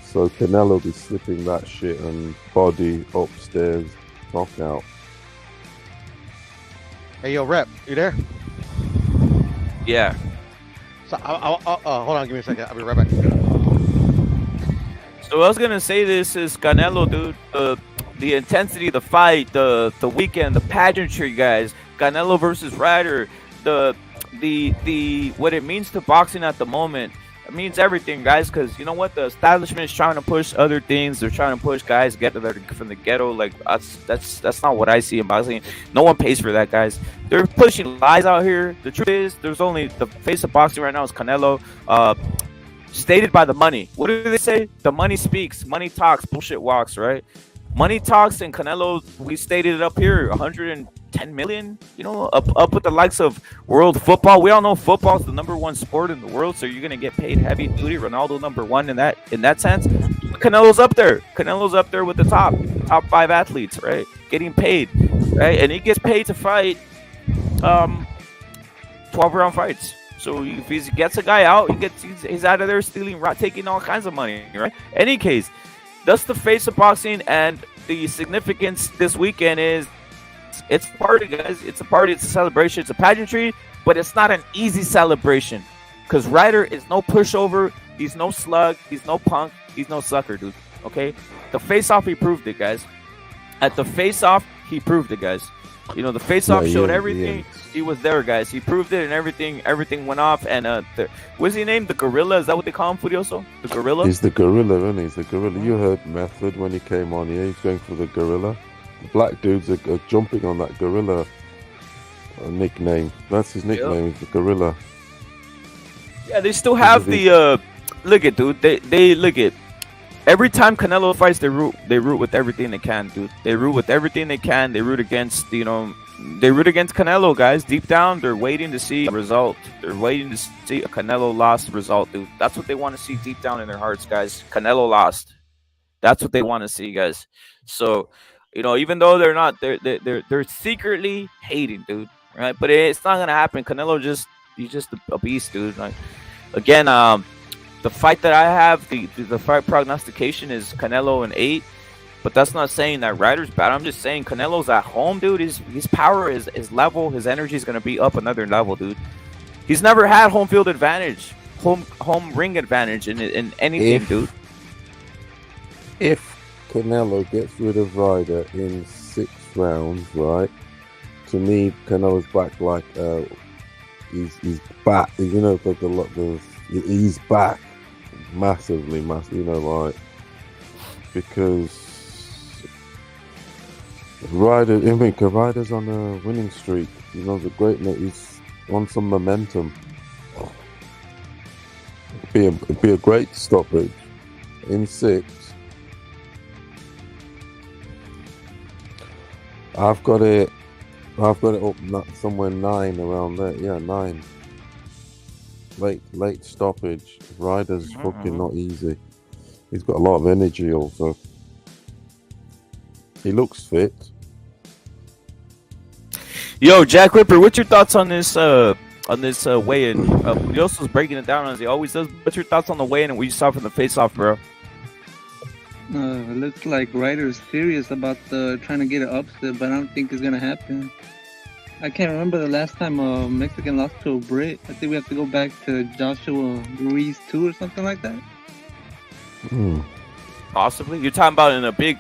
So Canelo be slipping that shit and body upstairs, knockout.
Hey, yo, Rep, you there?
Yeah.
So, hold on, give me a second. I'll be right back.
So I was gonna say, this is Canelo, dude. The intensity of the fight, the weekend, the pageantry, guys. Canelo versus Ryder. The what it means to boxing at the moment. It means everything, guys. Because you know what, the establishment is trying to push other things. They're trying to push guys from the ghetto. Like that's not what I see in boxing. No one pays for that, guys. They're pushing lies out here. The truth is, there's only the face of boxing right now is Canelo. Stated by the money. What do they say? The money speaks. Money talks. Bullshit walks, right? Money talks, and Canelo, we stated it up here, 110 million. You know, up with the likes of world football. We all know football is the #1 sport in the world, so you're gonna get paid heavy duty. Ronaldo #1 in that sense. Canelo's up there. Canelo's up there with the top 5 athletes, right? Getting paid, right? And he gets paid to fight 12-round fights. So if he gets a guy out, he's out of there stealing, taking all kinds of money, right? Any case, that's the face of boxing, and the significance this weekend is it's a party, guys. It's a party. It's a celebration. It's a pageantry, but it's not an easy celebration because Ryder is no pushover. He's no slug. He's no punk. He's no sucker, dude. Okay, the face-off, he proved it, guys. At the face-off, he proved it, guys. You know, the face-off showed everything. He was there, guys. He proved it, and everything went off. And what's he named? The Gorilla? Is that what they call him, Furioso? The Gorilla?
He's the gorilla, isn't he? He's the gorilla. You heard Method when he came on here. He's going for the gorilla. The black dudes are jumping on that gorilla nickname. That's his nickname. He's the gorilla.
Yeah, they still have the look at, dude. They look at. Every time Canelo fights, they root with everything they can, dude. They root with everything they can. They root against, they root against Canelo, guys. Deep down, they're waiting to see a result. They're waiting to see a Canelo lost result, dude. That's what they want to see deep down in their hearts, guys. Canelo lost. That's what they want to see, guys. So, even though they're not, they're secretly hating, dude. Right? But it's not gonna happen. Canelo he's just a beast, dude. Like, again, the fight that I have, the fight prognostication is Canelo in 8, but that's not saying that Ryder's bad. I'm just saying Canelo's at home, dude. His power, his level, his energy is gonna be up another level, dude. He's never had home field advantage, home ring advantage in anything, dude.
If Canelo gets rid of Ryder in 6 rounds, right? To me, Canelo's back like he's back. He's back massively, like, because Ryder's on a winning streak. He's on some momentum. It'd be a great stoppage in 6. I've got it up somewhere 9 around there. Yeah, 9. Late stoppage. Ryder's fucking not easy. He's got a lot of energy also. He looks fit.
Yo, Jack Whipper, what's your thoughts on this weigh-in? Yoso's breaking it down as he always does. What's your thoughts on the weigh-in and what you saw from the face-off, bro?
It looks like Ryder's serious about trying to get an upset, but I don't think it's gonna happen. I can't remember the last time a Mexican lost to a Brit. I think we have to go back to Joshua Ruiz 2 or something like that.
Possibly. You're talking about in a big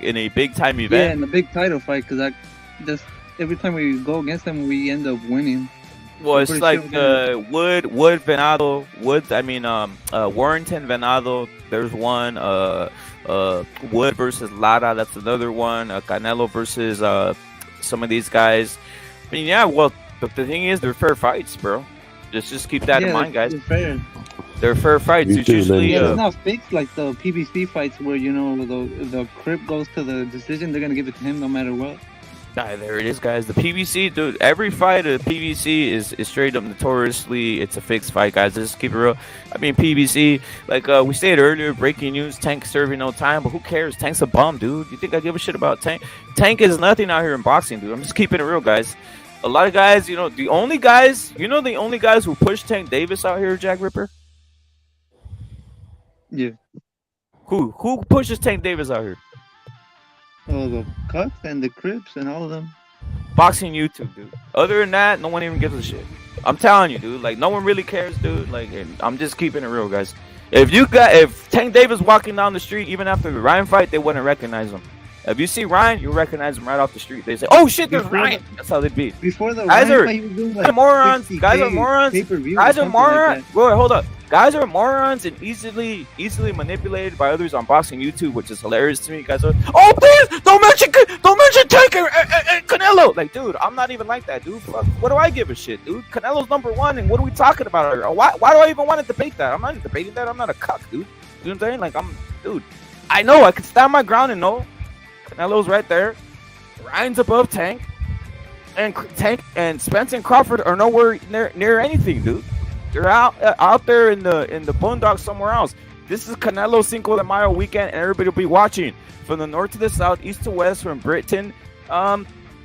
time event.
Yeah, in a big title fight, because every time we go against them, we end up winning.
Well, it's like Wood Venado, Warrington Venado. There's one. Wood versus Lara. That's another one. Canelo versus some of these guys. I mean, yeah. Well, But the thing is, they're fair fights, bro. Just keep that in mind, guys.
It's fair.
They're fair fights.
You
It's
do,
usually
Yeah, it's not fixed like the PBC fights where the Crip goes to the decision. They're gonna give it to him no matter what.
there it is, guys. The PBC, dude. Every fight of the PBC is straight up notoriously. It's a fixed fight, guys. Let's keep it real. I mean, PBC, like we said earlier, breaking news: Tank serving no time. But who cares? Tank's a bum, dude. You think I give a shit about Tank? Tank is nothing out here in boxing, dude. I'm just keeping it real, guys. A lot of guys, the only guys who push Tank Davis out here, Jack Ripper.
Yeah.
Who pushes Tank Davis out here?
Oh, the Cuts and the Crips and all of them.
Boxing YouTube, dude. Other than that, no one even gives a shit. I'm telling you, dude. Like, no one really cares, dude. Like, I'm just keeping it real, guys. If Tank Davis walking down the street, even after the Ryan fight, they wouldn't recognize him. If you see Ryan, you recognize him right off the street. They say, "Oh shit, there's Ryan." That's how they'd be.
Before the
Guys
Ryan
are
fight, he was doing like
morons.
60K
Guys are morons.
pay-per-view or
Guys are
something like
morons.
that.
Wait, hold up. Guys are morons and easily manipulated by others on boxing YouTube, which is hilarious to me. Guys are, oh please, don't mention Tank and Canelo. Like, dude, I'm not even like that, dude. Fuck, what do I give a shit, dude? Canelo's #1, and what are we talking about here? Why do I even want to debate that? I'm not debating that. I'm not a cuck, dude. You know what I'm saying? Like, dude. I know I can stand my ground and know Canelo's right there. Ryan's above Tank, and Tank and Spence and Crawford are nowhere near anything, dude. They're out there in the boondocks somewhere else. This is Canelo Cinco de Mayo weekend, and everybody will be watching from the north to the south, east to west, from Britain,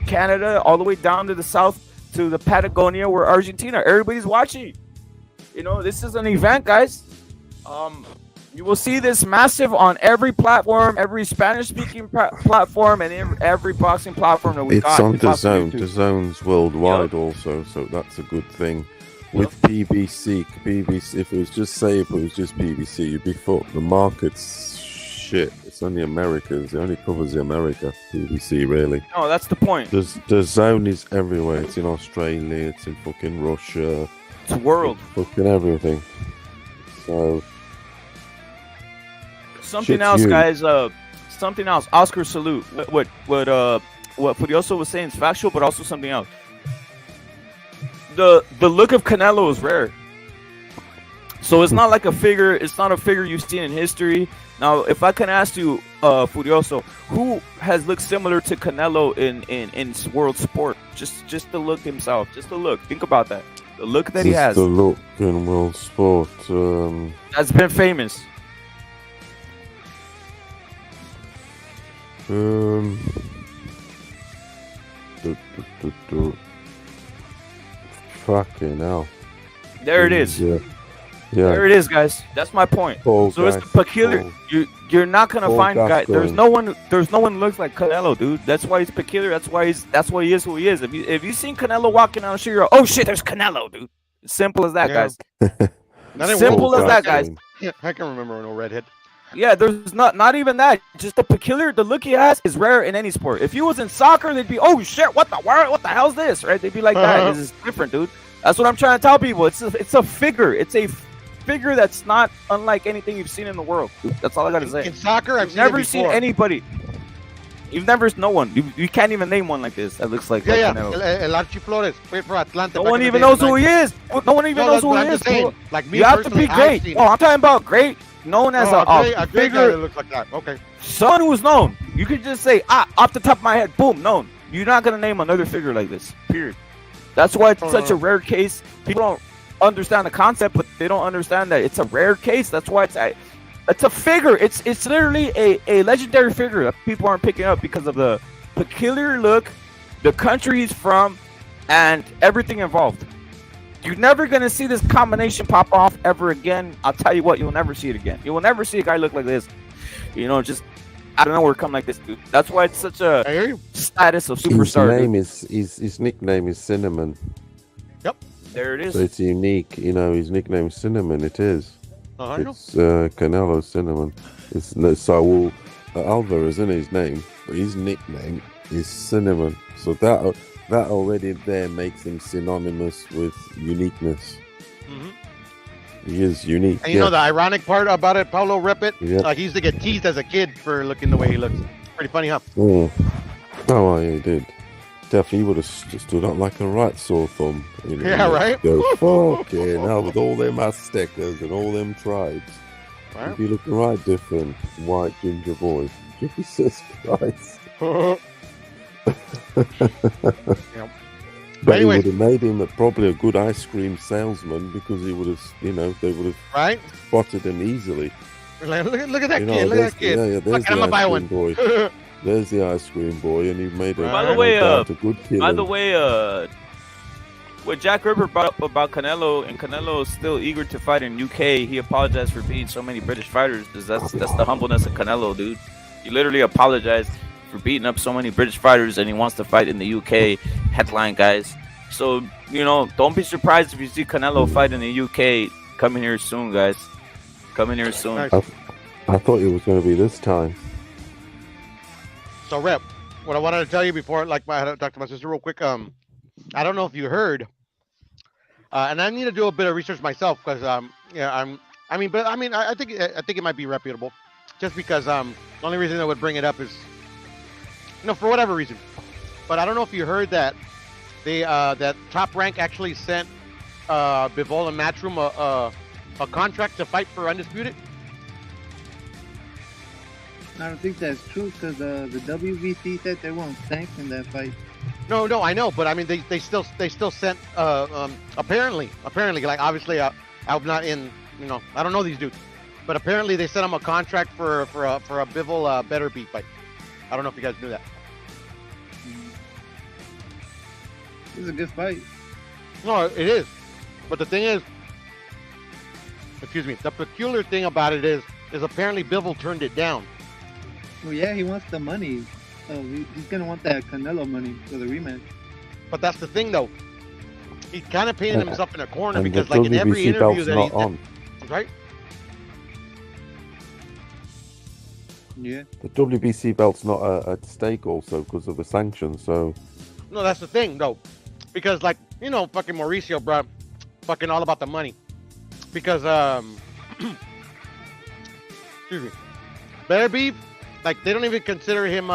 Canada, all the way down to the south to the Patagonia, where Argentina. Everybody's watching. This is an event, guys. You will see this massive on every platform, every Spanish-speaking platform, and every boxing platform that we got.
It's on DAZN. DAZN's worldwide also, so that's a good thing. With PBC, if it was just PBC, you'd be fucked. The market's shit. It's only Americans. It only covers the America, PBC, really.
No, that's the point.
DAZN is everywhere. It's in Australia. It's in fucking Russia.
It's world.
Fucking everything. So...
Something else, guys. Something else. Oscar salute. What Furioso was saying is factual, but also something else. The look of Canelo is rare. So it's not like a figure. It's not a figure you've seen in history. Now, if I can ask you, Furioso, who has looked similar to Canelo in world sport? Just the look himself. Just the look. Think about that. The look that he has.
The look in world sport.
That's been famous.
Fucking hell.
There it is.
Yeah.
There it is, guys. That's my point. So it's the peculiar. You're not gonna find guys. There's no one who looks like Canelo, dude. That's why he's peculiar. That's why he is who he is. If you seen Canelo walking down the street, you're, oh shit, there's Canelo, dude. Simple as that, guys. Simple as that, guys.
Yeah, I can remember no redhead.
Yeah, there's not even that. Just the look he has is rare in any sport. If he was in soccer, they'd be, oh shit, what the hell's this, right? They'd be like that. This is different, dude. That's what I'm trying to tell people. It's a figure. It's a figure that's not unlike anything you've seen in the world. Dude. That's all I gotta say.
In soccer, I've
never seen anybody. You've never no one. You can't even name one like this. That looks like
El Archie Flores played for Atlanta.
No one even knows who he is. No one even knows who he is.
Like me,
you have to be great. Oh, I'm talking about great. Known as
a figure that looks like that. Okay.
Someone who's known. You could just say, off the top of my head, boom, known. You're not gonna name another figure like this. Period. That's why it's such a rare case. People don't understand the concept, but they don't understand that it's a rare case. That's why it's a figure. It's literally a legendary figure that people aren't picking up because of the peculiar look, the country he's from, and everything involved. You're never going to see this combination pop off ever again. I'll tell you what, you'll never see it again. You will never see a guy look like this. Just out of nowhere come like this, dude. That's why it's such a status of superstar.
His nickname is Cinnamon.
Yep.
There it is.
So it's unique. His nickname is Cinnamon. It is. It's Canelo Cinnamon. It's Saul Alvarez, isn't his name? But his nickname is Cinnamon. So that already there makes him synonymous with uniqueness. Mm-hmm. He is unique.
And you know the ironic part about it, Paulo Repit?
Yeah.
He used to get teased as a kid for looking the way he looks. Pretty funny, huh?
Oh, he did. He would have stood up like a right sore thumb. You know,
Yeah, right?
Go, fucking hell, with all them Aztecas and all them tribes.
Right.
He'd be looking right different, white ginger boy. Jesus Christ.
Yep.
But
Anyway.
it would have made him probably a good ice cream salesman because he would have, you know, they would have
Right?
spotted him easily.
Like, look at that
You know,
kid. Look at that kid.
Yeah, there's
Fuck, I'm
the
gonna buy
ice
one.
cream boy. There's the ice cream boy, and he made a,
By the
way,
a good killing.
By the way, what Jack Ripper brought up about Canelo, and Canelo is still eager to fight in UK. He apologized for beating so many British fighters. That's the humbleness of Canelo, dude. He literally apologized for beating up so many British fighters, and he wants to fight in the UK. Headline guys. So, you know, don't be surprised if you see Canelo fight in the UK. Coming here soon, guys. Coming here soon.
Nice.
I thought it was going to be this time.
So, Rep, what I wanted to tell you before, like, I had to talk to my sister real quick. I don't know if you heard, and I need to do a bit of research myself because, I think it might be reputable, just because the only reason I would bring it up is, you know, for whatever reason. But I don't know if you heard that that Top Rank actually sent Bivol and Matchroom a contract to fight for Undisputed.
I don't think that's true because the WBC said they won't sanction that fight.
No, I know, but I mean, they still sent apparently, like, obviously, I'm not in, you know, I don't know these dudes, but apparently they sent them a contract for a Bivol Better Beat fight. I don't know if you guys knew that.
This is a good fight.
No, it is, but the thing is, excuse me, the peculiar thing about it is apparently Bivol turned it down.
Well, yeah, he wants the money. So he's gonna want that Canelo money for the rematch.
But that's the thing, though. He kind of painted himself in a corner
And
because,
the
like, in every
WBC
interview
belt's
that
not on.
right?
Yeah.
The WBC belt's not at stake also because of the sanctions. So
No, that's the thing, though, because, like, you know, fucking Mauricio, bro, fucking all about the money. Because excuse me, Better Beef, like, they don't even consider him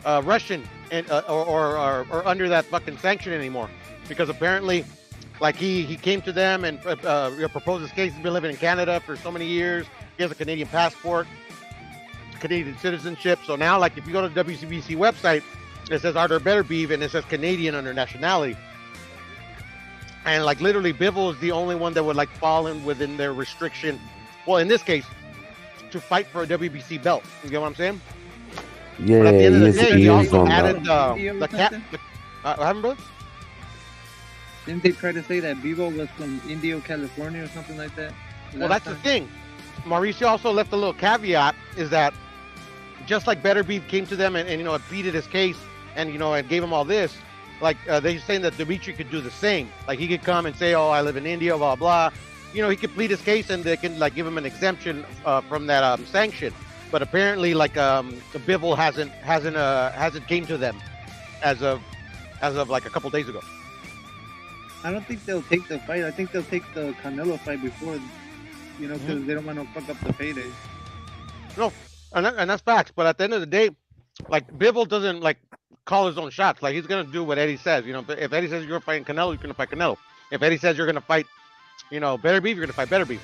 Russian and or under that fucking sanction anymore, because apparently, like, he came to them and proposed his case. He's been living in Canada for so many years. He has a Canadian passport, Canadian citizenship. So now, like, if you go to the WCBC website, it says Arthur Better Beef and it says Canadian under nationality. And, like, literally, Bivol is the only one that would, like, fall in within their restriction. Well, in this case, to fight for a WBC belt. You get what I'm saying?
yeah,
But at the end of the day,
he
he
is
also
on
added
that.
the cat. What happened, bro?
Didn't they try to say that Bivol was from Indio, California or something like that?
Well, that's the thing. Mauricio also left a little caveat, is that just like Better Beef came to them and you know, pleaded his case and, you know, and gave him all this, like, they're saying that Dimitri could do the same. Like, he could come and say, oh, I live in India, blah, blah. You know, he could plead his case and they can, like, give him an exemption from that sanction. But apparently, like, the Bivol hasn't came to them as of like a couple days ago.
I don't think they'll take the fight. I think they'll take the Canelo fight before, you know, because they don't want to fuck up the payday.
No, and that's facts. But at the end of the day, like, Bivol doesn't, like, call his own shots. Like, he's gonna do what Eddie says. You know, if Eddie says you're fighting Canelo, you're gonna fight Canelo. If Eddie says you're gonna fight, you know, Better Beef, you're gonna fight Better Beef.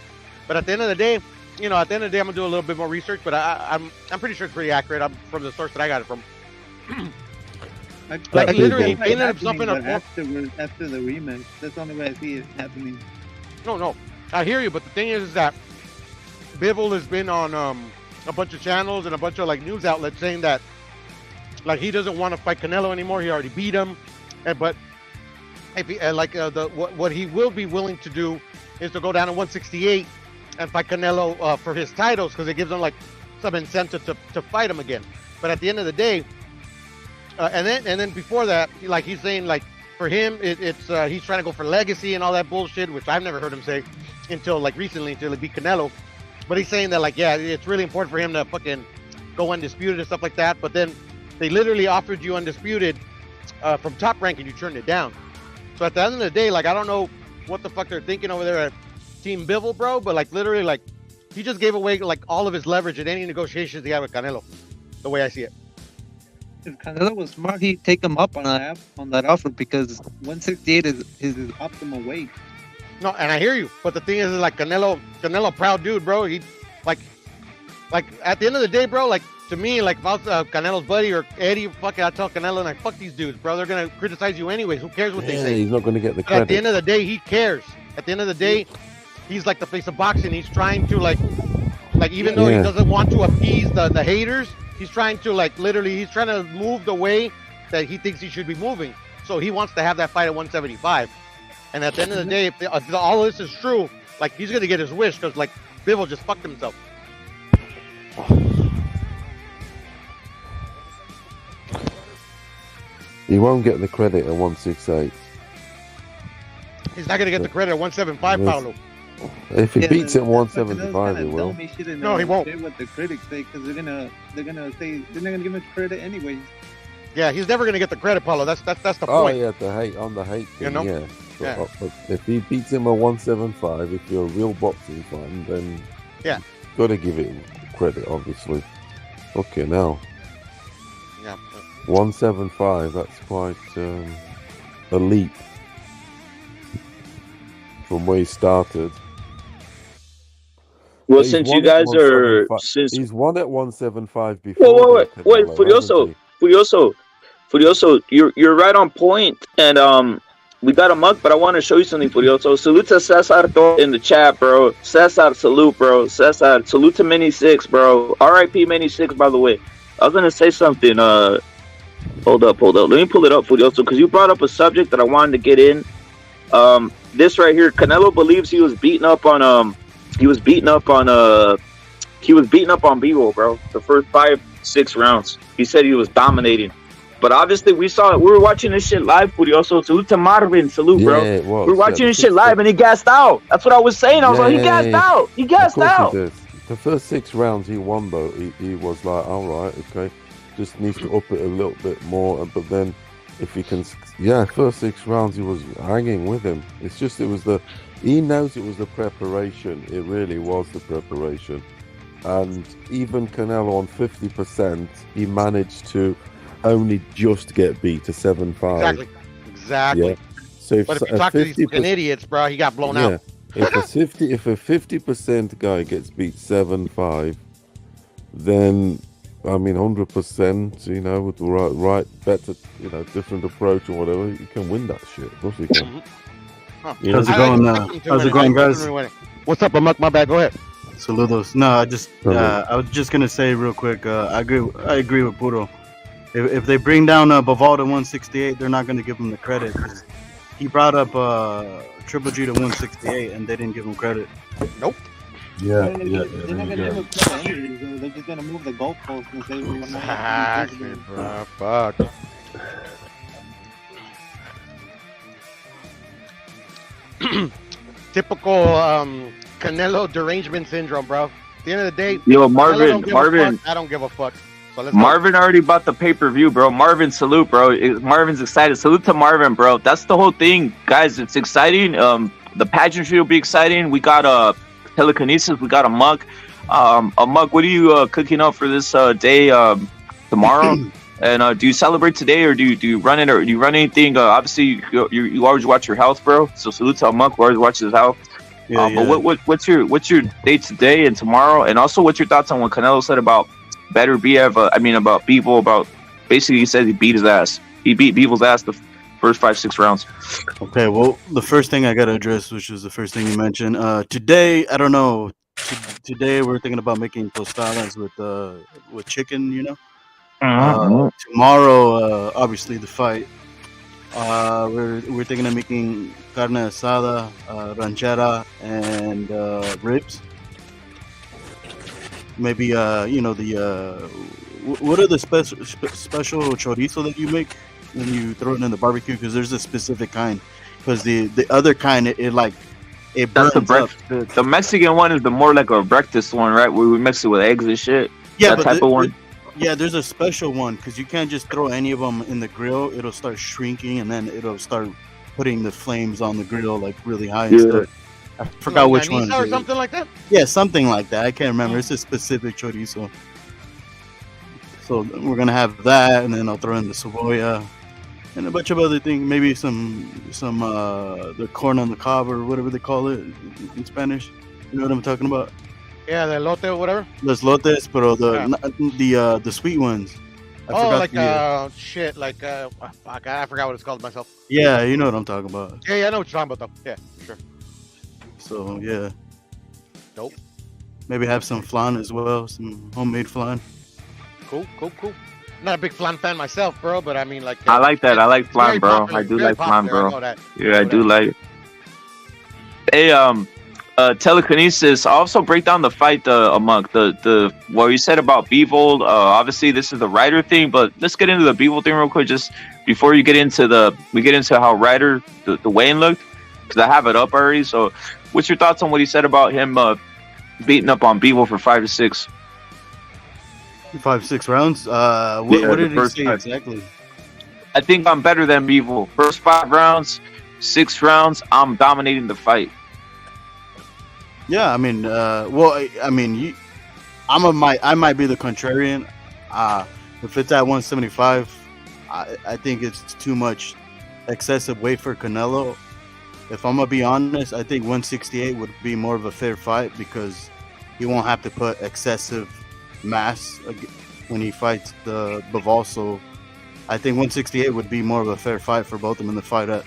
But at the end of the day, you know, I'm gonna do a little bit more research. But I'm pretty sure it's pretty accurate. I'm from the source that I got it from. Like, literally, he painted himself in a corner.
After the rematch, that's the only way I see it happening.
No, I hear you, but the thing is that Bivol has been on a bunch of channels and a bunch of, like, news outlets saying that, like, he doesn't want to fight Canelo anymore. He already beat him, but if he, what he will be willing to do is to go down to 168 and fight Canelo for his titles, because it gives him, like, some incentive to fight him again. But at the end of the day, and then before that, like, he's saying, like, for him, it's he's trying to go for legacy and all that bullshit, which I've never heard him say until, like, recently, until he beat Canelo. But he's saying that, like, yeah, it's really important for him to fucking go undisputed and stuff like that. But then they literally offered you undisputed from Top Rank and you turned it down. So at the end of the day, like, I don't know what the fuck they're thinking over there at Team Bivol, bro. But, like, literally, like, he just gave away, like, all of his leverage in any negotiations he had with Canelo, the way I see it.
If Canelo was smart, he'd take him up on that offer because 168 is his optimal weight.
No, and I hear you, but the thing is, like Canelo, proud dude, bro. He, like at the end of the day, bro. Like to me, like if I was Canelo's buddy or Eddie, fuck it, I tell Canelo like, fuck these dudes, bro. They're gonna criticize you anyways. Who cares what they say?
He's not going to get the
But
credit.
at the end of the day, he cares. At the end of the day, he's like the face of boxing. He's trying to like even though he doesn't want to appease the haters, he's trying to he's trying to move the way that he thinks he should be moving. So he wants to have that fight at 175. And at the end of the day, if all this is true, like he's gonna get his wish because like Bivol just fucked himself.
He won't get the credit at 168.
He's not gonna get the credit at 175, Paulo.
If he beats it at 175, he will.
No, he won't.
Say what the critics say because they're gonna say they're not gonna give him credit anyway.
Yeah, he's never gonna get the credit, Paulo. That's the point.
Oh yeah, the hate thing,
You know?
yeah.
Yeah.
But if he beats him at 175, if you're a real boxing fan, then got to give it credit, obviously. Okay, now.
Yeah.
175, that's quite a leap from where he started.
Well, since you guys are,
he's won at 175 before.
Wait, Furioso, you're right on point, and we got a mug, but I want to show you something, Furioso. Salute to Cesar in the chat, bro. Cesar, salute, bro. Cesar, salute to Mini 6, bro. R.I.P. Mini 6, by the way. I was gonna say something. Hold up. Let me pull it up, Furioso, because you brought up a subject that I wanted to get in. This right here, Canelo believes he was beaten up on Bivol, bro. The first 5-6 rounds. He said he was dominating. But obviously, we were watching this shit live, Furioso. Salute to Marvin. Salute, bro.
Yeah,
we were watching this shit live, and he gassed out. That's what I was saying. I was like, he gassed out. He gassed out.
The first 6 rounds he won, though. He was like, all right, okay. Just needs to up it a little bit more. But then, if he can... Yeah, first 6 rounds, he was hanging with him. It's just, he knows it was the preparation. It really was the preparation. And even Canelo on 50%, he managed to only just get beat to 7-5.
Exactly.
Yeah. So if
you talk to these fucking idiots, bro, he got blown out.
If a 50% guy gets beat 7-5, then I mean 100%, you know, with the right better, you know, different approach or whatever, you can win that shit. Of course you can.
How's it going? How's it going, guys?
What's up, Amok? My bad. Go ahead.
Saludos. No, I was just gonna say real quick. I agree with Puro. If they bring down Bivol to 168, they're not gonna give him the credit. He brought up Triple G to 168, and they didn't give him credit.
Nope.
They're not gonna give him credit anyway. They're just gonna move the goalposts and say we're not.
Exactly, bro. Fuck. Typical Canelo derangement syndrome, bro. At the end of the day,
Yo,
Marvin,
Marvin,
I don't give a fuck. So
Marvin already bought the pay-per-view, bro. Marvin, salute, bro. Marvin's excited. Salute to Marvin, bro. That's the whole thing, guys. It's exciting. The pageantry will be exciting. We got telekinesis. We got a mug. What are you cooking up for this day tomorrow? And do you celebrate today, or do you run it, or do you run anything? Obviously, you always watch your health, bro. So salute to Amok, who always watches his health. But what's your day today and tomorrow? And also, what's your thoughts on what Canelo said about better BF? About Bivol. About basically, he said he beat his ass. He beat Bivol's ass the first 5-6 rounds.
Okay, well, the first thing I gotta address, which is the first thing you mentioned, today, I don't know. Today we're thinking about making tostadas with chicken, you know. Tomorrow, obviously the fight. We're thinking of making carne asada, ranchera, and ribs. Maybe you know what are the special chorizo that you make when you throw it in the barbecue? Because there's a specific kind. Because the other kind, it burns up.
The Mexican one is the more like a breakfast one, right? Where we mix it with eggs and shit.
Yeah,
that type of one.
Yeah, there's a special one because you can't just throw any of them in the grill. It'll start shrinking, and then it'll start putting the flames on the grill like really high and stuff. I forgot which one.
Or something like that.
Yeah, something like that. I can't remember. It's a specific chorizo. So we're gonna have that, and then I'll throw in the cebolla and a bunch of other things. Maybe some the corn on the cob or whatever they call it in Spanish. You know what I'm talking about?
Yeah, the elote or whatever.
Los lotes, pero the sweet ones.
Shit, like I forgot what it's called myself.
Yeah, you know what I'm talking about.
Yeah, I know what you're talking about though. Yeah, for sure.
So yeah.
Dope.
Maybe have some flan as well, some homemade flan.
Cool. Not a big flan fan myself, bro, but I mean, like.
I like that. I like flan, bro.
Popular,
I do like flan, bro.
I
do like it. Hey, telekinesis. Also break down the fight among the what you said about Bivol. Obviously this is the Ryder thing, but let's get into the Bivol thing real quick. Just before you get into how Ryder the weigh-in looked, because I have it up already. So, what's your thoughts on what he said about him beating up on Bivol for 5 to 6?
5-6 rounds. What did he say exactly?
I think I'm better than Bivol. First 5 rounds, 6 rounds, I'm dominating the fight.
Yeah, I mean, I might be the contrarian. If it's at 175, I think it's too much excessive weight for Canelo. If I'm gonna be honest, I think 168 would be more of a fair fight because he won't have to put excessive mass when he fights the Bivol. So I think 168 would be more of a fair fight for both of them in the fight at.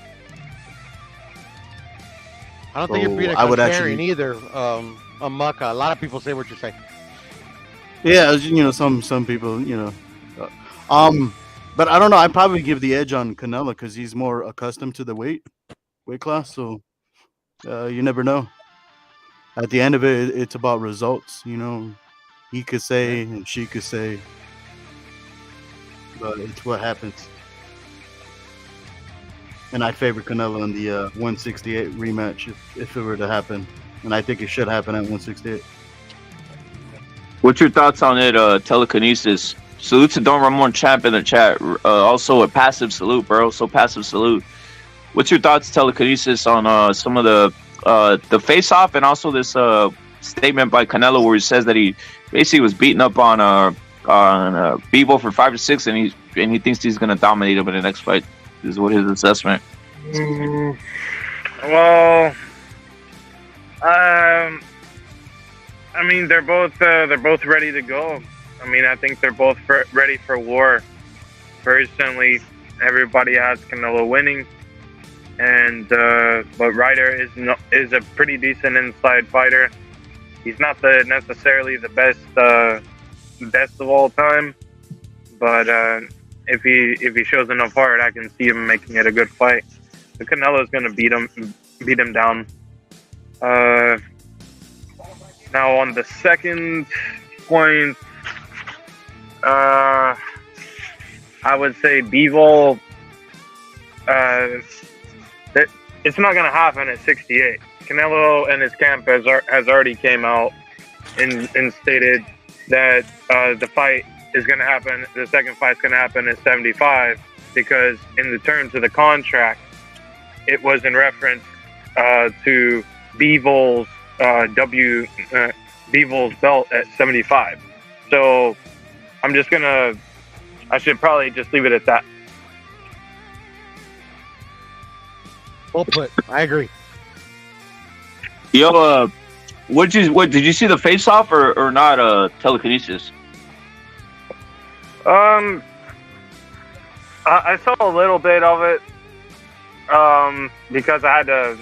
I don't think you're being a contrarian either, Amaka. A lot of people say what you say.
Yeah, some people, but I don't know. I'd probably give the edge on Canelo because he's more accustomed to the weight class. So you never know. At the end of it, it's about results. He could say and she could say, but it's what happens. And I favor Canelo in the 168 rematch if it were to happen. And I think it should happen at 168.
What's your thoughts on it, telekinesis? Salute to Don Ramon Champ in the chat. Also a passive salute, bro. So passive salute. What's your thoughts, telekinesis, on some of the face-off and also this statement by Canelo where he says that he basically was beaten up on Bivol for 5 to 6 and he thinks he's gonna dominate him in the next fight? Is what his assessment.
Well, I mean, they're both ready to go. I mean, I think they're both ready for war. Personally, everybody has Canelo winning, and but Ryder is a pretty decent inside fighter. He's not necessarily the best of all time, but if he shows enough heart, I can see him making it a good fight. The Canelo's gonna beat him down. Now on the second point, I would say Bivol. It's not gonna happen at 68. Canelo and his camp has already came out and stated that the fight is going to happen. The second fight's going to happen at 75 because in the terms of the contract, it was in reference to Bivol's Bivol's belt at 75. So I should probably just leave it at that.
Well put. I agree.
Yo, what did you see the face off or not? Telekinesis.
I saw a little bit of it. Because I had to,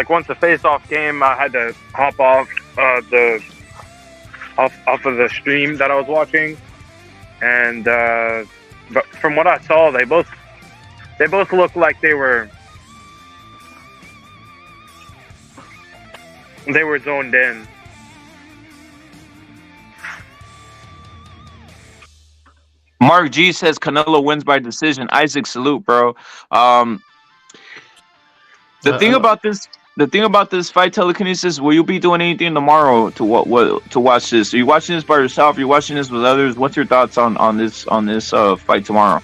once the face off came, I had to hop off of the stream that I was watching, and but from what I saw, they both looked like they were zoned in.
Mark G says Canelo wins by decision. Isaac, salute, bro. The thing about this fight, telekinesis, will you be doing anything tomorrow to watch this? Are you watching this by yourself? Are you watching this with others? What's your thoughts on this fight tomorrow?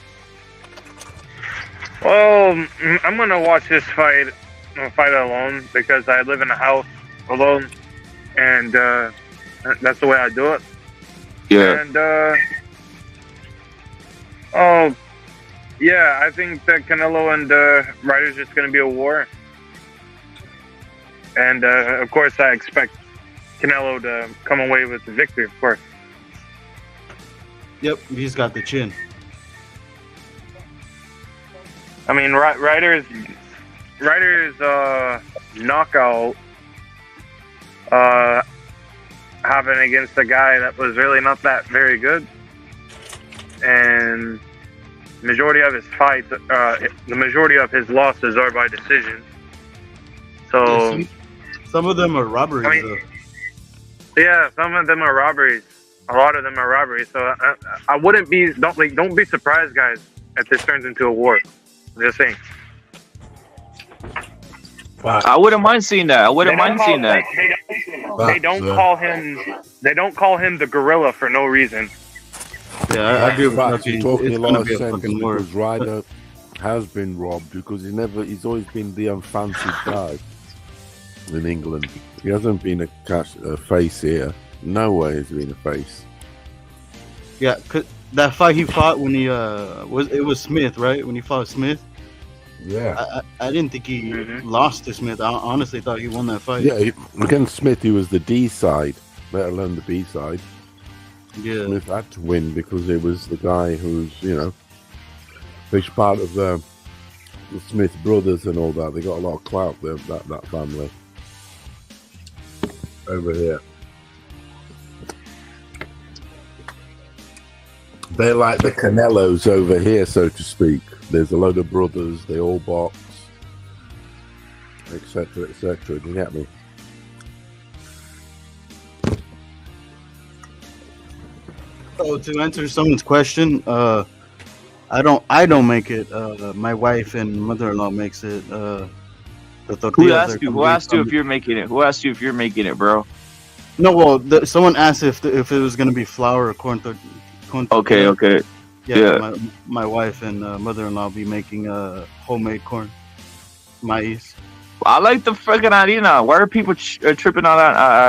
Well, I'm gonna watch this fight alone because I live in a house alone, and that's the way I do it.
Yeah.
And Oh, yeah, I think that Canelo and Ryder's just going to be a war. And, of course, I expect Canelo to come away with the victory, of course.
Yep, he's got the chin.
I mean, Ryder's knockout happened against a guy that was really not that very good. And majority of his fights, the majority of his losses are by decision. So
some of them are robberies.
I mean, yeah, some of them are robberies. A lot of them are robberies. So I wouldn't be don't be surprised, guys, if this turns into a war. I'm just saying.
I wouldn't mind seeing that. I wouldn't mind seeing that.
They don't call him. They don't call him the gorilla for no reason.
Yeah, I agree with
Fact,
that.
you're talking
It's
a lot
gonna
of
be a
sense
fucking war.
because Ryder has been robbed because he's always been the unfancied guy in England. He hasn't been a face here. No way has he been a face.
Yeah, that fight he fought when he was Smith, right? When he fought Smith.
Yeah.
I didn't think he lost to Smith. I honestly thought he won that fight.
Yeah, against Smith, he was the D side, let alone the B side.
Yeah.
Smith had to win because it was the guy who's, he's part of the Smith brothers and all that. They got a lot of clout there, that family over here. They're like the Canelos over here, so to speak. There's a load of brothers, they all box, etc., etc. Do you get me?
So to answer someone's question, I don't make it. My wife and mother-in-law makes it. The
Who asked you? Who asked you if you're making it? Who asked you if you're making it, bro?
No, well, someone asked if it was gonna be flour or corn.
Okay, okay.
Yeah. My wife and mother-in-law be making homemade corn, maize.
I like the fucking harina. Why are people tripping on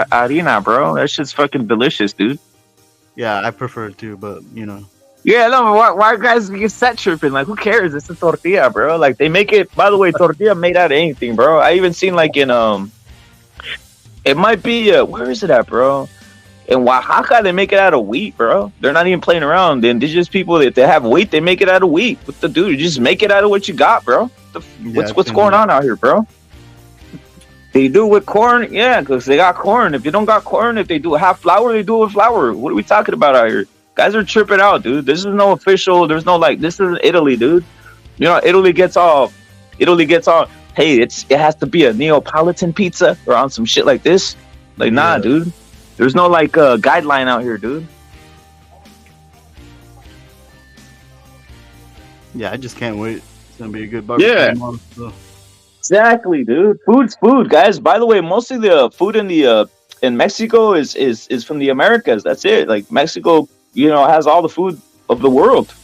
harina, bro? That shit's fucking delicious, dude.
Yeah, I prefer it too, but
Yeah, no, why guys get set tripping? Like, who cares? It's a tortilla, bro. Like, they make it. By the way, tortilla made out of anything, bro. I even seen like in it might be where is it at, bro? In Oaxaca, they make it out of wheat, bro. They're not even playing around. The indigenous people, if they have wheat, they make it out of wheat. What the dude? You just make it out of what you got, bro. What's going on out here, bro? They do with corn, yeah, because they got corn. If you don't got corn, if they do have flour, they do it with flour. What are we talking about out here? Guys are tripping out, dude. This is no official. There's no this is Italy, dude. Italy gets all. Hey, it has to be a Neapolitan pizza or on some shit like this. Like, nah, dude. There's no guideline out here, dude.
Yeah, I just can't wait. It's gonna be a good barbecue.
Yeah.
Tomorrow, so.
Exactly, dude. Food's food, guys. By the way, most of the food in Mexico is from the Americas. That's it. Like, Mexico, has all the food of the world.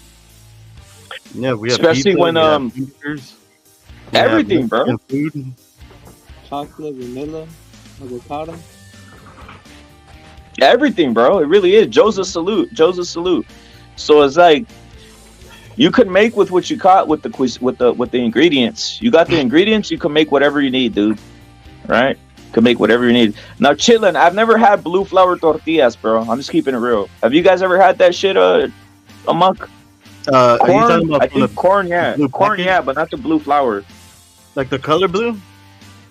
Yeah, we have
especially
pizza,
when
burgers,
everything, bro.
Food.
Chocolate, vanilla, avocado.
Everything, bro. It really is. Joe's a salute. So it's like you could make with what you caught with the ingredients. You got the ingredients. You can make whatever you need, dude. Right? Can make whatever you need. Now, chillin'. I've never had blue flour tortillas, bro. I'm just keeping it real. Have you guys ever had that shit? Amok? Corn? I think corn, yeah. Corn, yeah, but not the blue flour.
Like the color blue?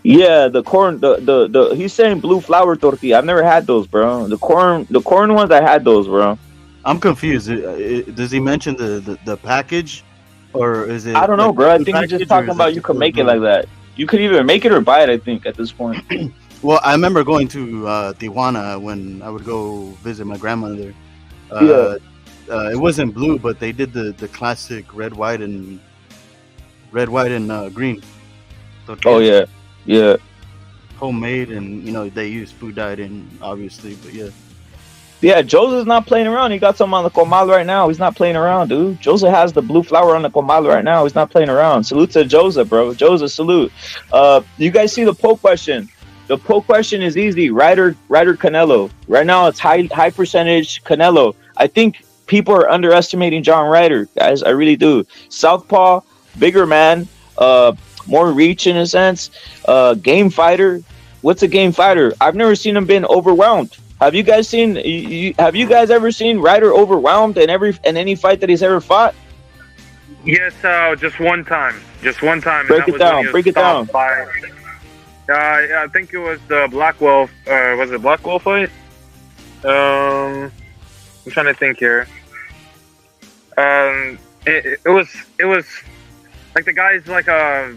Yeah, the corn. The he's saying blue flour tortilla. I've never had those, bro. The corn ones, I had those, bro.
I'm confused. Does he mention the package, or is it?
I don't know, bro. I think he's just talking about you can make it like that. You could either make it or buy it. I think at this point.
Well, I remember going to Tijuana when I would go visit my grandmother. It wasn't blue, but they did the classic red, white, and green.
Oh yeah, yeah.
Homemade, and they use food dyeing, obviously, but yeah.
Yeah, Joseph not playing around. He got some on the comal right now. He's not playing around, dude. Joseph has the blue flour on the comal right now. He's not playing around. Salute to Joseph, bro. Joseph, salute. You guys see the poll question? The poll question is easy. Ryder, Canelo. Right now, it's high percentage Canelo. I think
people are underestimating John Ryder, guys. I really do. Southpaw, bigger man, more reach in a sense, game fighter. What's a game fighter? I've never seen him been overwhelmed. Have you guys seen? Have you guys ever seen Ryder overwhelmed in any fight that he's ever fought?
Yes, just one time. Just one time.
Break it down. Break it down.
I think it was the Blackwell. Was it Blackwell fight? I'm trying to think here. It was like the guy's like a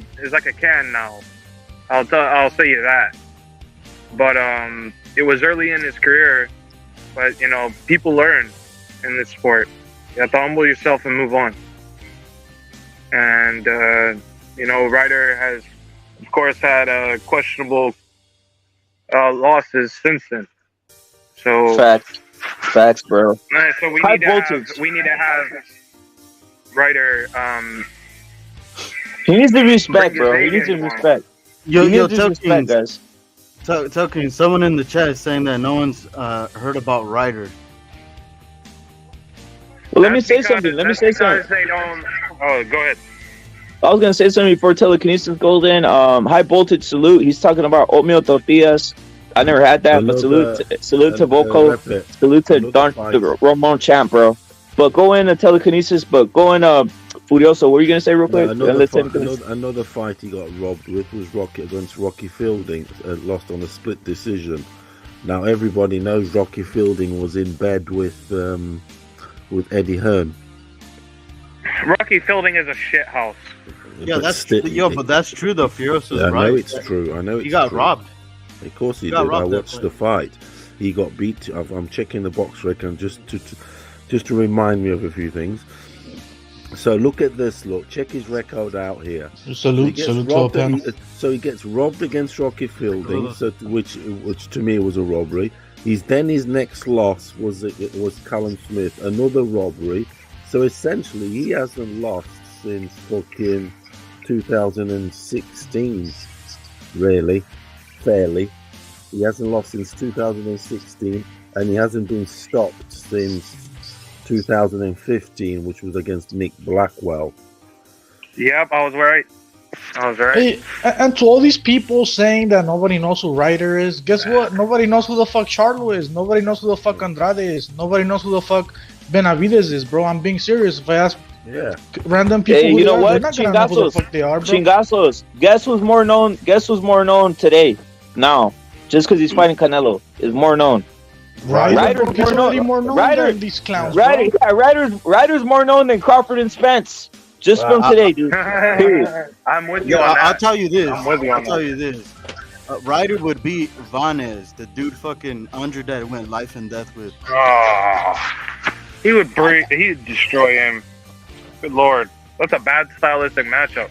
can now. I'll say you that. But it was early in his career. But you know, people learn in this sport. You have to humble yourself and move on. And you know, Ryder has, of course, had questionable losses since then. So
facts, bro.
So we need to have Ryder.
He needs the respect, bro. He needs the respect.
Yo, Tucking, someone in the chat is saying that no one's heard about Ryder.
Well, let me say something. They
don't. Oh, go ahead.
I was gonna say something before telekinesis goes in. High voltage salute. He's talking about oatmeal tortillas. I never had that, but salute to Voco. Salute to Don Ramon Champ, bro. But go in telekinesis. But go in Furioso. What were you gonna say real quick?
Another fight he got robbed with was Rocky against Rocky Fielding. Lost on a split decision. Now everybody knows Rocky Fielding was in bed with Eddie Hearn.
Rocky Fielding is a shit house.
Yeah, but that's true though. Furioso's right.
I know it's true. I know it's
he got
true.
robbed.
Of course he did. I watched the fight. He got beat. I'm checking the box record just to remind me of a few things. So look at this. Look, check his record out here.
Salute
so he gets robbed against Rocky Fielding, which to me was a robbery. His next loss was Callum Smith, another robbery. So essentially, he hasn't lost since fucking 2016. Really, fairly, he hasn't lost since 2016, and he hasn't been stopped since 2015, which was against Nick Blackwell.
Yep, I was right.
Hey, and to all these people saying that nobody knows who Ryder is, guess what? Nobody knows who the fuck Charlo is. Nobody knows who the fuck Andrade is. Nobody knows who the fuck Benavidez is, bro. I'm being serious. If I ask random people,
hey, you know what?
They're not gonna know who the fuck they are, bro.
Chingazos. Guess who's more known today? Now, just because he's fighting Canelo, is more known.
Ryder's more known than these clowns.
Ryder's more known than Crawford and Spence. Just from today, dude.
I'm with you on that.
I'll tell you this. Ryder would beat Vanez, the dude fucking Andre that went life and death with.
He'd destroy him. Good lord. That's a bad stylistic matchup.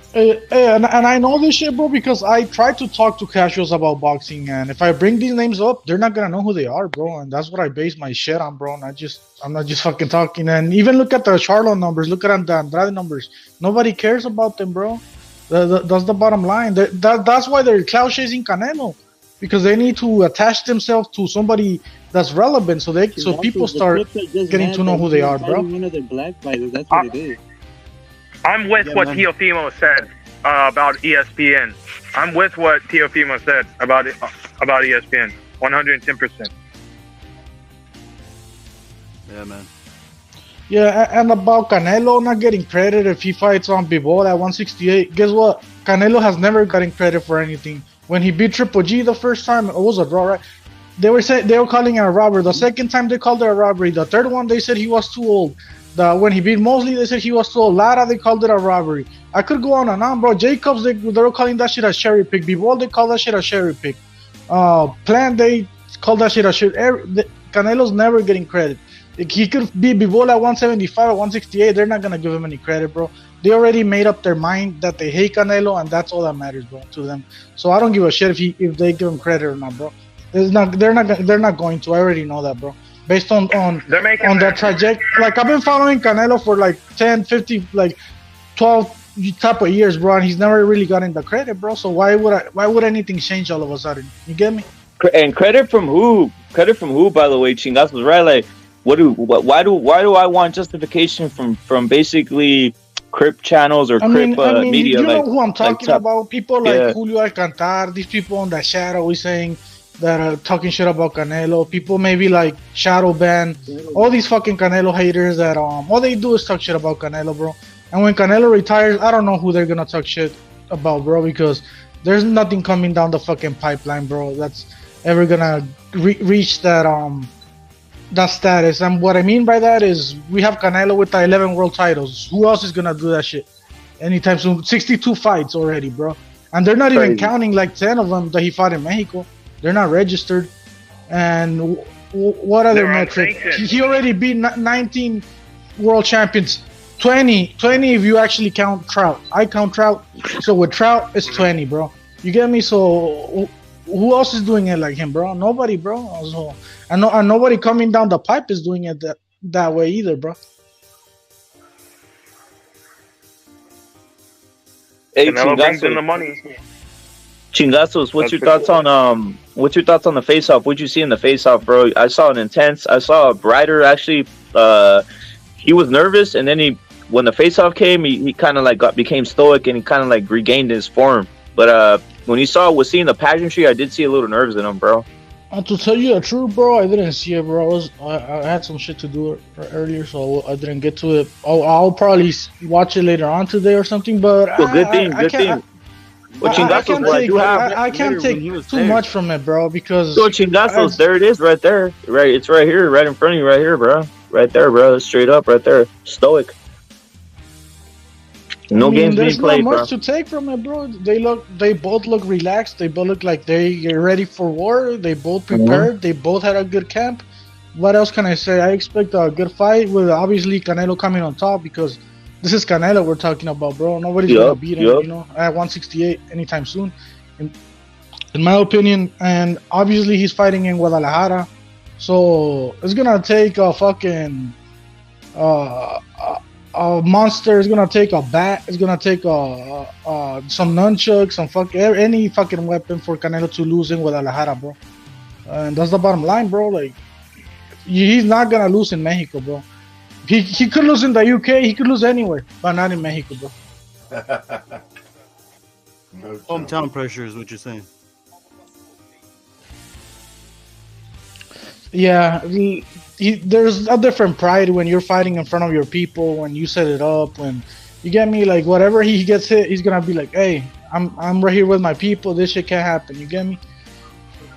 And I know this shit, bro, because I tried to talk to casuals about boxing, and if I bring these names up, they're not gonna know who they are, bro. And that's what I base my shit on, bro. And I'm not just fucking talking. And even look at the Charlo numbers, look at the Andrade numbers. Nobody cares about them, bro. That's the bottom line. That's why they're cloud chasing Canelo, because they need to attach themselves to somebody that's relevant, so people start getting to know who they are, bro.
One of their black fighters, that's what it is.
I'm with what Teofimo said about ESPN. I'm with what Teofimo said about ESPN. 110%.
Yeah, man.
Yeah, and about Canelo not getting credit if he fights on Bivol at 168. Guess what? Canelo has never gotten credit for anything. When he beat Triple G the first time, it was a draw, right? They were calling it a robbery. The second time they called it a robbery. The third one they said he was too old. When he beat Mosley, they said he was too old. Lara, they called it a robbery. I could go on and on, bro. Jacobs, they were calling that shit a cherry pick. Bivol, they called that shit a cherry pick. Plant, they called that shit a shit. Canelo's never getting credit. He could be Bivol at 175 or 168. They're not gonna give him any credit, bro. They already made up their mind that they hate Canelo, and that's all that matters, bro, to them. So I don't give a shit if they give him credit or not, bro. They're not going to. I already know that, bro. Based on that trajectory, like I've been following Canelo for like 10, 50, like 12 type of years, bro, and he's never really gotten the credit, bro. So why would anything change all of a sudden? You get me?
And credit from who? Credit from who? By the way, Chingas was right. Like why do I want justification from basically Crip channels or Crip media?
You know
like,
who I'm talking about? People like
yeah.
Julio Alcantar, these people on the shadow we saying that are talking shit about Canelo. People maybe like Shadow Ban, all these fucking Canelo haters that all they do is talk shit about Canelo, bro. And when Canelo retires, I don't know who they're gonna talk shit about, bro, because there's nothing coming down the fucking pipeline, bro, that's ever gonna reach that that status. And what I mean by that is we have Canelo with the 11 world titles. Who else is gonna do that shit anytime soon? 62 fights already, bro, and they're not even counting like 10 of them that he fought in Mexico. They're not registered. And what other metric? He already beat 19 world champions. 20 if you actually count Trout. I count Trout, so with Trout it's 20, bro. You get me? So who else is doing it like him, bro? Nobody, bro. So, and nobody coming down the pipe is doing it that way either, bro.
Hey,
Canelo brings in the money.
Chingazos, what's your thoughts on the face-off? What'd you see in the face-off, bro? I saw I saw Ryder actually. He was nervous, and then when the face-off came, he kind of like became stoic, and he kind of like regained his form. But when was seeing the pageantry, I did see a little nerves in him, bro.
To tell you the truth, bro, I didn't see it, bro. I had some shit to do earlier, so I didn't get to it. I'll probably watch it later on today or something. But
good thing.
I can't take too much from it, bro, because
Chingazos, there it is, right there, right. It's right here, right in front of you, right here, bro. Right there, bro. Straight up, right there. Stoic. No games being played, bro.
There's not much to take from it, bro. They both look relaxed. They both look like they're ready for war. They both prepared. Mm-hmm. They both had a good camp. What else can I say? I expect a good fight with obviously Canelo coming on top because this is Canelo we're talking about, bro. Nobody's gonna beat him, you know, at 168 anytime soon, in my opinion. And obviously he's fighting in Guadalajara. So it's gonna take a fucking a monster. It's gonna take a bat. It's gonna take some nunchucks, any fucking weapon for Canelo to lose in Guadalajara, bro. And that's the bottom line, bro. Like he's not gonna lose in Mexico, bro. He could lose in the UK. He could lose anywhere, but not in Mexico, bro.
No hometown pressure is what you're saying.
Yeah, there's a different pride when you're fighting in front of your people, when you set it up, when you get me, like whatever he gets hit, he's gonna be like, hey, I'm right here with my people, this shit can't happen, you get me?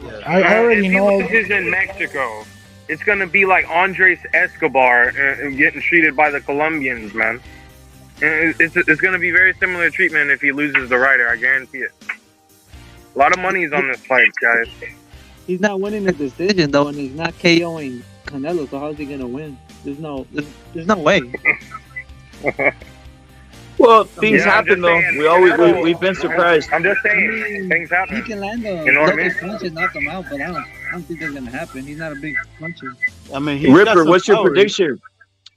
Yeah.
I already know.
If he loses in Mexico, it's gonna be like Andres Escobar getting treated by the Colombians, man. It's gonna be very similar treatment if he loses the Ryder, I guarantee it. A lot of money's on this fight, guys.
He's not winning the decision though, and he's not KOing Canelo. So how's he gonna win? There's no way.
Well, things happen though. We've been surprised.
I'm just saying, things happen.
He can land a punch and knock him out, but I don't think that's gonna happen. He's not a big puncher.
I mean,
Ripper, what's your prediction?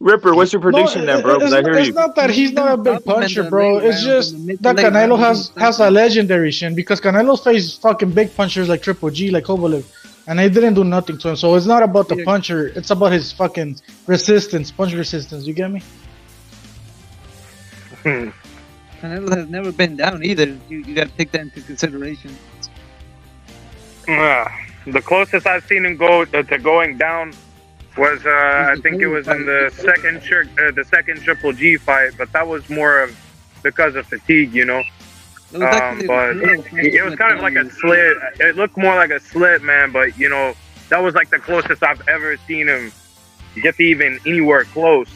Ripper, what's your prediction then, bro?
It's not that he's not a big puncher, bro. It's just that Canelo has a legendary shin because Canelo faced fucking big punchers like Triple G, like Kovalev, and they didn't do nothing to him. So it's not about the puncher. It's about his fucking resistance, punch resistance. You get me?
Canelo has never been down either. You got to take that into consideration.
The closest I've seen him go to going down was I think it was in the second Triple G fight, but that was more of because of fatigue, you know. But it was kind of like a slit. It looked more like a slit, man. But you know, that was like the closest I've ever seen him get to even anywhere close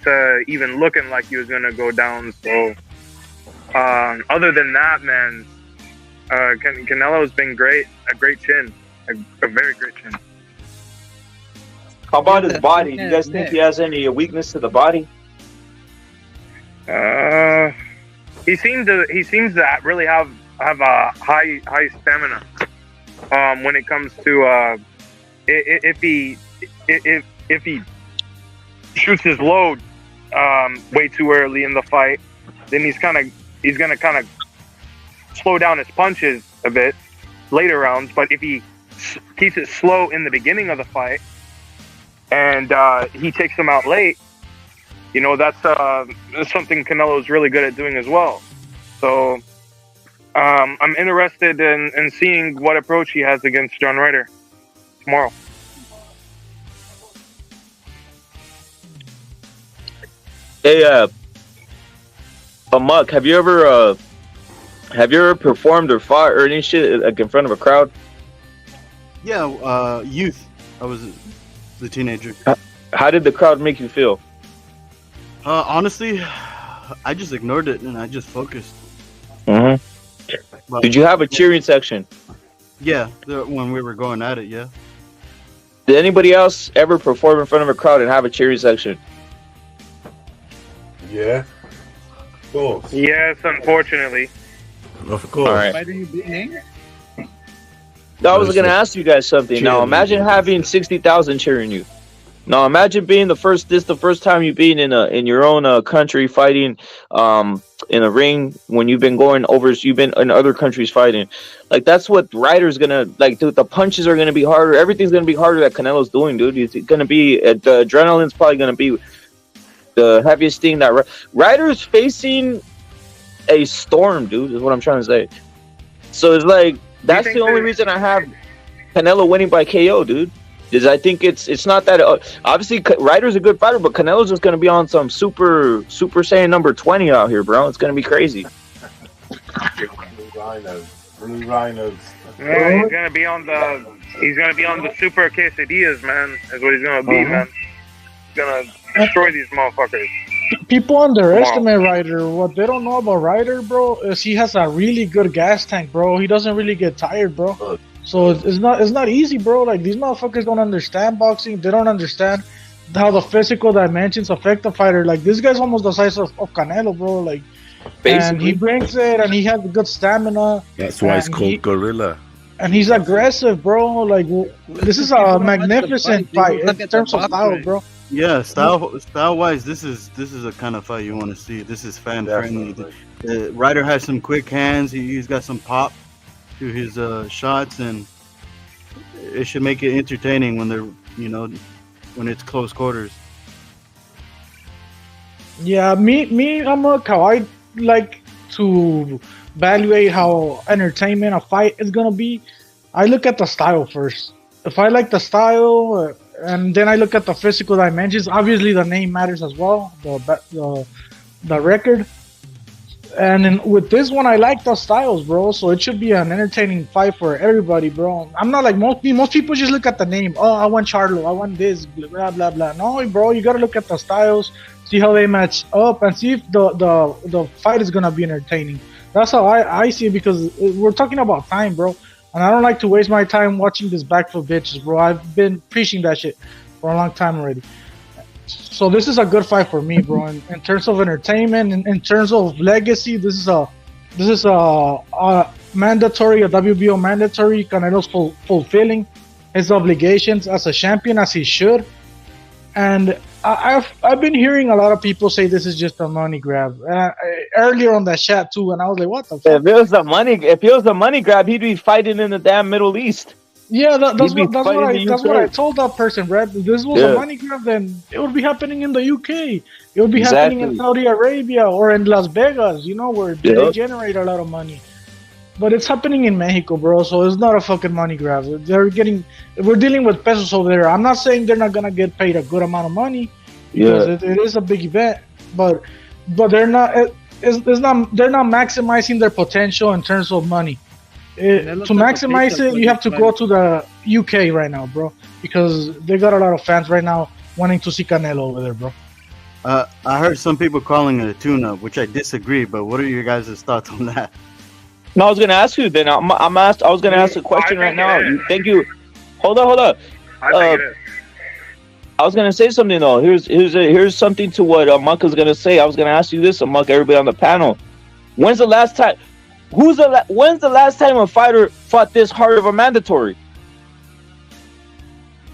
to even looking like he was gonna go down. So other than that, man, Canelo's been great. A great chin, a very great chin.
How about his body? Do you guys think he has any weakness to the body?
He seems to really have a high stamina. When it comes to if he shoots his load way too early in the fight, then he's gonna kind of slow down his punches a bit later rounds. But if he keeps it slow in the beginning of the fight, and he takes him out late, you know, that's something Canelo is really good at doing as well. So I'm interested in seeing what approach he has against John Ryder tomorrow.
Hey, Muck, have you ever performed or fought or any shit like in front of a crowd?
Yeah, youth. I was the teenager.
How did the crowd make you feel?
Honestly, I just ignored it and I just focused.
Mm-hmm. Did you have a cheering section?
Yeah, when we were going at it, yeah.
Did anybody else ever perform in front of a crowd and have a cheering section?
Yeah. Of course.
Yes, unfortunately.
Of course.
All right.
Why didn't you beat me?
I was going to ask you guys something. Now, imagine having 60,000 cheering you. Now, imagine being the first time you've been in your own country fighting in a ring when you've been you've been in other countries fighting. Like, that's what Ryder's going to, like, dude, the punches are going to be harder. Everything's going to be harder that Canelo's doing, dude. It's going to be, the adrenaline's probably going to be the heaviest thing that Ryder's facing a storm, dude, is what I'm trying to say. So it's like, that's the only reason I have Canelo winning by KO, dude. Is I think it's not that obviously Ryder's a good fighter, but Canelo's just gonna be on some super Saiyan number 20 out here, bro. It's gonna be crazy.
Blue rhinos.
Yeah, he's gonna be on the super quesadillas, man. That's what he's gonna be, man. He's gonna destroy these motherfuckers.
People underestimate Ryder. What they don't know about Ryder, bro, is he has a really good gas tank, bro. He doesn't really get tired, bro. So it's not easy, bro. Like, these motherfuckers don't understand boxing. They don't understand how the physical dimensions affect the fighter. Like, this guy's almost the size of Canelo, bro. Like,
basically.
And he brings it, and he has good stamina.
That's why it's called Gorilla.
And he's aggressive, bro. Like, this is a magnificent fight in terms of style, bro.
Yeah, style wise, this is a kind of fight you want to see. This is fan friendly. Ryder has some quick hands. He's got some pop to his shots, and it should make it entertaining when they're, you know, when it's close quarters.
Yeah, I'm how I like to evaluate how entertainment a fight is gonna be. I look at the style first. If I like the style, and then I look at the physical dimensions. Obviously, the name matters as well. The record. And then with this one, I like the styles, bro. So it should be an entertaining fight for everybody, bro. I'm not like most people just look at the name. Oh, I want Charlo. I want this, blah, blah, blah. No, bro, you got to look at the styles, see how they match up, and see if the fight is going to be entertaining. That's how I see it, because we're talking about time, bro. And I don't like to waste my time watching this backflip bitches, bro. I've been preaching that shit for a long time already. So this is a good fight for me, bro. In terms of entertainment, in terms of legacy, this is a mandatory, a WBO mandatory. Canelo's fulfilling his obligations as a champion, as he should. And I've been hearing a lot of people say this is just a money grab. Earlier on that chat too, and I was like, what the fuck?
If it was a money grab, he'd be fighting in the damn Middle East.
Yeah, that's what I told that person, Brad. If this was a money grab, then it would be happening in the UK. It would be happening in Saudi Arabia or in Las Vegas, you know, where they generate a lot of money. But it's happening in Mexico, bro, so it's not a fucking money grab. We're dealing with pesos over there. I'm not saying they're not gonna get paid a good amount of money, because it is a big event, but they're not. They're not maximizing their potential in terms of money. To maximize it, you have to go to the UK right now, bro, because they got a lot of fans right now wanting to see Canelo over there, bro.
I heard some people calling it a tune-up, which I disagree. But what are your guys' thoughts on that?
No, I was gonna ask you. Then I was gonna ask a question right now. Thank you. Hold on. I was gonna say something though. Here's something to what Monk is gonna say. I was gonna ask you this, Monk. Everybody on the panel. When's the last time? When's the last time a fighter fought this hard of a mandatory?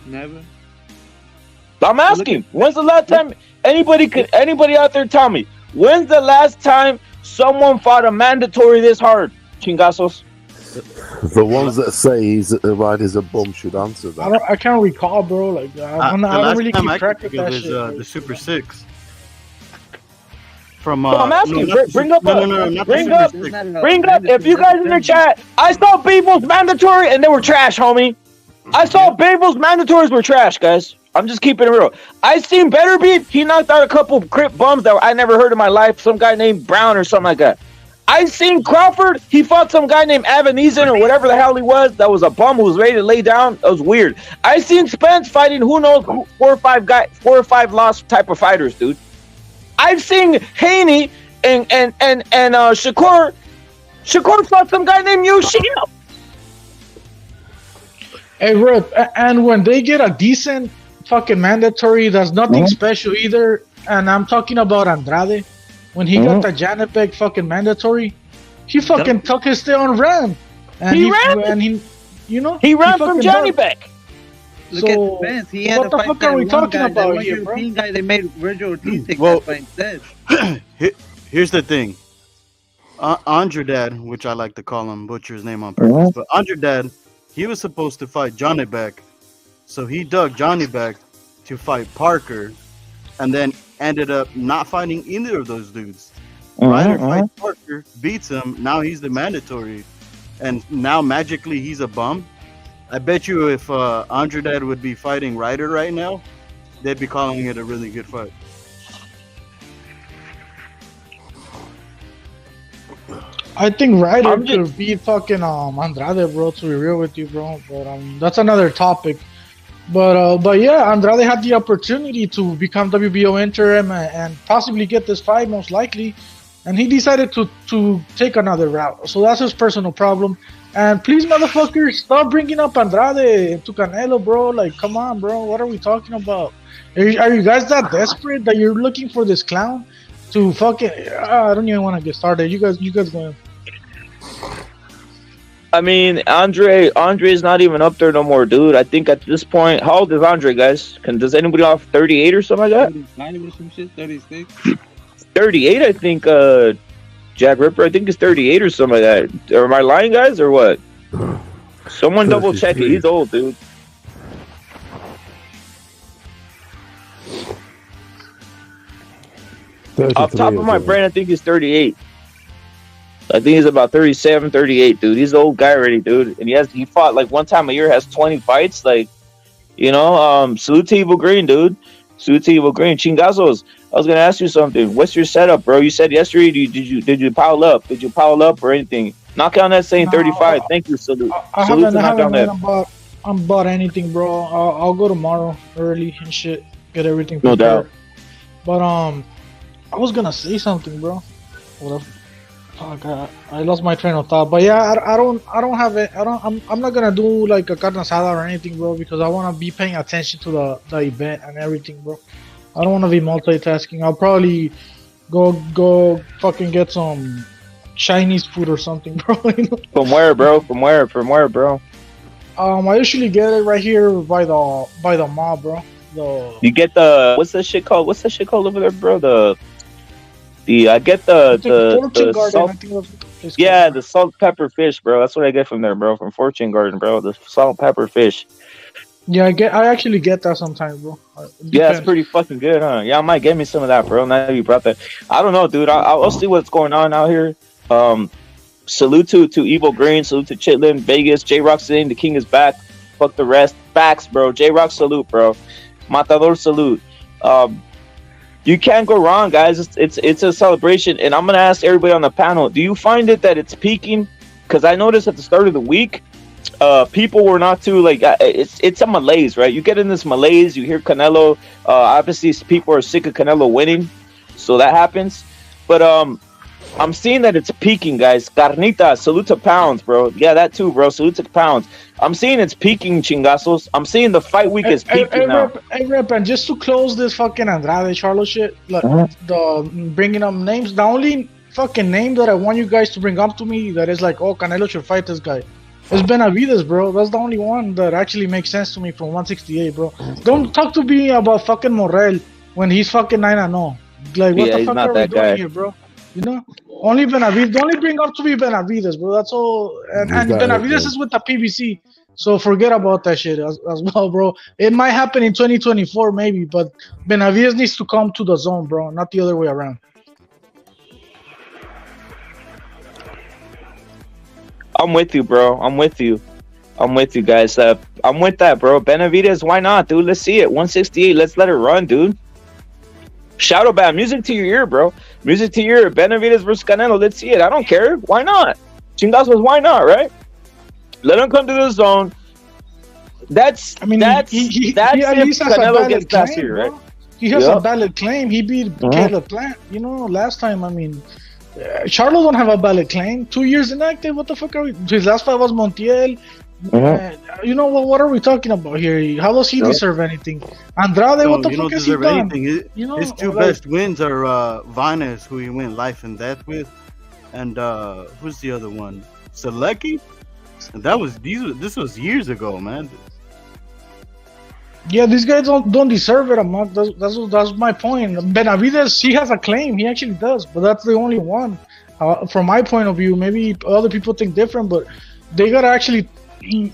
Never.
I'm asking. When's the last time? Anybody out there tell me? When's the last time someone fought a mandatory this hard? Chingazos.
The ones that say Ryder's a bum should answer that.
I can't recall, bro. Like I don't really keep track of that shit.
The Super 6. From
I'm asking, bring up
if you guys in the chat. I saw Beeble's mandatory and they were trash, homie. I saw Beeble's mandatories were trash, guys. I'm just keeping it real. I seen Better Beat. He knocked out a couple crip bums that I never heard in my life. Some guy named Brown or something like that. I seen Crawford. He fought some guy named Evanezen or whatever the hell he was. That was a bum who was ready to lay down. That was weird. I seen Spence fighting who knows 4 or 5 lost type of fighters, dude. I've seen Haney and Shakur. Shakur fought some guy named Yoshino.
Hey, bro, and when they get a decent fucking mandatory, that's nothing special either. And I'm talking about Andrade. When he got the Janibek fucking mandatory, he fucking took his stay on ran. And he ran
from Janibek.
Look at Spence. He had
what the fuck are we talking about here, bro?
Guy they made Virgil Ortiz take that fight instead.
Here's the thing. Andrade, which I like to call him, butcher his name on purpose, but Andrade, he was supposed to fight Johnny Beck, so he dug Johnny Beck to fight Parker, and then ended up not fighting either of those dudes. Ryder fights Parker, beats him, now he's the mandatory, and now magically he's a bum. I bet you if Andrade would be fighting Ryder right now, they'd be calling it a really good fight.
I think Ryder could beat fucking Andrade, bro, to be real with you, bro. But that's another topic. But yeah, Andrade had the opportunity to become WBO interim and possibly get this fight, most likely. And he decided to take another route. So that's his personal problem. And please, motherfuckers, stop bringing up Andrade to Canelo, bro. Like, come on, bro. What are we talking about? Are you guys that desperate that you're looking for this clown to fucking... I don't even want to get started. You guys go.
I mean, Andre's not even up there no more, dude. I think at this point, how old is Andre, guys? Does anybody off 38 or something like that?
39 or some shit, 36.
38, I think. Jack Ripper, I think is 38 or something like that. Am I lying, guys, or what? Someone double check it. He's old, dude. Off top of my brain, I think he's 38. I think he's about 37, 38, dude. He's an old guy already, dude. And he fought like one time a year, has 20 fights. Like, salute to Evil Green, dude. Salute to Evil Green. Chingazos, I was gonna ask you something. What's your setup, bro? You said yesterday, did you pile up? Did you pile up or anything? Knock on that saying 35. Thank you, salute.
I haven't bought anything, bro. I'll go tomorrow early and shit. Get everything prepared.
No doubt.
But I was gonna say something, bro. What the fuck? I lost my train of thought. But yeah, I don't have it. I'm not gonna do like a carne asada or anything, bro, because I wanna be paying attention to the event and everything, bro. I don't wanna be multitasking. I'll probably go fucking get some Chinese food or something, bro.
From where, bro? From where, bro?
I usually get it right here by the mall, bro.
You get the what's that shit called? What's that shit called over there, bro? I get the salt. Yeah, the salt pepper fish, bro. That's what I get from there, bro. From Fortune Garden, bro. The salt pepper fish.
Yeah, I actually get that sometimes, bro.
Yeah, it's pretty fucking good, huh? Yeah, I might get me some of that, bro. Now that you brought that, I don't know, dude. I'll see what's going on out here. Salute to Evil Green. Salute to Chitlin, Vegas. J-Rock's in. The king is back. Fuck the rest. Facts, bro. J-Rock salute, bro. Matador salute. You can't go wrong, guys. It's a celebration, and I'm gonna ask everybody on the panel: do you find it that it's peaking? Because I noticed at the start of the week, people were not too like. It's a malaise, right? You get in this malaise. You hear Canelo. Obviously, people are sick of Canelo winning, so that happens. But I'm seeing that it's peaking, guys. Carnita, salute to Pounds, bro. Yeah, that too, bro. Salute to Pounds. I'm seeing it's peaking, chingazos. I'm seeing the fight week is peaking now.
Rep, and just to close this fucking Andrade Charlo shit, like, the bringing up names, the only fucking name that I want you guys to bring up to me that is like, oh, Canelo should fight this guy, is Benavides, bro. That's the only one that actually makes sense to me from 168, bro. Don't talk to me about fucking Morrell when he's fucking 9-0. Like, what the fuck are we doing here, bro? You know, only Benavides. The only bring up to me Benavides, bro. That's all. And
Is that it,
Benavides
man?
is with the PBC, so forget about that shit as well, bro. It might happen in 2024 maybe, but Benavides needs to come to the zone, bro, not the other way around.
I'm with you, bro. I'm with you, guys. I'm with that, bro. Benavides, why not, dude? Let's see it. 168. Let's let it run, dude. Shadow Band, music to your ear, bro. Music to your ear. Benavides versus Canelo. Let's see it. I don't care. Why not? Chingazos, why not, right? Let him come to the zone. That's
I mean,
that's
he
that's
at
if
least has a
Canelo
valid
gets past
claim,
here,
bro.
right?
He has
Yep.
a valid claim. He beat
Mhm.
Caleb Plant. You know, last time. I mean, Charlo don't have a valid claim. 2 years inactive. What the fuck are we? His last fight was Montiel. You know what are we talking about here? How does he deserve anything? Andrade, what the
you
fuck
don't
has he
deserve
done?
anything.
You know,
His two
like-
best wins are Vanes, who he went life and death with, and who's the other one? Selecki. And this was years ago, man.
Yeah, these guys don't deserve it, Amok. That's my point. Benavides, he has a claim. He actually does, but that's the only one. From my point of view, maybe other people think different, but they gotta actually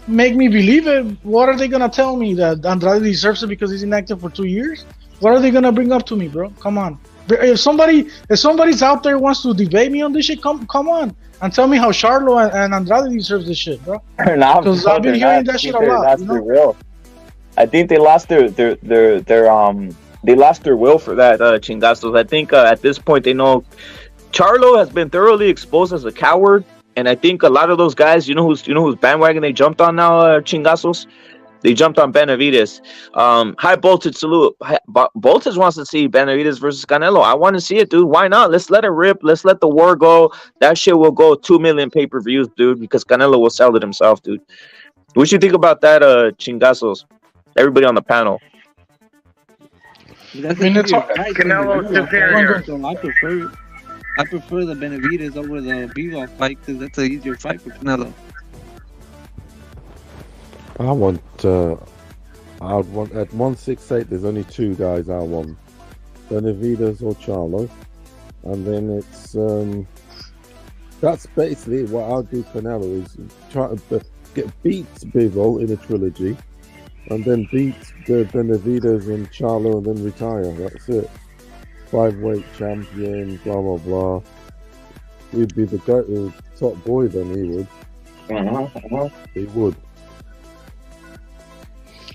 make me believe it. What are they gonna tell me that Andrade deserves it because he's inactive for 2 years? What are they gonna bring up to me, bro? Come on. If somebody's out there wants to debate me on this shit, come on and tell me how Charlo and Andrade deserves this shit, bro. Because I've been hearing that shit a lot. You know?
Real. I think they lost they lost their will for that, Chingazos. I think at this point they know Charlo has been thoroughly exposed as a coward, and I think a lot of those guys, you know who's bandwagon they jumped on now, Chingazos. They jumped on Benavides. High voltage salute. Voltage wants to see Benavides versus Canelo. I want to see it, dude. Why not? Let's let it rip. Let's let the war go. That shit will go 2 million pay-per-views, dude, because Canelo will sell it himself, dude. What you think about that, Chingazos? Everybody on the panel.
Canelo's superior.
I prefer the Benavides over the Bivol fight because that's an easier fight for Canelo.
I'd want at 168. There's only two guys I want: Benavides or Charlo, and then it's that's basically what I'll do. Canelo is try to beat Bivol in a trilogy, and then beat Benavides and Charlo, and then retire. That's it. 5-weight champion, blah blah blah. He'd be the top boy then. He would. He would.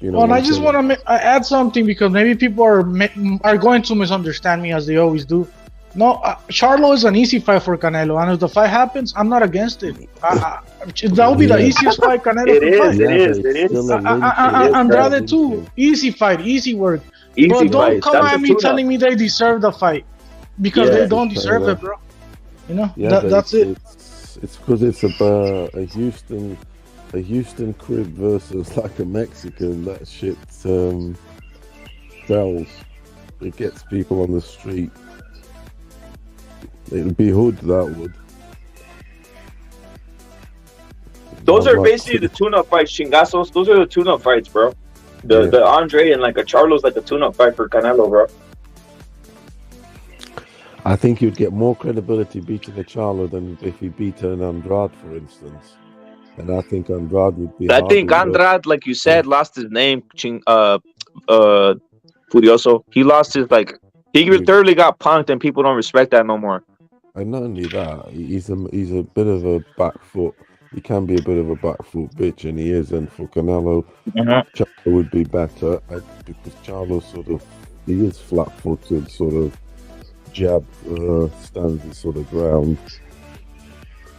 You know,
and I just want to add something because maybe people are going to misunderstand me as they always do. No, Charlo is an easy fight for Canelo, and if the fight happens, I'm not against it. That would be the easiest fight Canelo can fight.
It is.
Andrade too, easy fight, easy work. But don't come at me telling me they deserve the fight because they don't deserve it, bro. You know, that's it.
It's because it's a Houston crib versus like a Mexican. That shit sells. It gets people on the street. It'll be hood, that would.
Those are basically the tune-up fights, Chingazos. Those are the tune-up fights, bro. The Andre and like a Charlo's like a tune-up fight for Canelo, bro.
I think you'd get more credibility beating a Charlo than if he beat an Andrade, for instance. And I think Andrade would be.
I think Andrade, like you said, lost his name. Furioso. He lost his He thoroughly got punked, and people don't respect that no more.
And not only that, he's a bit of a back foot. He can be a bit of a back foot bitch, and he is. And for Canelo, Charlo would be better because Charlo he is flat-footed, sort of jab, stands his sort of ground.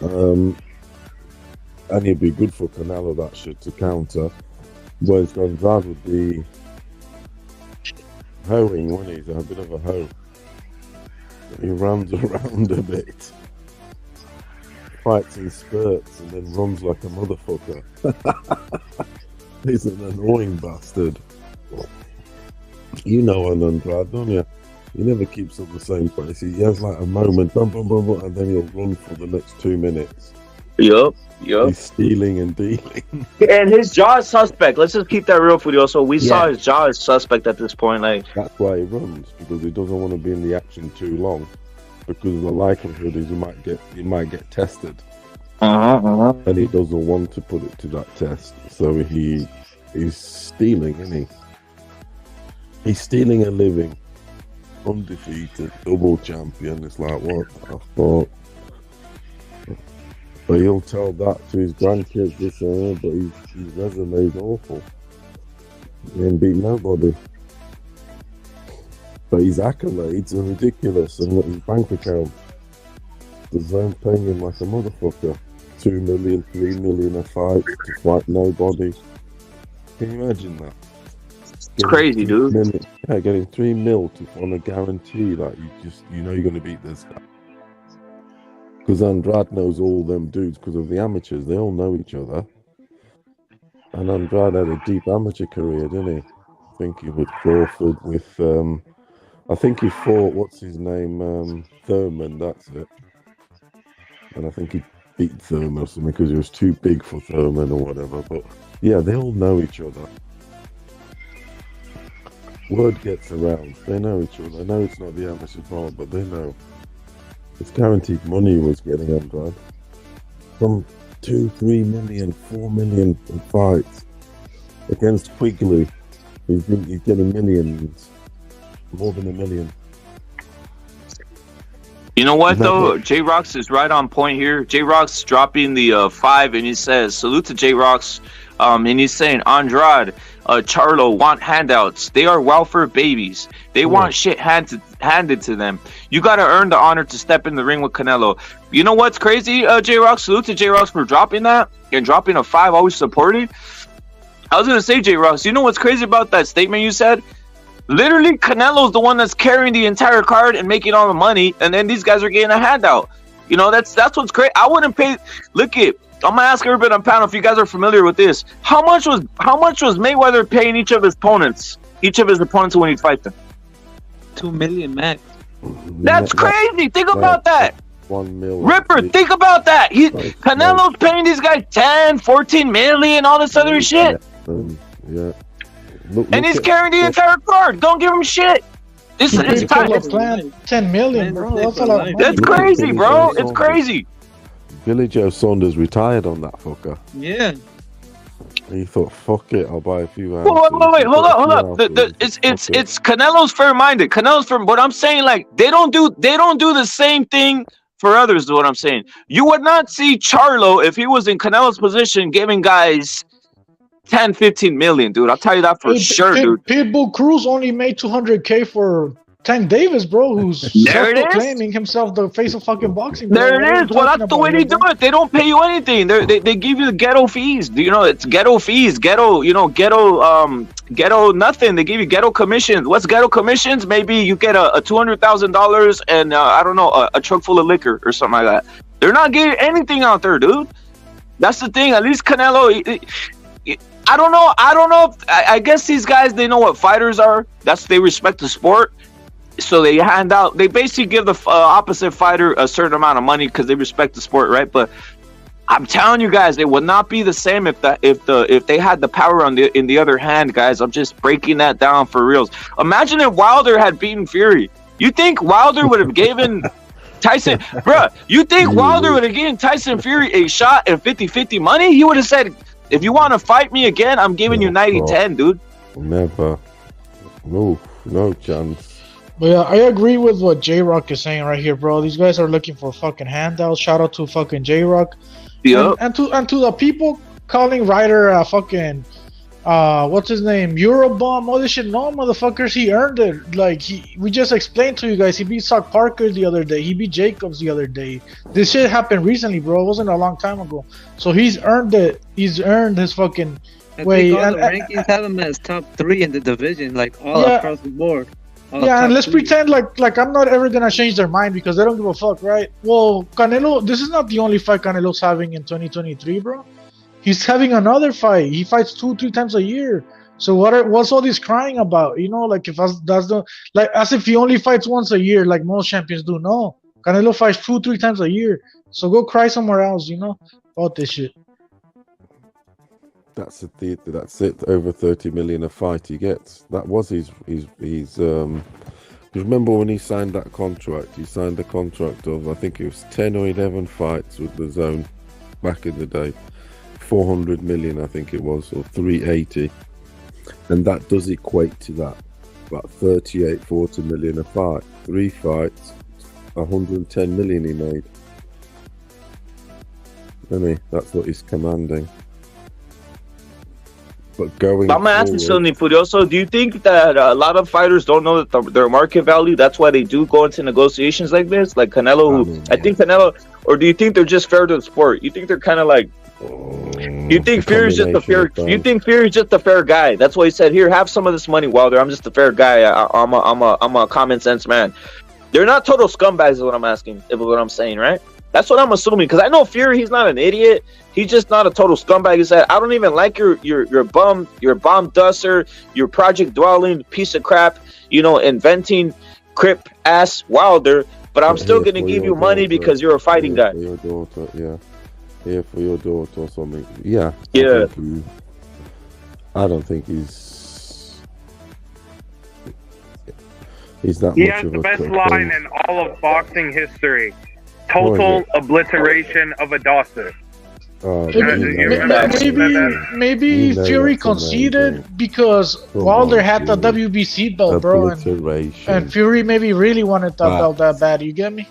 And he'd be good for Canelo, that shit, to counter. Whereas Andrade would be hoeing, wouldn't he? He's a bit of a hoe. He runs around a bit, fights in spurts, and then runs like a motherfucker. He's an annoying bastard. You know an Andrade, don't you? He never keeps at the same place. He has like a moment, and then he'll run for the next 2 minutes.
Yup.
He's stealing and dealing.
And his jaw is suspect. Let's just keep that real, Furioso. We saw his jaw is suspect at this point.
That's why he runs, because he doesn't want to be in the action too long. because the likelihood is you might get tested,
And
he doesn't want to put it to that test. So he's stealing, isn't he? He's stealing a living, undefeated, double champion. It's like what I thought. But he'll tell that to his grandkids this year, but his resume is awful. He ain't beat nobody. But his accolades are ridiculous, and look, his bank account. The zone paying him like a motherfucker. 2 million, 3 million a fight to fight nobody. Can you imagine that?
It's crazy, dude.
Yeah, getting 3 mil on a guarantee that you know you're going to beat this guy. Because Andrade knows all them dudes because of the amateurs. They all know each other. And Andrade had a deep amateur career, didn't he? I think he with Crawford, with I think he fought what's his name, Thurman. That's it. And I think he beat Thurman or something because he was too big for Thurman or whatever. But yeah, they all know each other. Word gets around. They know each other. I know it's not the amateur part, but they know. It's guaranteed money he was getting Andrade. From 2, 3 million, 4 million in fights against Quigley. He's getting millions. More than $1 million.
You know what though? J Rocks is right on point here. J Rocks dropping the 5, and he says, "Salute to J Rocks." And he's saying, Andrade, Charlo want handouts. They are welfare babies. They want shit handed to them. You got to earn the honor to step in the ring with Canelo. You know what's crazy, J Rocks? Salute to J Rocks for dropping that and dropping a 5. Always supported. I was gonna say, J Rocks. You know what's crazy about that statement you said? Literally, Canelo's the one that's carrying the entire card and making all the money, and then these guys are getting a handout. You know, that's what's great. I wouldn't pay. Look it. I'm gonna ask everybody on panel if you guys are familiar with this. How much was Mayweather paying each of his opponents when he fights them?
2 million max.
That's crazy. Think about that.
1 million.
Ripper, think about that. Canelo's paying these guys 10, 14 million, all this other shit.
Yeah.
And he's carrying the entire card. Don't give him shit. It's
plan 10 million, bro. That's a lot of money.
That's crazy, bro. It's crazy.
Billy Joe Saunders retired on that fucker.
Yeah.
He thought, fuck it, I'll buy a few houses.
Wait, hold up. It's Canelo's fair-minded. Canelo's fair. But I'm saying, like, they don't do the same thing for others. Is what I'm saying. You would not see Charlo if he was in Canelo's position giving guys 10, 15 million, dude. I'll tell you that for sure, dude.
Pitbull Cruz only made 200K for Tank Davis, bro, who's claiming himself the face of fucking boxing. Bro.
There it is. Well, that's the way they do it. They don't pay you anything. They give you the ghetto fees. You know, it's ghetto fees. Ghetto nothing. They give you ghetto commissions. What's ghetto commissions? Maybe you get a $200,000 and I don't know, a truck full of liquor or something like that. They're not getting anything out there, dude. That's the thing. At least Canelo. I don't know. I guess these guys, they know what fighters are. They respect the sport. So they basically give the opposite fighter a certain amount of money because they respect the sport, right? But I'm telling you guys, it would not be the same if they had the power in the other hand, guys. I'm just breaking that down for reals. Imagine if Wilder had beaten Fury. You think Wilder would have given Tyson, bruh? You think Wilder would have given Tyson Fury a shot at 50-50 money? He would have said, if you want to fight me again, I'm giving you 90-10, dude.
Never. No chance.
But yeah, I agree with what J-Rock is saying right here, bro. These guys are looking for fucking handouts. Shout out to fucking J-Rock.
Yeah.
And to the people calling Ryder fucking what's his name? Eurobomb, all this shit. No, motherfuckers, he earned it. Like we just explained to you guys, he beat Sock Parker the other day, he beat Jacobs the other day. This shit happened recently, bro. It wasn't a long time ago. So he's earned it. He's earned his fucking way.
Think all the rankings have him as top 3 in the division, like all across the board.
Yeah, and let's pretend like I'm not ever gonna change their mind because they don't give a fuck, right? Well, Canelo, this is not the only fight Canelo's having in 2023, bro. He's having another fight. He fights 2-3 times a year. So what's all this crying about? You know, like as if he only fights once a year, like most champions do. No, Canelo fights 2-3 times a year. So go cry somewhere else, you know, about this shit.
That's it. Over 30 million a fight he gets. That was his Because remember when he signed that contract? He signed the contract of, I think it was 10 or 11 fights with the Zone back in the day. 400 million, I think it was, or 380. And that does equate to that. About 38, 40 million a fight. 3 fights, 110 million he made. That's what he's commanding. But going
I'm gonna ask you
forward-
something, Furioso. Do you think that a lot of fighters don't know that their market value? That's why they do go into negotiations like this, like Canelo. I think Canelo, or do you think they're just fair to the sport? You think they're kind of like? You think Fury's just a fair? You think Fury's just a fair guy? That's why he said, "Here, have some of this money, Wilder. I'm just a fair guy. I'm a common sense man." They're not total scumbags, is what I'm asking. Is what I'm saying, right? That's what I'm assuming, because I know Fury. He's not an idiot. He's just not a total scumbag. He said, "I don't even like your bomb duster, your project dwelling piece of crap. Inventing crip ass Wilder. But I'm still gonna give you money because you're a fighting guy."
For your daughter, yeah. Here for your daughter or something. Yeah.
Yeah.
I don't think he's that
He
much
has
of
the
a
best
cook.
line in all of boxing history. Total obliteration of a Dawson.
Maybe
You know
Fury
that's
conceded
amazing.
because
Come
Wilder
on,
had the
Fury.
WBC belt, bro,
Obliteration.
and Fury maybe really wanted that
Facts.
belt that bad. You get me?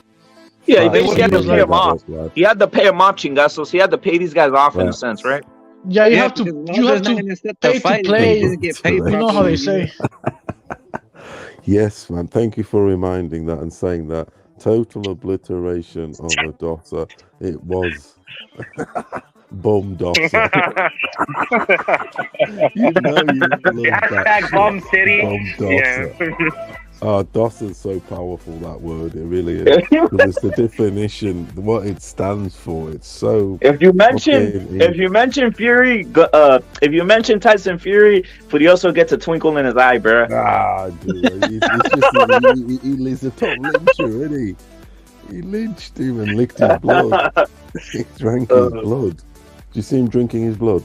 Yeah, he
Facts.
basically had to
was
pay
like
him off.
that.
He had to pay him off, Chingazos. He had to pay these guys off in a
Yeah.
sense, right?
Yeah, you have to.
because
You have
Wilder's not
to
gonna accept
pay
the
to
fight if
play.
he doesn't get paid
You know how they
properly.
say.
Yes, man. Thank you for reminding that and saying that. Total obliteration of a daughter. It was bum daughter. You love that
Hashtag
shit.
Bum City.
Bum
Yeah.
daughter. Oh, Dawson's so powerful, that word. It really is. Because it's the definition, what it stands for. It's so.
If you mention Fury, if you mention Tyson Fury, Furioso gets a twinkle in his eye, bro.
Dude, he's a top lyncher, isn't he? He lynched him and licked his blood. He drank his blood. Did you see him drinking his blood?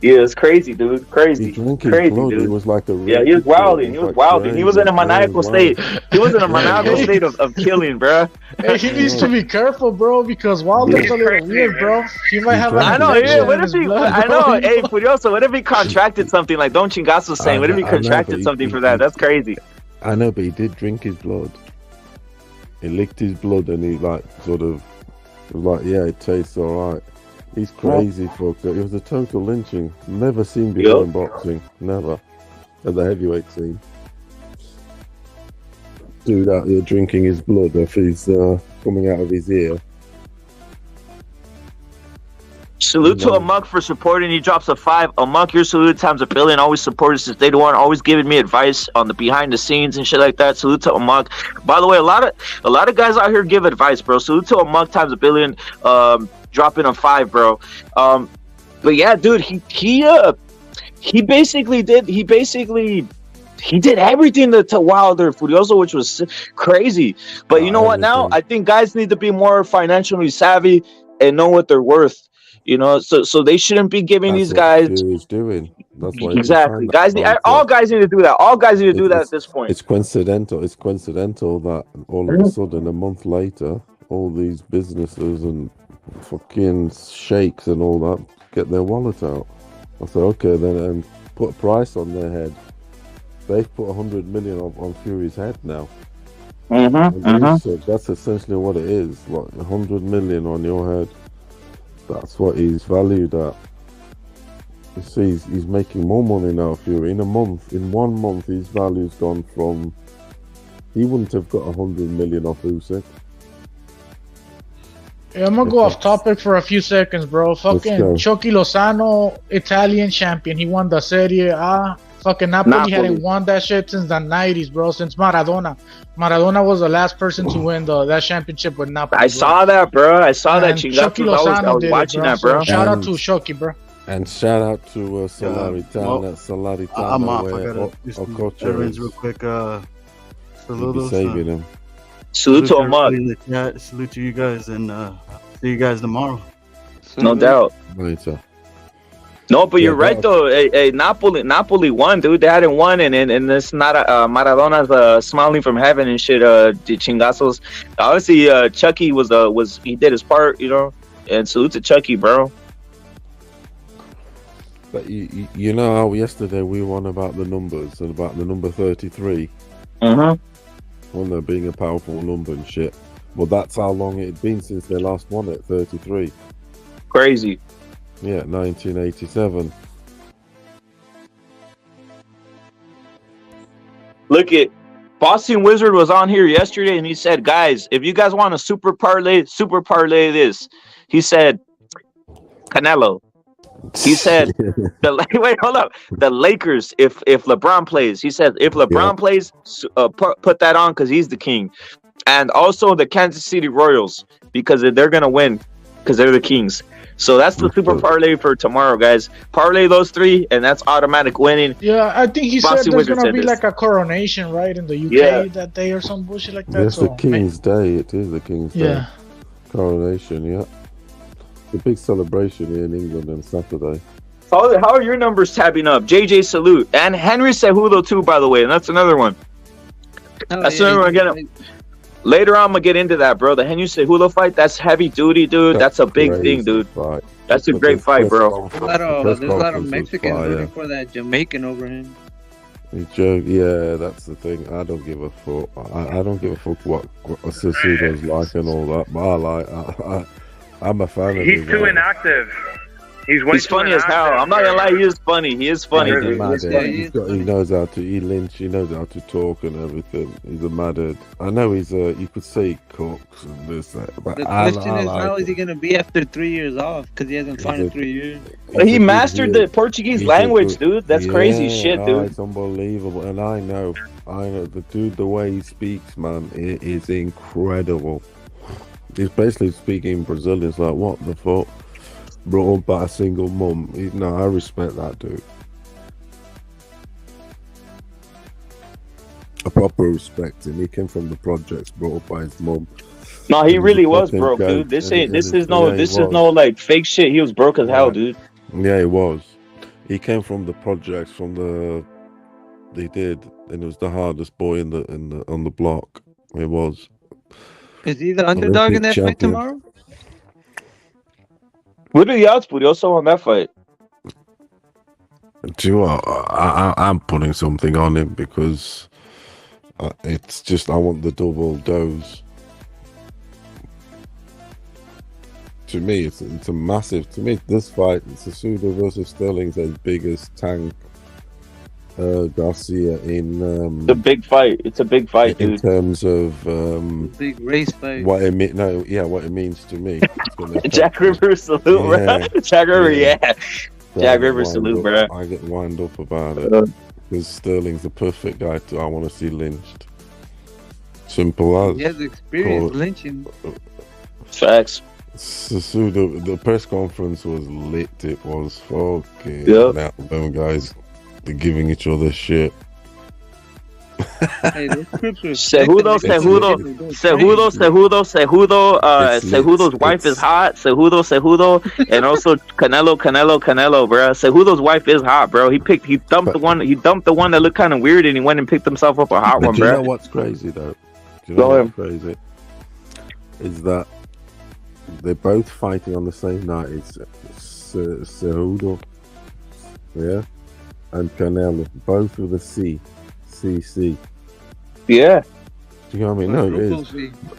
Yeah, it's crazy, dude. Crazy.
He drank his
Crazy,
blood.
dude.
It was like a
Yeah, he was wilding. He was wilding. He was in a maniacal state. He was in a maniacal state of killing, bro.
Hey, he needs to be careful, bro, because Wilder's a little weird, bro. He might have.
I know, yeah. What if he?
blood,
I
bro.
know. Hey, Furioso, what if he contracted something like Don Chingazo was saying? What if he
I know,
contracted
but
something for that? That's crazy.
I know, but he did drink his blood. He licked his blood and he was like, yeah, it tastes alright. He's crazy, fuck. It was a total lynching. Never seen before in boxing. Never. At the heavyweight scene. Dude out here drinking his blood off his, coming out of his ear.
Salute to Amok for supporting. He drops a 5. Amok, your salute times a billion. Always supported since day one. Always giving me advice on the behind the scenes and shit like that. Salute to Amok. By the way, a lot of guys out here give advice, bro. Salute to Amok times a billion. Dropping a 5, bro. But yeah, dude, he basically did everything to Wilder Furioso, which was crazy. But you know what? Now I think guys need to be more financially savvy and know what they're worth. So they shouldn't be giving these guys.
Fury's doing. That's why
Exactly, guys. All guys need to do that. All guys need to do that at this point.
It's coincidental. It's coincidental that all of a sudden, a month later, all these businesses and fucking sheikhs and all that get their wallet out. I said, okay, then, and put a price on their head. They've put 100 million on Fury's head now. So that's essentially what it is. Like 100 million on your head. That's what he's valued at. You see, he's making more money now, Fury. In 1 month, his value's gone from. He wouldn't have got 100 million off Usyk.
Hey, I'm gonna go off topic for a few seconds, bro. Fucking Chucky Lozano, Italian champion. He won the Serie A. Fucking Napoli hadn't won that shit since the 90s, bro. Since Maradona. Maradona was the last person to win that championship with Napoli.
I saw that, bro. I saw that.
Chucky
I
Lozano
was
did
watching
it, bro.
that, bro.
So shout out to Chucky, bro.
And shout out to Salaritana. Salaritana.
I'm off. I gotta just veterans real quick. Saludos.
Saving him.
Salute to Amok.
Salute to you guys, and see you guys tomorrow.
No doubt.
Later.
No, but you're right though. Napoli won, dude. They hadn't won, and it's not Maradona's smiling from heaven and shit. Chingazos. Obviously, Chucky was he did his part, you know. And salute to Chucky, bro.
But you know how yesterday we won about the numbers and about the number 33.
One
there being a powerful number and shit. Well, that's how long it had been since they last won it. 33.
Crazy.
Yeah, 1987.
Look at Boston Wizard was on here yesterday, and he said, "Guys, if you guys want a super parlay this." He said, "Canelo." He said, "Wait, hold up. The Lakers, if LeBron plays." He said, "If LeBron plays, put that on because he's the king." And also the Kansas City Royals because they're gonna win because they're the kings. So that's the super parlay for tomorrow, guys. Parlay those three, and that's automatic winning.
Yeah, I think he
Boston
said there's
Wizards
gonna be
said
like a coronation, right, in the UK that day or some bullshit like that.
It's the King's Day. It is the King's Day. Coronation, yeah. The big celebration here in England on Saturday.
How are your numbers tabbing up? JJ Salute and Henry Cejudo too, by the way, and that's another one. That's another one again. Later on, I'm gonna get into that, bro. The Henry Cejudo fight, that's heavy duty, dude. That's a big thing, dude.
Fight.
That's a great fight, bro.
There's a lot of Mexicans rooting for that Jamaican over him.
You joke, yeah, that's the thing. I don't give a fuck. I don't give a fuck what Cejudo's like and all that. But I'm a fan of him.
He's too inactive.
He's funny as hell. I'm not gonna lie, he is funny. He is funny, dude.
He knows how to lynch. He knows how to talk and everything. He's a madhead. I know he's you could say he cooks and this that. But
the question is, how is he gonna be after 3 years off? Because he hasn't fought in 3 years.
He mastered the Portuguese language, dude. That's crazy shit, dude.
It's unbelievable. And I know the dude. The way he speaks, man, it is incredible. He's basically speaking Brazilian. It's like, what the fuck? Brought up by a single mum. No, I respect that dude. I proper respect him. He came from the projects, brought up by his mum.
No, he really was broke, dude. This is no like fake shit. He was broke as hell, dude.
Yeah, he was. He came from the projects, they did, and it was the hardest boy on the block. It was.
Is he the underdog in that fight tomorrow?
What are the odds, Budioso, on that fight?
Do you know what? I'm putting something on him because it's just I want the double dose. To me, it's a massive. To me, this fight, Cejudo versus Sterling, is as big as Tank Garcia in.
The big fight. It's a big fight, dude.
In terms of
big race fight.
What it means to me.
Jack River salute, bro. Jack River, Jack River salute, bro.
I get wound up about it because Sterling's the perfect guy I want to see lynched. Simple as.
He has experience lynching.
Facts.
Cejudo, the press conference was lit. It was fucking. Now them guys. They're giving each other shit.
Cejudo's wife is hot. Cejudo, and also Canelo, bro. Cejudo's wife is hot, bro. He dumped the one that looked kind of weird, and he went and picked himself up a hot one, bro.
You know what's crazy though? What's crazy? Is that they're both fighting on the same night. It's Cejudo, yeah. And Canelo, both with a CC.
Yeah.
Do you know what I mean? No, it is.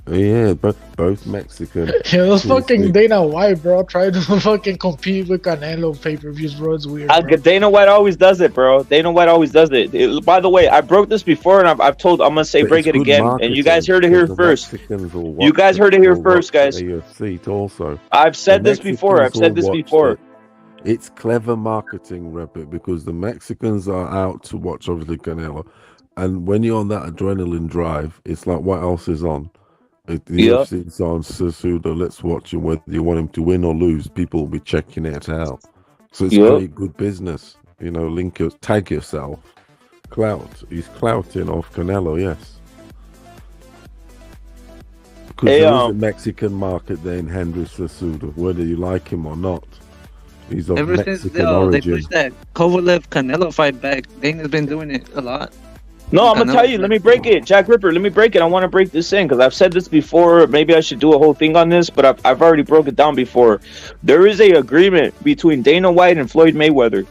Yeah, both Mexican.
Yeah, those fucking Dana White, bro, trying to fucking compete with Canelo pay-per-views, bro. It's weird.
Dana White always does it, bro. Dana White always does it. By the way, I broke this before, and I'm gonna say break it again, and you guys heard it here first. You guys heard it here first, guys.
Also,
I've said this before.
It's clever marketing, Rabbit, because the Mexicans are out to watch, obviously, Canelo. And when you're on that adrenaline drive, it's like, what else is on? The UFC's on, Cejudo, let's watch him. Whether you want him to win or lose, people will be checking it out. So it's very good business. You know, tag yourself. Clout. He's clouting off Canelo, yes. Because there is a Mexican market there in Henry Cejudo, whether you like him or not. He's of
Ever since
Mexican
they
origin.
pushed that Kovalev Canelo fight back, Dana's been doing it a lot.
No, I'm gonna tell you. Let me break it, Jack Ripper. Let me break it. I want to break this in because I've said this before. Maybe I should do a whole thing on this, but I've already broke it down before. There is a agreement between Dana White and Floyd Mayweather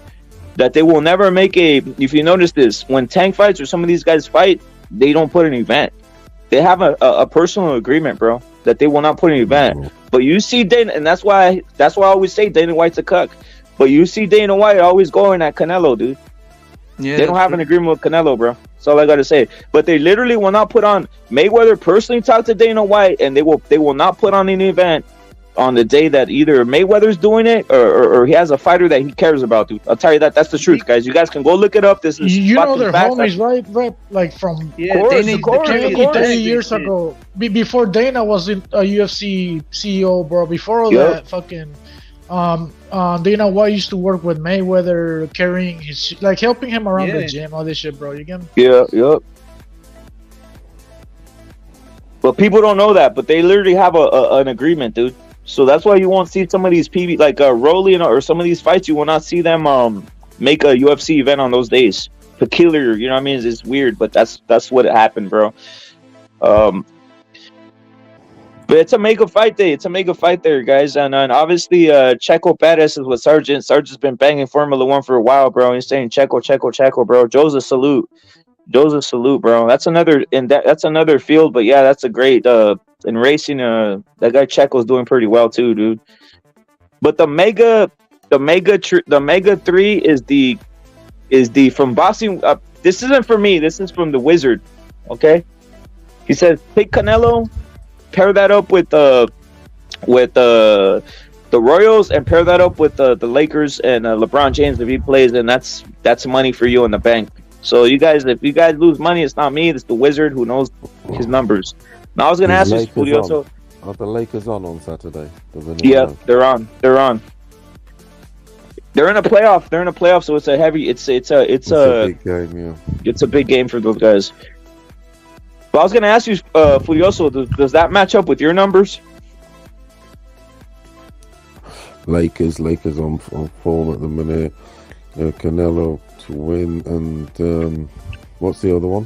that they will never make a. If you notice this, when Tank fights or some of these guys fight, they don't put an event. They have a personal agreement, bro, that they will not put an event. But you see Dana, and that's why I always say Dana White's a cuck. But you see Dana White always going at Canelo, dude.
Yeah,
they don't have an agreement with Canelo, bro. That's all I gotta say. But they literally will not put on. Mayweather personally talked to Dana White, and they will not put on an event on the day that either Mayweather's doing it or he has a fighter that he cares about, dude. I'll tell you that. That's the truth, guys. You guys can go look it up. This is
You know they're
facts.
homies, right? Right, like from
Of course.
30 years ago. Before Dana was a UFC CEO, bro. Before all
Yep.
that, fucking Dana White used to work with Mayweather, carrying his like helping him around the gym, all this shit, bro. You get me?
Yeah, yep. But people don't know that, but they literally have an agreement, dude. So that's why you won't see some of these PB like Rolly or some of these fights. You will not see them make a UFC event on those days. Peculiar, you know what I mean? It's weird, but that's what happened, bro. But it's a mega fight day. It's a mega fight there, guys. And obviously, Checo Perez is with Sargent. Sargent's been banging Formula One for a while, bro. He's saying Checo, bro. Joe's a salute, bro. That's another field, but yeah, that's a great in racing. That guy Checo's doing pretty well too, dude. But the mega 3 is the from boxing. This isn't for me. This is from the Wizard. Okay, he says pick Canelo. Pair that up with the Royals and pair that up with the Lakers and LeBron James if he plays, and that's money for you in the bank. So if you guys lose money, it's not me, it's the Wizard who knows his numbers. Now I was gonna ask you, Julio. So
are the Lakers on Saturday?
yeah, they're on. They're in a playoff. So it's a heavy. It's a
big game. Yeah,
it's a big game for those guys. But I was going to ask you, Furioso, does that match up with your numbers?
Lakers on form at the minute. Canelo to win, and what's the other one?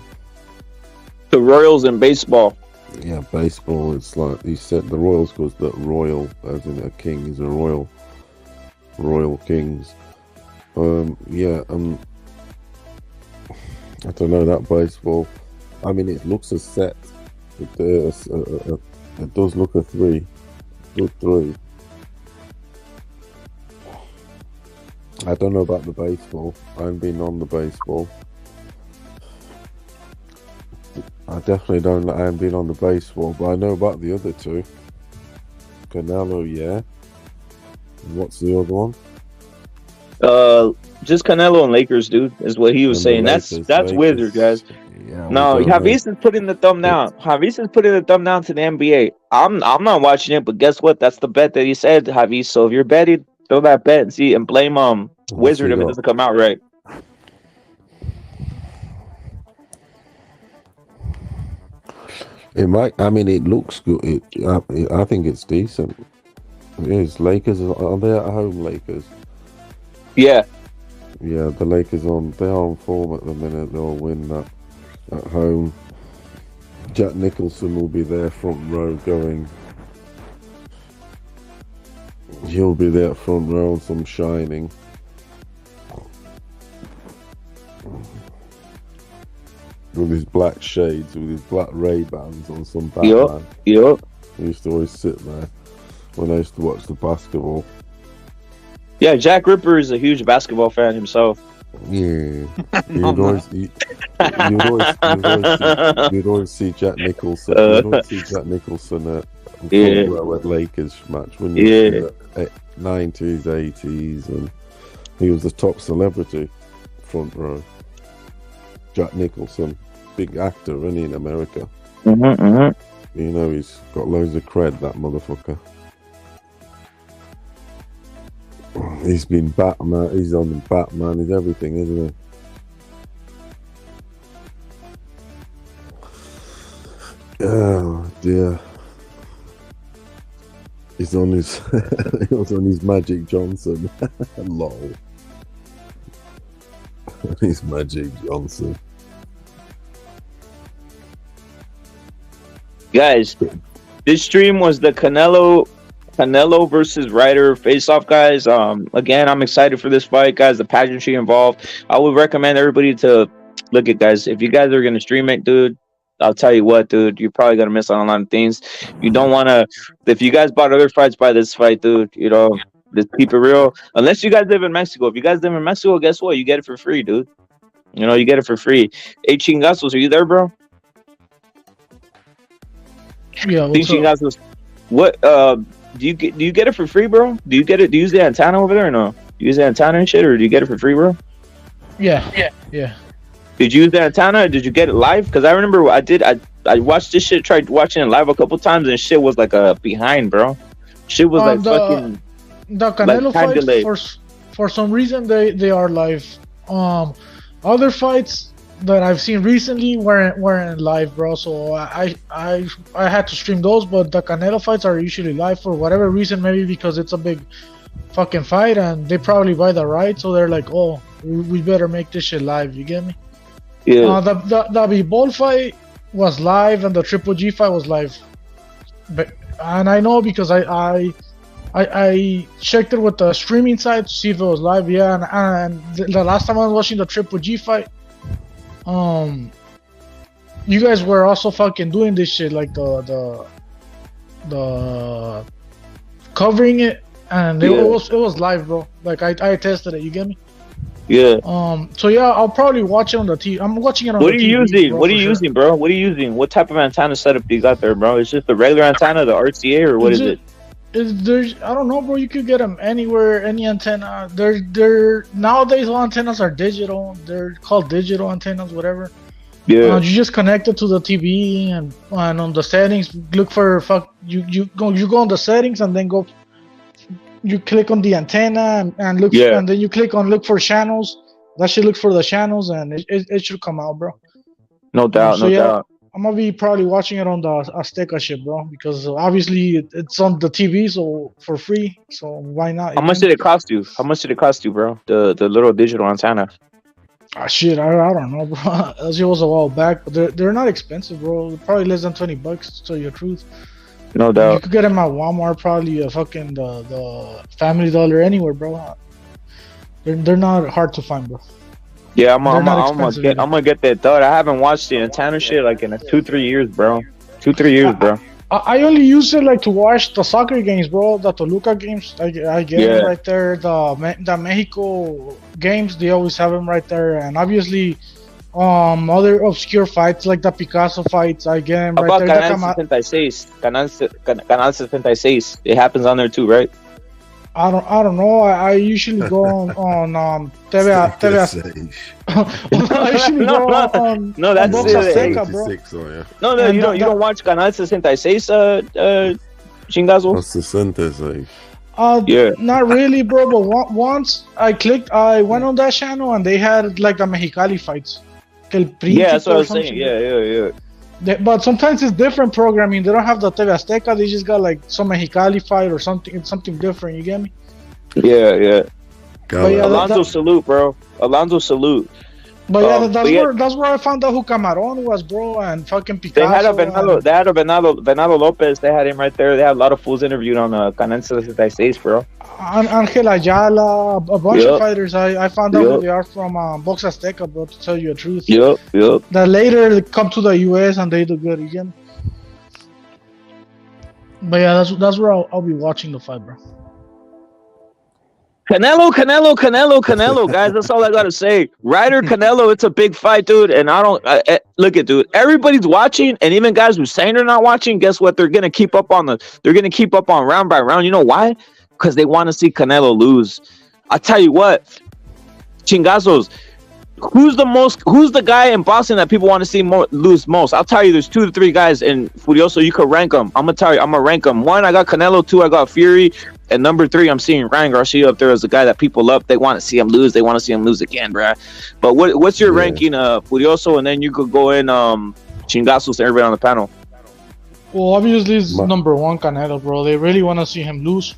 The Royals in baseball.
Yeah, baseball. It's like he said the Royals because the royal, as in a king, is a royal kings. I don't know that baseball. I mean, it looks a set. It does look a 3. Good 3. I don't know about the baseball. I haven't been on the baseball. I definitely don't. I haven't been on the baseball, but I know about the other two. Canelo, yeah. And what's the other one?
Just Canelo and Lakers, dude, is what he was saying.
Lakers,
that's Wizard, guys.
Yeah,
no, Javison's putting the thumb down. Javison's putting the thumb down to the NBA. I'm not watching it, but guess what? That's the bet that he said, Javis. So if you're betting, throw that bet and see and blame Wizard if it doesn't come out right.
It might. I mean, it looks good. I think it's decent. It is. Lakers are they at home? Lakers.
Yeah.
Yeah, the Lakers they are on form at the minute. They'll win that at home. Jack Nicholson will be there front row going. He'll be there front row on some shining. With his black shades, with his black Ray-Bans on some Batman.
Yep.
He used to always sit there when I used to watch the basketball.
Yeah, Jack Ripper is a huge basketball fan himself.
Yeah. You'd always see Jack Nicholson. You'd always see Jack Nicholson at Lakers match when you at 90s, 80s, and he was the top celebrity front row. Jack Nicholson, big actor, isn't he, in America?
Mm-hmm.
You know, he's got loads of cred, that motherfucker. He's been Batman, he's on the Batman, he's everything, isn't he? Oh, dear. He's on his he was on his Magic Johnson. Lol. His Magic Johnson.
Guys, this stream was the Canelo versus Ryder face-off, guys. Again, I'm excited for this fight, guys. The pageantry involved. I would recommend everybody to look at, guys. If you guys are gonna stream it, dude, I'll tell you what, dude, you're probably gonna miss on a lot of things. You don't wanna. If you guys bought other fights, buy this fight, dude. You know, just keep it real. Unless you guys live in Mexico. If you guys live in Mexico, guess what? You get it for free, dude. You know, you get it for free. Hey, Chingazos, are you there, bro?
Yeah.
Chingazos, what? Do you get it for free, bro? Do you get it? Do you use the antenna over there or no? You use the antenna and shit, or do you get it for free, bro?
Yeah.
Did you use the antenna? Or did you get it live? Because I remember I watched this shit, tried watching it live a couple times, and shit was like a behind, bro. Shit was like fucking.
The Canelo
like
fights for some reason they are live. Other fights that I've seen recently weren't live, bro. So I had to stream those, but the Canelo fights are usually live for whatever reason. Maybe because it's a big fucking fight and they probably buy the right, so they're like, oh, we better make this shit live. You get me?
Yeah.
The B-Ball fight was live and the Triple G fight was live, and I know because I checked it with the streaming site to see if it was live. Yeah, and the last time I was watching the Triple G fight, you guys were also fucking doing this shit, like the covering it, and it was live, bro. Like I tested it. You get me?
Yeah.
So yeah, I'll probably watch it on the TV. I'm watching it on.
What are you using? What are you using, bro? What are you using? What type of antenna setup do you got there, bro? It's just the regular antenna, the RCA, or what is it?
There's I don't know, bro. You could get them anywhere, any antenna. They're nowadays all antennas are digital. They're called digital antennas, whatever.
Yeah.
You just connect it to the TV and on the settings, look for you go on the settings and then go. You click on the antenna and look, and then you click on look for channels. That should look for the channels and it should come out, bro.
No doubt, no doubt.
I'm gonna be probably watching it on the Azteca shit, bro, because obviously it's on the TV, so for free. So why not?
How much did it cost you? How much did it cost you, bro? The little digital antenna.
Shit, I don't know, bro. That shit was a while back, but they're not expensive, bro. Probably less than $20 to tell you the truth.
No doubt.
You could get them at Walmart, probably a fucking the Family Dollar, anywhere, bro. They're not hard to find, bro.
Yeah, I'm gonna get that thought. I haven't watched the antenna shit like in 2-3 years, bro. 2-3 years, bro.
I only use it like to watch the soccer games, bro. The Toluca games, I get them right there. The Mexico games, they always have them right there, and obviously, other obscure fights like the Picasso fights, I get them right there.
About Canal 76. It happens on there too, right?
I don't know. I usually go on TV. I usually go on.
No, that's
Box Azteca, bro.
No, you don't watch Canal 76, Chingazo?
What's the 66?
Not really, bro. But once I went on that channel and they had like the Mexicali fights.
Yeah, that's what I was saying. Yeah.
But sometimes it's different programming. They don't have the TV Azteca. They just got like some Mexicali fight or something. It's something different. You get me?
Yeah. Alonso salute, bro. Alonso salute.
But that's where I found out who Camarón was, bro, and fucking Picasso.
They had a Venado Lopez. They had him right there. They had a lot of fools interviewed on Canal 66, bro.
Angel Ayala, a bunch of fighters. I found out who they are from Box Azteca, bro, to tell you the truth.
Yep.
That later they come to the US and they do good again. But yeah, that's where I'll be watching the fight, bro.
Canelo, guys. That's all I gotta say. Ryder, Canelo, it's a big fight, dude. And look at, dude. Everybody's watching, and even guys who saying they're not watching, guess what? They're gonna keep up on round by round. You know why? Because they want to see Canelo lose. I tell you what, Chingazos. Who's the guy in boxing that people want to see lose most? I'll tell you, there's 2 to 3 guys in Furioso. You could rank them. I'm gonna rank them. 1, I got Canelo. 2, I got Fury. And number 3, I'm seeing Ryan Garcia up there as a guy that people love. They want to see him lose. They want to see him lose again, bruh. But what's your ranking, Furioso? And then you could go in Chingazos to everybody on the panel.
Well, obviously it's number one Canelo, bro. They really want to see him lose,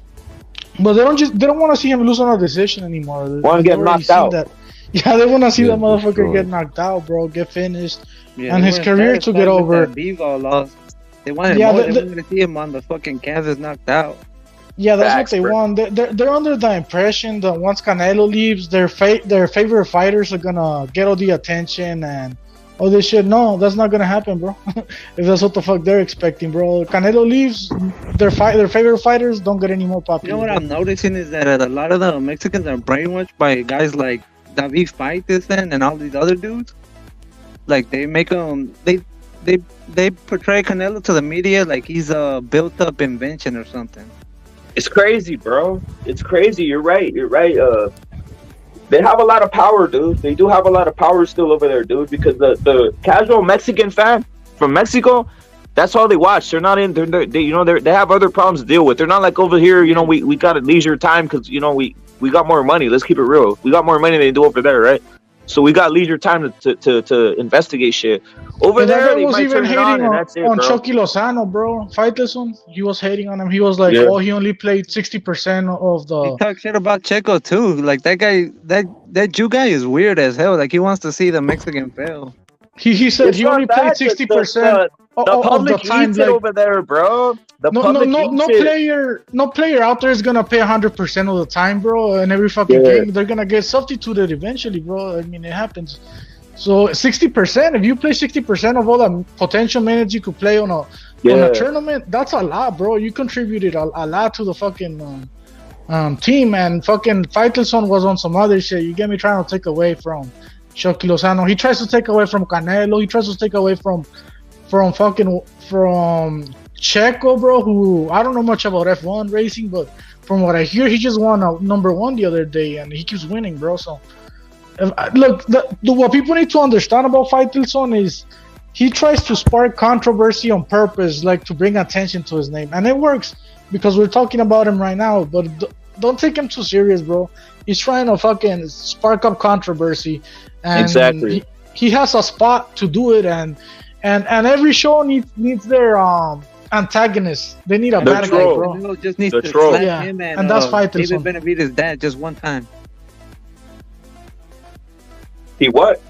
but they don't want to see him lose on a decision anymore.
Want to get knocked out?
Yeah, they want to see that motherfucker get knocked out, bro. Get finished,
Yeah,
and his career to get over.
Bevo lost. They wanted more. They wanted to see him on the fucking canvas knocked out.
Yeah, that's what they want. They're under the impression that once Canelo leaves, their favorite fighters are gonna get all the attention and all this shit. No, that's not gonna happen, bro. If that's what the fuck they're expecting, bro. Canelo leaves, their favorite fighters don't get any more popular.
You know what I'm noticing is that a lot of the Mexicans are brainwashed by guys like David Faitelson and all these other dudes. Like they make them, they portray Canelo to the media like he's a built-up invention or something.
It's crazy, bro. It's crazy. You're right. They have a lot of power, dude. They do have a lot of power still over there, dude. Because the casual Mexican fan from Mexico, that's all they watch. They're not in. They have other problems to deal with. They're not like over here. You know, we got a leisure time because we got more money. Let's keep it real. We got more money than they do over there, right? So we got leisure time to investigate shit. Over there, they
was
might
even
turn it
hating
on, and that's it,
on
bro.
Chucky Lozano, bro. Faitelson, he was hating on him. He was like, "Oh, he only played 60% of the."
He talks shit about Checo too. Like that guy, that Jew guy is weird as hell. Like he wants to see the Mexican fail.
He said
It's
he
not
only
that,
played
just
60%
the
of
public
the time.
eats it over there, bro.
No player out there is gonna play 100% of the time, bro. And every fucking game, they're gonna get substituted eventually, bro. I mean, it happens. So 60%, if you play 60% of all the potential minutes you could play on a tournament, that's a lot, bro. You contributed a lot to the fucking team, and fucking Faitelson was on some other shit. You get me? Trying to take away from Chucky Lozano. He tries to take away from Canelo. He tries to take away from Checo, bro, who I don't know much about F1 racing, but from what I hear, he just won a number one the other day, and he keeps winning, bro. So, look, what people need to understand about Faitelson is he tries to spark controversy on purpose, like to bring attention to his name, and it works because we're talking about him right now. But don't take him too serious, bro. He's trying to fucking spark up controversy, and
exactly.
He has a spot to do it, and every show needs their antagonist. They need a bad guy, bro.
Canelo just needs to slap him
and that's
David
Faitelson.
Benavidez's dad just one time.
He what?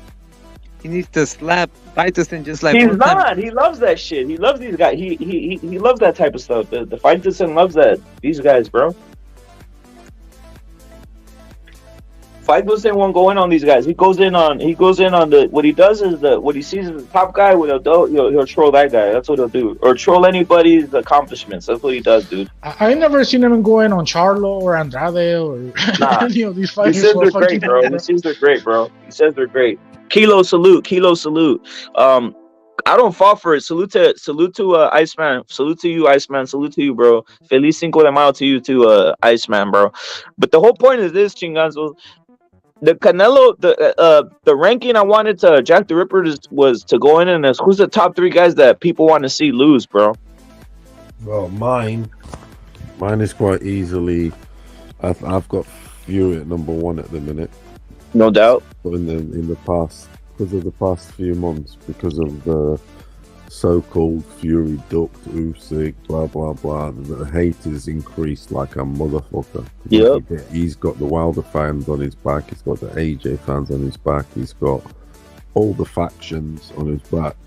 He needs to slap Faitelson just like
He's
one
not.
time.
He loves that shit. He loves these guys. He loves that type of stuff. The Faitelson loves that. These guys, bro. Faitelson won't go in on these guys. He goes in on the. What he does is what he sees as the top guy. He'll troll that guy. That's what he'll do, or troll anybody's accomplishments. That's what he does, dude.
I never seen him going on Charlo or Andrade or any of these fighters.
He says they're great, bro. He says they're great, bro. He says they're great. Kilo salute. I don't fall for it. Salute to Iceman. Salute to you, Iceman. Salute to you, bro. Feliz Cinco de Mayo to you too, Iceman, bro. But the whole point is this, Chinganzo. The Canelo, the ranking I wanted to Jack the Ripper was to go in, and who's the top three guys that people want to see lose, bro?
Well, mine is quite easily. I've got Fury at number one at the minute.
No doubt.
But in the past, because of the past few months, because of the so-called Fury ducked Usyk, blah blah blah, the hate has increased like a motherfucker.
Yep.
He's got the Wilder fans on his back. He's got the AJ fans on his back. He's got all the factions on his back.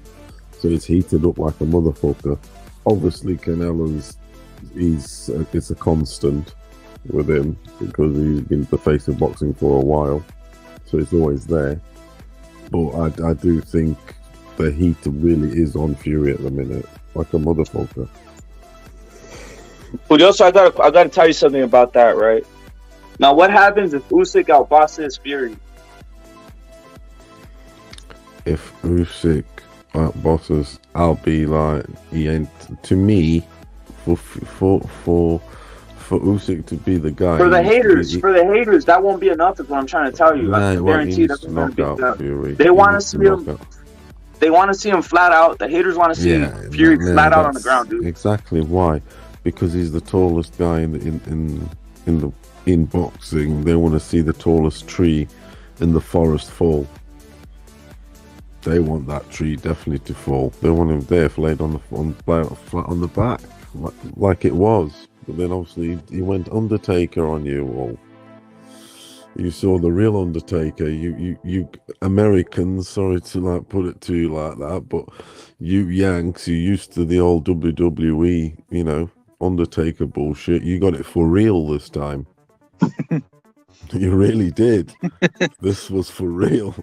So it's heated up like a motherfucker. Obviously, Canelo's it's a constant with him because he's been the face of boxing for a while. So it's always there. But I do think the heat really is on Fury at the minute, like a motherfucker.
But also, I gotta tell you something about that, right? Now, what happens if Usyk outbosses Fury?
If Usyk outbosses, I'll be like, he ain't. To me, for Usyk to be the guy.
For the haters, that won't be enough. Is what I'm trying to tell you. I can guarantee that's going to be enough. They want to see him. They want to see him flat out. The haters want to see Fury flat out on the ground, dude.
Exactly why? Because he's the tallest guy in boxing. They want to see the tallest tree in the forest fall. They want that tree definitely to fall. They want him there, laid on the flat on the back, like it was. But then obviously he went Undertaker on you all. You saw the real Undertaker. You Americans, sorry to like put it to you like that, but you Yanks, you used to the old WWE, you know, Undertaker bullshit. You got it for real this time. You really did. This was for real.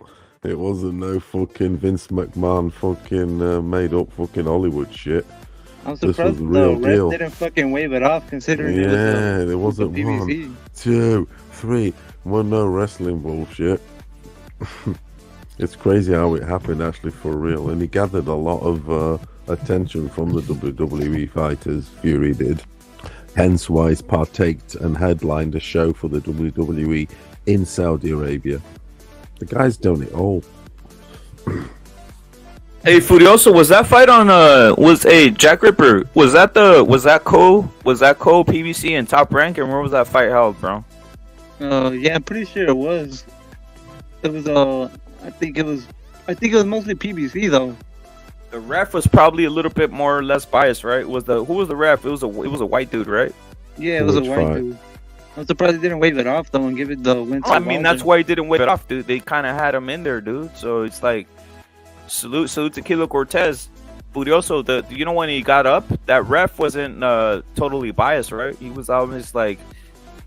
It wasn't no fucking Vince McMahon fucking made up fucking Hollywood shit.
I'm
This was
surprised
the
the
real
ref
deal.
didn't fucking wave it off, considering it was
There wasn't
PVC.
1, 2, 3. Well, no wrestling bullshit. It's crazy how it happened actually for real, and he gathered a lot of attention from the WWE fighters. Fury did, hence why he's partaked and headlined a show for the WWE in Saudi Arabia. The guy's done it all.
Hey, Furioso, was that fight on Jack Ripper? Was that Cole PBC and Top Rank, and where was that fight held, bro?
Yeah, I'm pretty sure it was. It was I think it was mostly PBC though.
The ref was probably a little bit more or less biased, right? Who was the ref? It was a white dude, right?
Yeah, it was a white dude. I'm surprised they didn't wave it off though and give it the win.
I mean, that's why he didn't wave it off, dude. They kind of had him in there, dude. So it's like salute to Kilo Cortez. Furioso, you know when he got up, that ref wasn't totally biased, right? He was almost like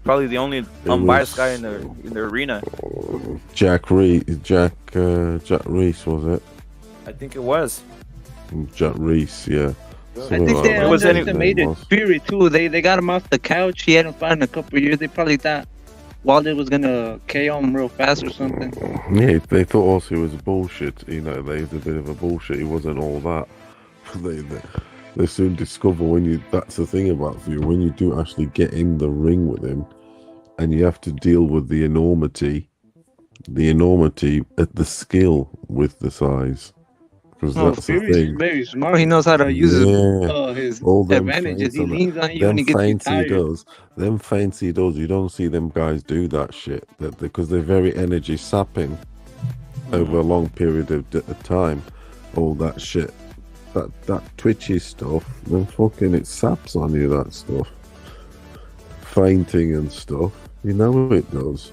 probably the only unbiased guy in the arena.
Jack Reese, was it?
I think it was.
Jack Reese, yeah.
I think they underestimated Fury too. They got him off the couch. He hadn't fought in a couple of years. They probably thought Wilder was gonna KO him real fast or something.
Yeah, they thought also he was bullshit. You know, they was a bit of a bullshit. He wasn't all that. They soon discover that's the thing about you, when you do actually get in the ring with him, and you have to deal with the enormity at the skill with the size. Because that's the thing.
Very smart. He knows how to use his advantages. He leans on you and he gets tired.
Them feints he does. You don't see them guys do that shit. Because they're very energy sapping over a long period of time. All that shit. That twitchy stuff. Then fucking it saps on you, that stuff. Fainting and stuff. You know it does.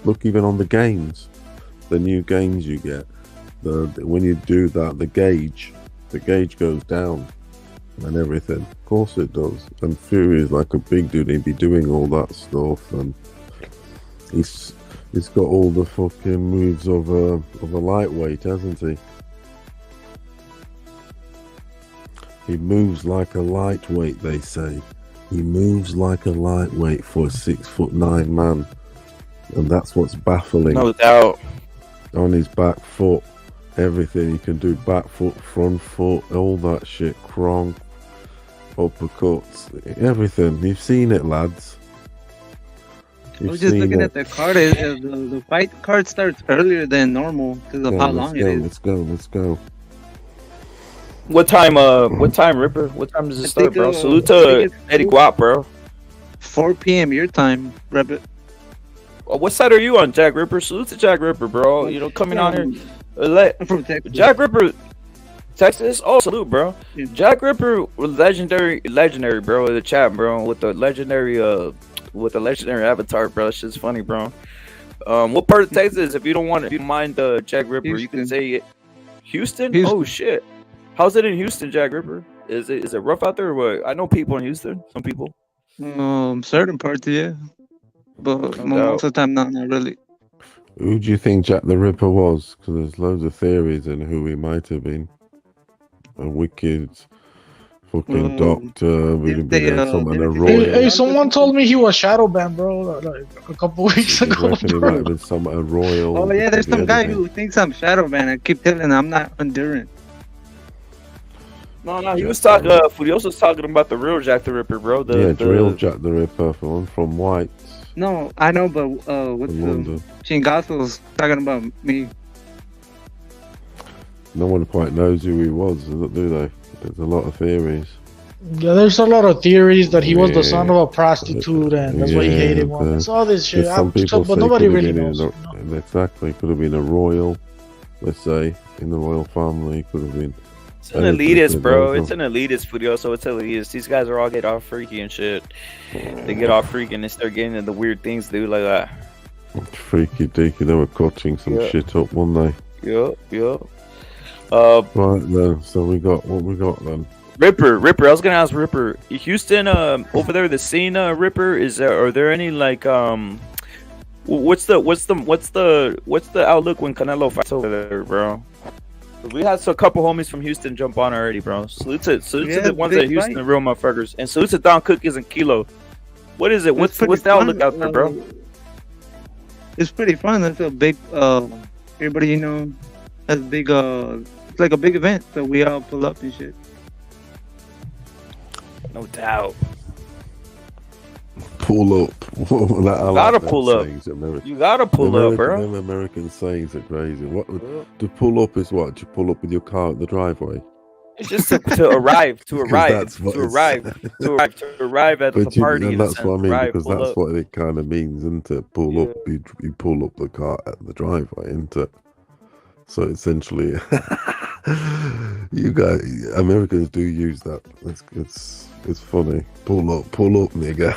Look even on the games. The new games you get. When you do that, the gauge goes down and everything. Of course it does. And Fury is like a big dude. He'd be doing all that stuff, and he's got all the fucking moves of a lightweight, hasn't he? He moves like a lightweight, they say. He moves like a lightweight for a 6'9" man, and that's what's baffling.
No doubt.
On his back foot. Everything he can do, back foot, front foot, all that shit, krong, uppercuts, everything. You've seen it, lads.
I was just looking at the card. The fight card starts earlier than normal because of how long it is.
Let's go.
What time, Ripper? What time does it start, bro? Salute to Eddie Guap, bro.
4 p.m. your time, Rabbit.
What side are you on, Jack Ripper? Salute to Jack Ripper, bro. You know, coming on here.
I'm from Texas.
Jack Ripper, Texas. Oh, salute, bro. Yeah. Jack Ripper was legendary, bro. In the chat, bro, with the legendary avatar, bro. That shit's funny, bro. What part of Texas? If you don't mind, Jack Ripper,
Houston.
You can say Houston. Oh shit, how's it in Houston, Jack Ripper? Is it rough out there or what? I know people in Houston. Some people.
Certain parts, yeah, but most of the time, not really.
Who do you think Jack the Ripper was? Because there's loads of theories on who he might have been. A wicked fucking doctor.
Hey, someone told me he was shadow banned, bro, like a couple weeks ago.
He might have been a royal.
Oh yeah, there's some guy who thinks I'm shadow banned. I keep telling him I'm not Honduran.
No, he was talking. Furioso was talking about the real Jack the Ripper, bro.
The real Jack the Ripper, from White.
No, I know, but what's the Chingazo's talking about me?
No one quite knows who he was, do they? There's a lot of theories.
Yeah, there's a lot of theories that he was the son of a prostitute, and that's why he hated women. It's all this shit.
Some people
but nobody really knows.
Exactly, could have been a royal. let's say, in the royal family. Could have been.
It's an elitist, bro. It's an elitist Furioso. It's elitist. These guys are all get all freaky and shit. They get all freaky and they start getting into weird things, dude, like that.
Freaky deaky. They were coaching some shit up, weren't
they? Yep.
Right then. So what we got then?
Ripper. I was gonna ask Ripper. Houston, over there, the scene, Ripper. Are there any like what's the outlook when Canelo fights over there, bro? We had a couple homies from Houston jump on already, bro. Salute to the ones at Houston, the real motherfuckers, and salute to Don Cookies and Kilo. What is it? What's the outlook out there, bro?
It's pretty fun. It's a big everybody has big it's like a big event, so we all pull up and shit.
No doubt.
Pull up. You
gotta pull up. You gotta pull up, bro.
Them American sayings are crazy. What to pull up is what? You pull up with your car at the driveway.
It's just to arrive at the party.
And that's what I mean, because that's what it kind of means, isn't it? Pull up. You pull up the car at the driveway, isn't it? So essentially, you guys, Americans do use that. It's funny. Pull up, nigga.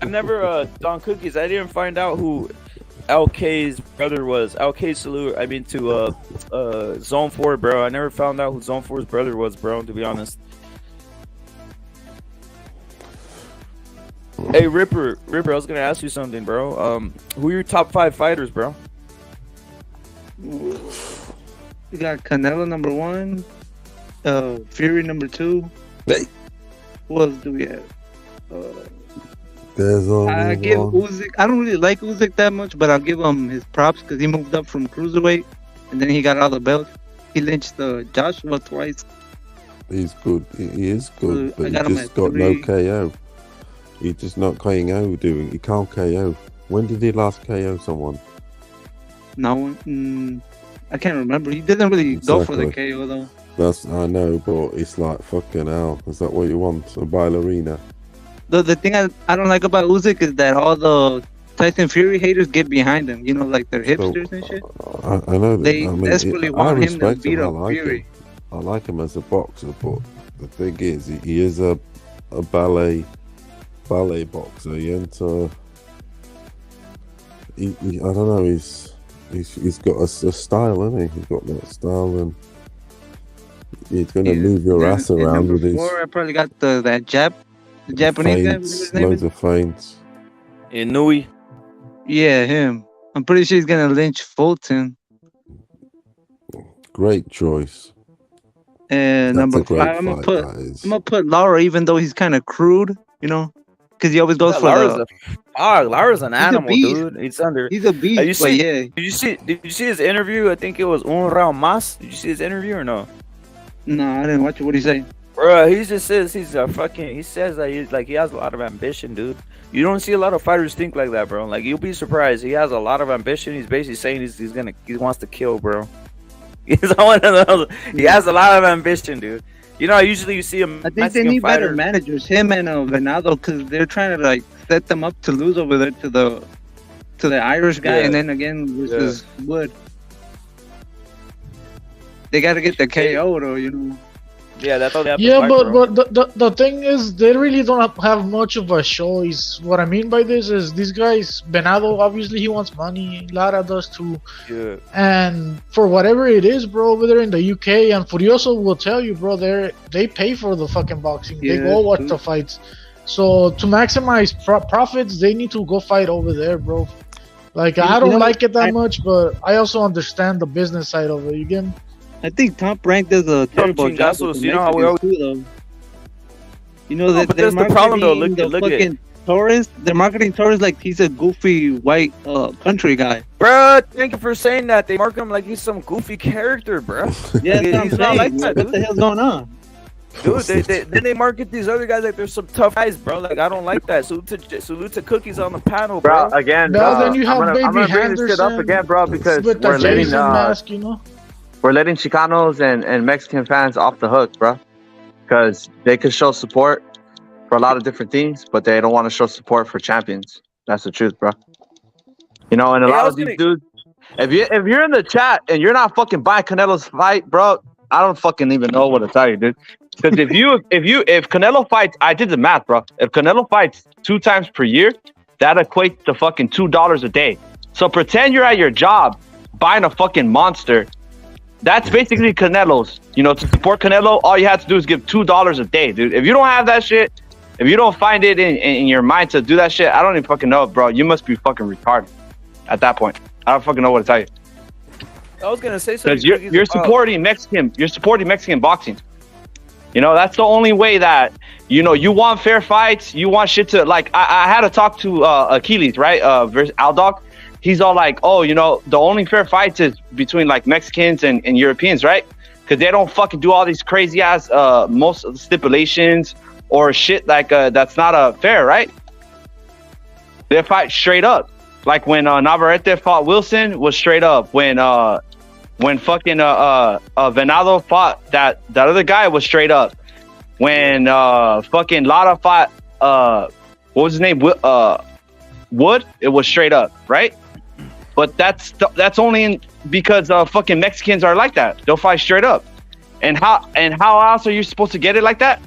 I've never Don Cookies. I didn't find out who LK's brother was. LK salute. I mean to Zone 4, bro. I never found out who Zone 4's brother was, bro. To be honest. Hey Ripper, I was gonna ask you something, bro. Who are your top 5 fighters, bro?
We got Canelo number 1, Fury number 2. Who else do we have? I give Usyk. I don't really like Usyk that much, but I'll give him his props because he moved up from cruiserweight, and then he got all the belts. He lynched Joshua twice.
He's good. He is good, but he just got 3. No KO. He's just not KO doing. He can't KO. When did he last KO someone?
No one. I can't remember. He didn't really go for the KO though.
I know, but it's like fucking hell. Is that what you want? A ballerina?
The thing I don't like about Usyk is that all the Tyson Fury haters get behind him. Like they're hipsters and shit.
I know that.
They desperately want him to beat up Fury.
I like him as a boxer, but the thing is, he is a ballet boxer. He ain't. I don't know. He's got a style, hasn't he? He's got that style, and he's gonna move your ass around with his.
I probably got that jab, the Japanese guy.
Loads of feints.
Inui.
Yeah, him. I'm pretty sure he's gonna lynch Fulton.
Great choice.
And number 5, I'm gonna put Laura, even though he's kind of crude, because he always goes for
Lara's an animal, dude. He's
a beast.
Did you see his interview? I think it was Un Round Mas. Did you see his interview or no?
No, I didn't watch it. What did he say?
Bro, he just says he says that he has a lot of ambition, dude. You don't see a lot of fighters think like that, bro. Like, you'll be surprised. He has a lot of ambition. He's basically saying he wants to kill, bro. He's one of those. He has a lot of ambition, dude. Usually you see him.
I think they need better managers, him and Venado, because they're trying to set them up to lose over there to the Irish guy, and then again versus Wood. They got to get the KO though,
Yeah, that's all they have to
Yeah,
fight,
but the thing is, they really don't have much of a choice. What I mean by this is, these guys, Venado, obviously he wants money. Lara does too.
Yeah.
And for whatever it is, bro, over there in the UK, and Furioso will tell you, bro, they pay for the fucking boxing.
Yeah,
they go watch the fights. So to maximize profits, they need to go fight over there, bro. Like, I don't like it that much, but I also understand the business side of it. You get me?
I think Top Rank does a terrible job.
You know how we always...
too,
but that's the problem, though. Look at
Torres. They're marketing Torres like he's a goofy white country guy.
Bro, thank you for saying that. They market him like he's some goofy character, bro.
Yeah, he's not like that. What the hell's going on?
Dude, they market these other guys like they're some tough guys, bro. Like, I don't like that. Salute to Cookies on the panel, bro.
Again,
then you have
I'm gonna bring this shit up again, bro, because
with the Jason mask,
we're letting Chicanos and Mexican fans off the hook, bro, because they could show support for a lot of different things, but they don't want to show support for champions. That's the truth, bro.
You know, and a
Hey, I
lot
was
of these
gonna.
dudes. If you're in the chat and you're not fucking buying Canelo's fight, bro, I don't fucking even know what to tell you, dude. Because if Canelo fights, I did the math, bro. If Canelo fights 2 times per year, that equates to fucking $2 a day. So pretend you're at your job buying a fucking monster. That's basically Canelo's. You know, to support Canelo, all you have to do is give $2 a day, dude. If you don't have that shit, if you don't find it in your mind to do that shit, I don't even fucking know, bro. You must be fucking retarded at that point. I don't fucking know what to tell you.
I was gonna say something.
Because you're supporting Mexican boxing. You know, that's the only way that, you know, you want fair fights, you want shit to, like, I had to talk to Achilles, right? Versus Aldog. He's all like, oh, you know, the only fair fights is between like Mexicans and Europeans, right? Because they don't fucking do all these crazy ass most of the stipulations or shit like that's not fair, right? They fight straight up. Like when Navarrete fought Wilson was straight up. When fucking Venado fought that other guy was straight up. When fucking Lara fought what was his name? Wood, it was straight up, right? But that's only because fucking Mexicans are like that. They'll fight straight up. And how else are you supposed to get it like that?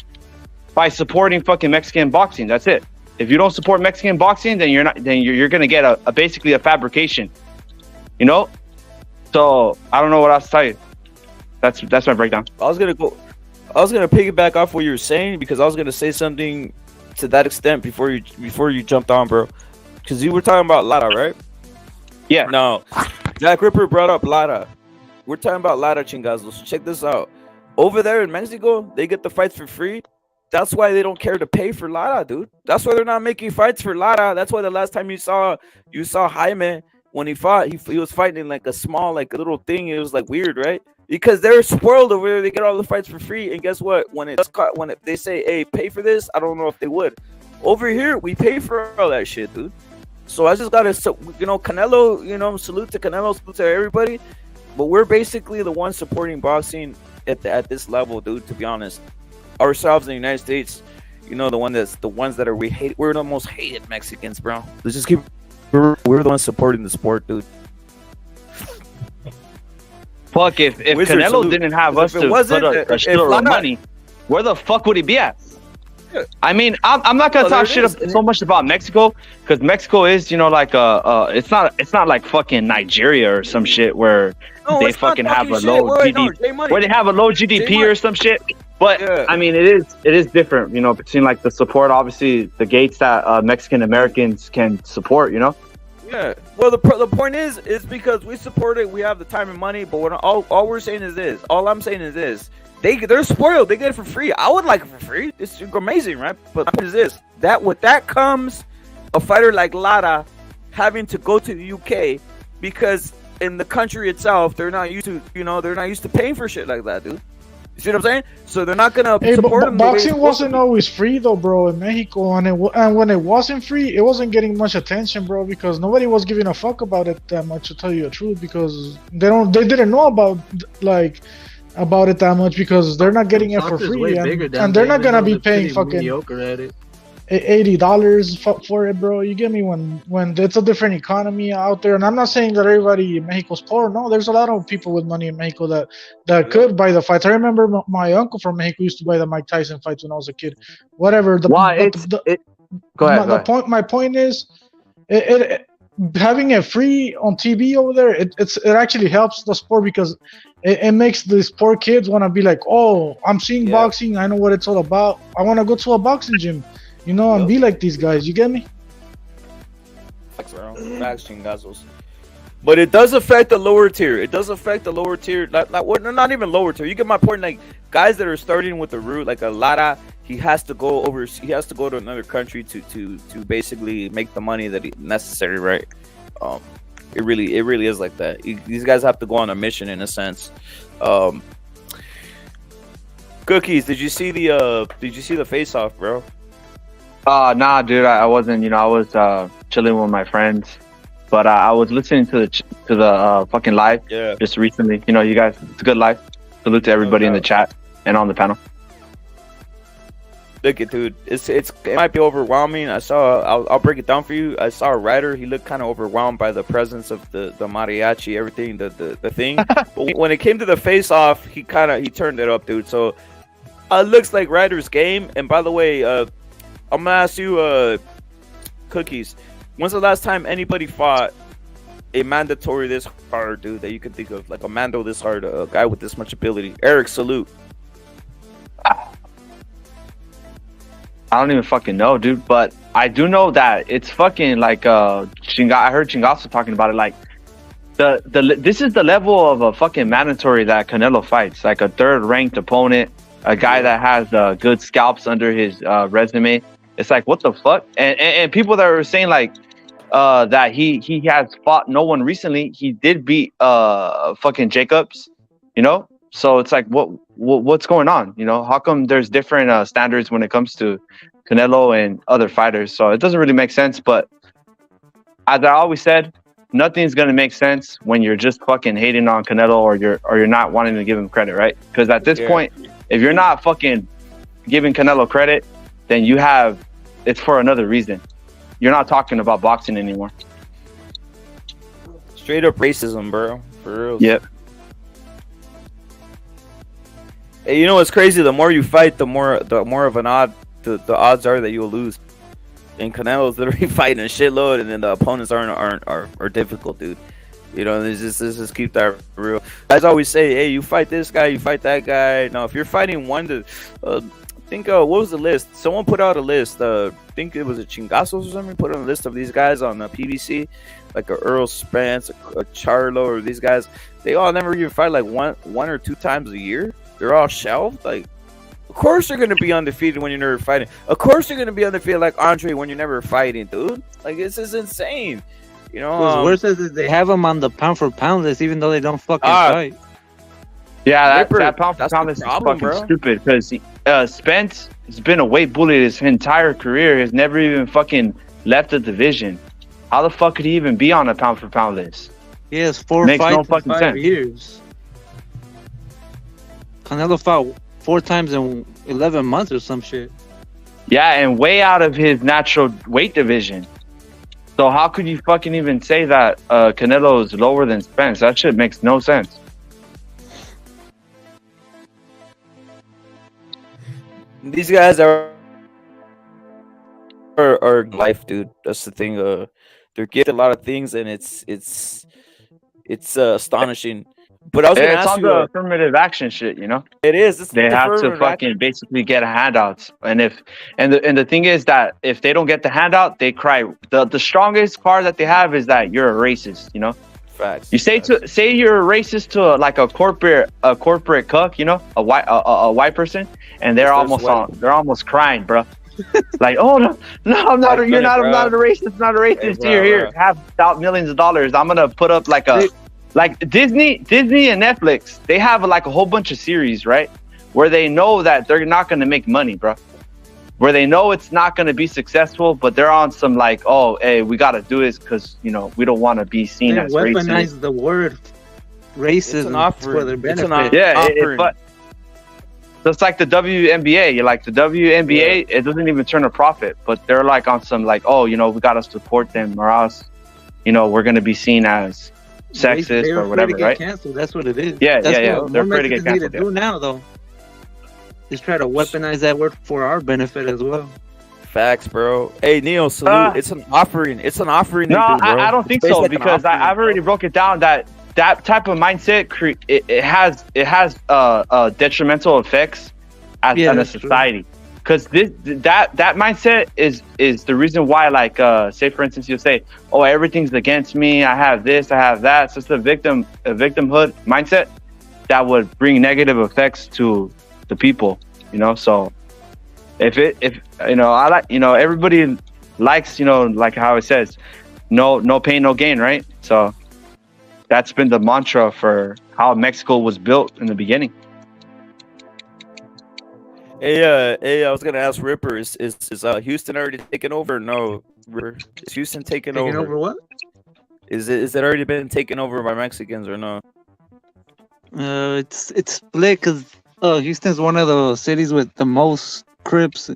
By supporting fucking Mexican boxing. That's it. If you don't support Mexican boxing, then you're gonna get a basically a fabrication. You know? So I don't know what else to tell you. That's my breakdown.
I was gonna piggyback off what you were saying because I was gonna say something to that extent before you jumped on, bro. Because you were talking about Lara, right?
Yeah.
No, Jack Ripper brought up Lara. We're talking about Lara, chingazos. Check this out. Over there in Mexico, they get the fights for free. That's why they don't care to pay for Lara, dude. That's why they're not making fights for Lara. That's why the last time you saw Jaime when he fought, he was fighting in like a small, like a little thing. It was like weird, right? Because they're spoiled over there. They get all the fights for free. And guess what? When they say, hey, pay for this, I don't know if they would. Over here, we pay for all that shit, dude. So I just gotta, Canelo, salute to Canelo, salute to everybody. But we're basically the ones supporting boxing at this level, dude. To be honest, ourselves in the United States, the ones that are we're the most hated Mexicans, bro. Let's just keep. We're the ones supporting the sport, dude.
Fuck, if Canelo didn't have us to put a shitload of money, where the fuck would he be at? I mean, I'm not gonna talk shit so much about Mexico because Mexico is, it's not like fucking Nigeria or some shit where they fucking have a low GDP, where they have a low GDP or some shit. But yeah. I mean, it is different, between like the support, obviously the gates that Mexican Americans can support,
Yeah. Well, the point is because we support it, we have the time and money. But all we're saying is this. All I'm saying is this. They're spoiled. They get it for free. I would like it for free. It's amazing, right? But the point is this: that with that comes a fighter like Lara having to go to the UK because in the country itself they're not used to paying for shit like that, dude. You see what I'm saying? So they're not gonna support him.
Boxing wasn't always free though, bro, in Mexico, and when it wasn't free, it wasn't getting much attention, bro, because nobody was giving a fuck about it that much. To tell you the truth, because they didn't know about it that much because they're not getting it for free, and they're not gonna be paying fucking $80 for it, bro. You get me? When it's a different economy out there, and I'm not saying that everybody in Mexico's poor. No, there's a lot of people with money in Mexico that could buy the fights. I remember my uncle from Mexico used to buy the Mike Tyson fights when I was a kid. Whatever. Go ahead. My point is, having it free on TV over there, it actually helps the sport because it makes these poor kids want to be like, oh, I'm seeing boxing, I know what it's all about, I want to go to a boxing gym, and be like these guys. You get me?
But it does affect the lower tier. It does affect the lower tier. Not even lower tier. You get my point. Like guys that are starting with the root, like a Lara, he has to go to another country to basically make the money that is necessary, right? It really is like that. These guys have to go on a mission in a sense. Cookies, did you see the face off, bro?
Nah, dude, I wasn't. I was chilling with my friends, but I was listening to the fucking live just recently. You guys, it's a good live. Salute to everybody in the chat and on the panel.
Look it, dude. It might be overwhelming. I'll break it down for you. I saw a Ryder. He looked kind of overwhelmed by the presence of the mariachi, everything, the thing. But when it came to the face off, he turned it up, dude. So looks like Ryder's game. And by the way, I'm gonna ask you, Cookies. When's the last time anybody fought a mandatory this hard, dude, that you can think of, like a Mando this hard, a guy with this much ability? Eric, salute.
I don't even fucking know, dude. But I do know that it's fucking like I heard Chingazo talking about it. Like this is the level of a fucking mandatory that Canelo fights. Like a third ranked opponent, a guy that has good scalps under his resume. It's like, what the fuck? And people that were saying like that he has fought no one recently. He did beat fucking Jacobs, you know. So it's like, what's going on? You know, how come there's different standards when it comes to Canelo and other fighters? So it doesn't really make sense. But as I always said, nothing's gonna make sense when you're just fucking hating on Canelo or you're not wanting to give him credit, right? Because at this point, if you're not fucking giving Canelo credit, then it's for another reason. You're not talking about boxing anymore.
Straight up racism, bro. For real.
Yep.
Hey, you know what's crazy? The more you fight, the more of an the odds are that you'll lose. And Canelo's literally fighting a shitload, and then the opponents are difficult, dude. You know, let's just keep that real. Guys always say, hey, you fight this guy, you fight that guy. No, if you're fighting one to, think what was the list? Someone put out a list. I think it was a Chingazos or something. Put on a list of these guys on the PBC, like a Earl Spence, a Charlo, or these guys. They all never even fight like one or two times a year. They're all shelved. Like, of course you're gonna be undefeated when you're never fighting. Of course you're gonna be undefeated like Andre when you're never fighting, dude. Like, this is insane. You know,
what's worse is they have them on the pound for pound list, even though they don't fucking fight.
Yeah, that pound for pound list is fucking stupid because Spence has been a weight bully his entire career. Has never even fucking left the division. How the fuck could he even be on a pound for pound list?
He has 4 fights in 5 years. Canelo fought 4 times in 11 months or some shit.
Yeah, and way out of his natural weight division. So how could you fucking even say that Canelo is lower than Spence? That shit makes no sense.
These guys are life, dude. That's the thing. They're gifted a lot of things, and it's astonishing. But I was gonna ask
all
you,
the affirmative action shit, you know.
It is.
They have to fucking basically get handouts, and the thing is that if they don't get the handout, they cry. The strongest card that they have is that you're a racist, you know.
Facts.
You say you're a racist to like a corporate cuck, you know, a white person, and they're almost crying, bro. Like, oh no, I'm not. I'm not a racist. Not a racist.
Hey,
Here, have millions of dollars. I'm gonna put up like Disney and Netflix. They have like a whole bunch of series, right, where they know that they're not gonna make money, bro. Where they know it's not gonna be successful, but they're on some like, oh, hey, we gotta do this because you know we don't want to be seen as racist.
They weaponize the word racism for their benefit.
But it's like the WNBA. Like the WNBA, it doesn't even turn a profit, but they're like on some like, oh, you know, we gotta support them, or else, you know, we're gonna be seen as sexist or whatever, right?
Canceled. That's what it is.
Yeah.
They're afraid to get canceled. Do now though. Just try to weaponize that word for our benefit as well.
Facts, bro. Hey, Neo, salute. It's an offering. It's an offering.
No,
do, bro.
I don't think so, like because I've already broke it down that type of mindset it has detrimental effects on a society. Because that mindset is the reason why, like, say for instance, you'll say, oh, everything's against me. I have this, I have that. So it's a victimhood mindset that would bring negative effects to the people, you know. So if you know, I like, you know, everybody likes, you know, like how it says, no pain, no gain, right? So that's been the mantra for how Mexico was built in the beginning.
Hey, I was gonna ask Ripper, is Houston already taken over? Or no, Ripper, is Houston taken over?
Taken over what?
Is it already been taken over by Mexicans or no?
It's split because Houston's one of the cities with the most Crips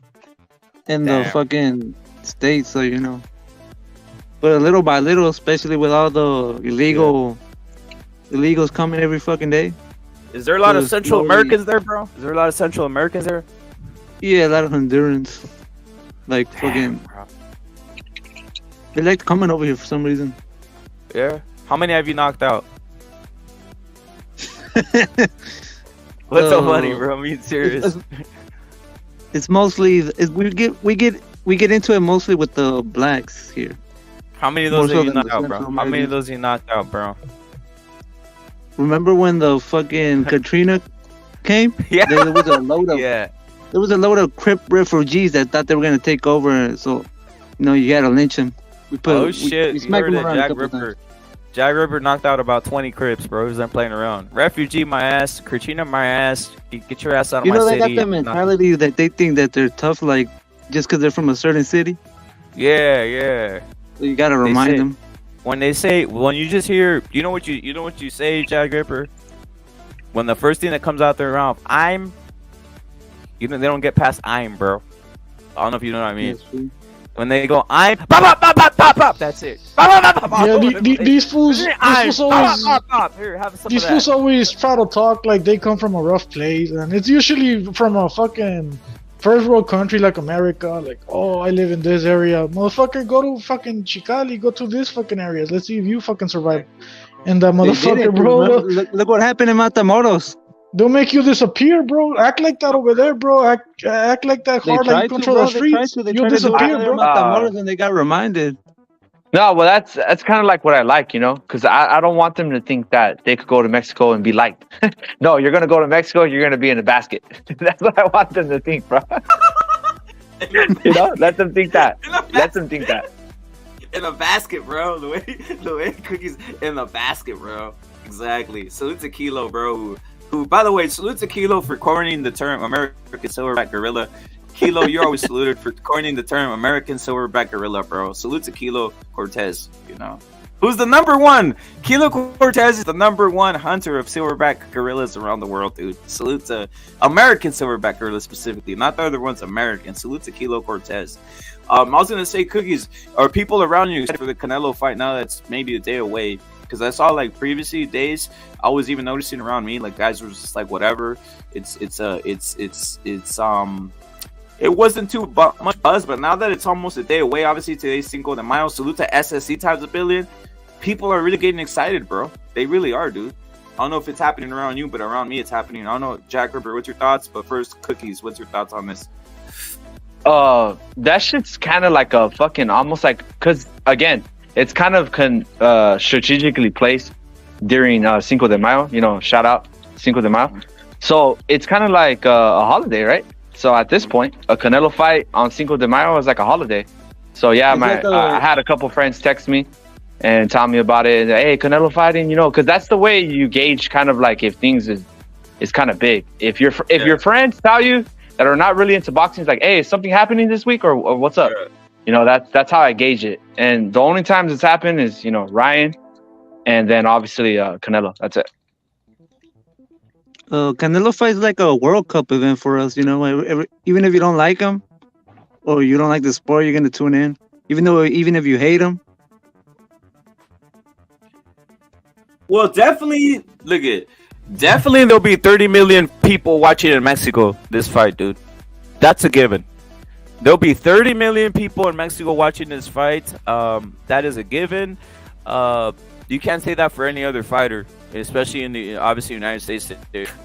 in the fucking states, so you know. But little by little, especially with all the illegals coming every fucking day.
Is there a lot of Central Americans there, bro? Is there a lot of Central Americans there?
Yeah, a lot of Hondurans. Like fucking. They like coming over here for some reason.
Yeah. How many have you knocked out? What's so funny, bro? I'm being serious.
It's mostly we get into it mostly with the blacks here.
How many of those have you knocked out, bro? How many of those you knocked out, bro?
Remember when the fucking Katrina came?
Yeah.
There was a load of there was a load of Crip refugees that thought they were gonna take over. So, you know, you gotta lynch them. We
Shit!
We
You heard
them
it,
around
Jack
a couple
Ripper.
times.
Jack Ripper knocked out about 20 Crips, bro. He wasn't playing around. Refugee, my ass. Katrina, my ass. Get your ass out of
You
my
know,
city.
they got that mentality that they think that they're tough, like just because they're from a certain city.
Yeah.
So you gotta remind them.
When you just hear, you know what you say, Jack Ripper. When the first thing that comes out their mouth, they don't get past bro. I don't know if you know what I mean. When they go, pop, pop, pop, pop, pop, pop, that's it. Pop, pop, pop, pop,
Yeah, these fools always,
Here, have some
these
of
fools
that.
always try to talk like they come from a rough place, and it's usually from a fucking first world country like America. Like, oh, I live in this area, motherfucker. Go to fucking Chicali. Go to this fucking area. Let's see if you fucking survive. And that motherfucker, bro.
Look what happened in Matamoros.
They'll make you disappear, bro. Act like that over there, bro. Act like that hard, like you control the streets. You'll disappear, bro.
Matamoros, and they got reminded.
No, well, that's kind of like what I like, you know, because I don't want them to think that they could go to Mexico and be liked. No, you're gonna go to Mexico, you're gonna be in a basket. That's what I want them to think, bro. You know, let them think that. Let them think that.
In a basket, bro. The way Cookies in the basket, bro. Exactly. Salute to Kilo, bro. Who, by the way, salute to Kilo for coining the term American Silverback Gorilla. Kilo, you're always saluted for coining the term American Silverback Gorilla, bro. Salute to Kilo Cortez, you know. Who's the number one? Kilo Cortez is the number one hunter of silverback gorillas around the world, dude. Salute to American silverback gorillas specifically, not the other ones, American. Salute to Kilo Cortez. I was going to say, Cookies, are people around you excited for the Canelo fight now that's maybe a day away? Because I saw, like, previously days, I was even noticing around me, like, guys were just like, whatever. It wasn't too much buzz, but now that it's almost a day away, obviously today's Cinco de Mayo, salute to SSC times a billion. People are really getting excited, bro. They really are, dude. I don't know if it's happening around you, but around me it's happening. I don't know, Jack Ripper, what's your thoughts? But first, Cookies, what's your thoughts on this?
That shit's kind of like a fucking, almost like, because again, it's kind of strategically placed during Cinco de Mayo, you know, shout out Cinco de Mayo. So it's kind of like a holiday, right? So at this point, a Canelo fight on Cinco de Mayo is like a holiday. So yeah, I had a couple friends text me and tell me about it. Hey, Canelo fighting, you know, because that's the way you gauge kind of like if things is kind of big. If your friends tell you that are not really into boxing, it's like, hey, is something happening this week or what's up? Yeah. You know, that's how I gauge it. And the only times it's happened is, you know, Ryan and then obviously Canelo. That's it.
Canelo fight is like a World Cup event for us, you know. Even if you don't like him or you don't like the sport, you're gonna tune in. Even if you hate him.
Well, definitely there'll be 30 million people watching in Mexico this fight, dude. That's a given. There'll be 30 million people in Mexico watching this fight. That is a given. You can't say that for any other fighter, especially in the obviously United States.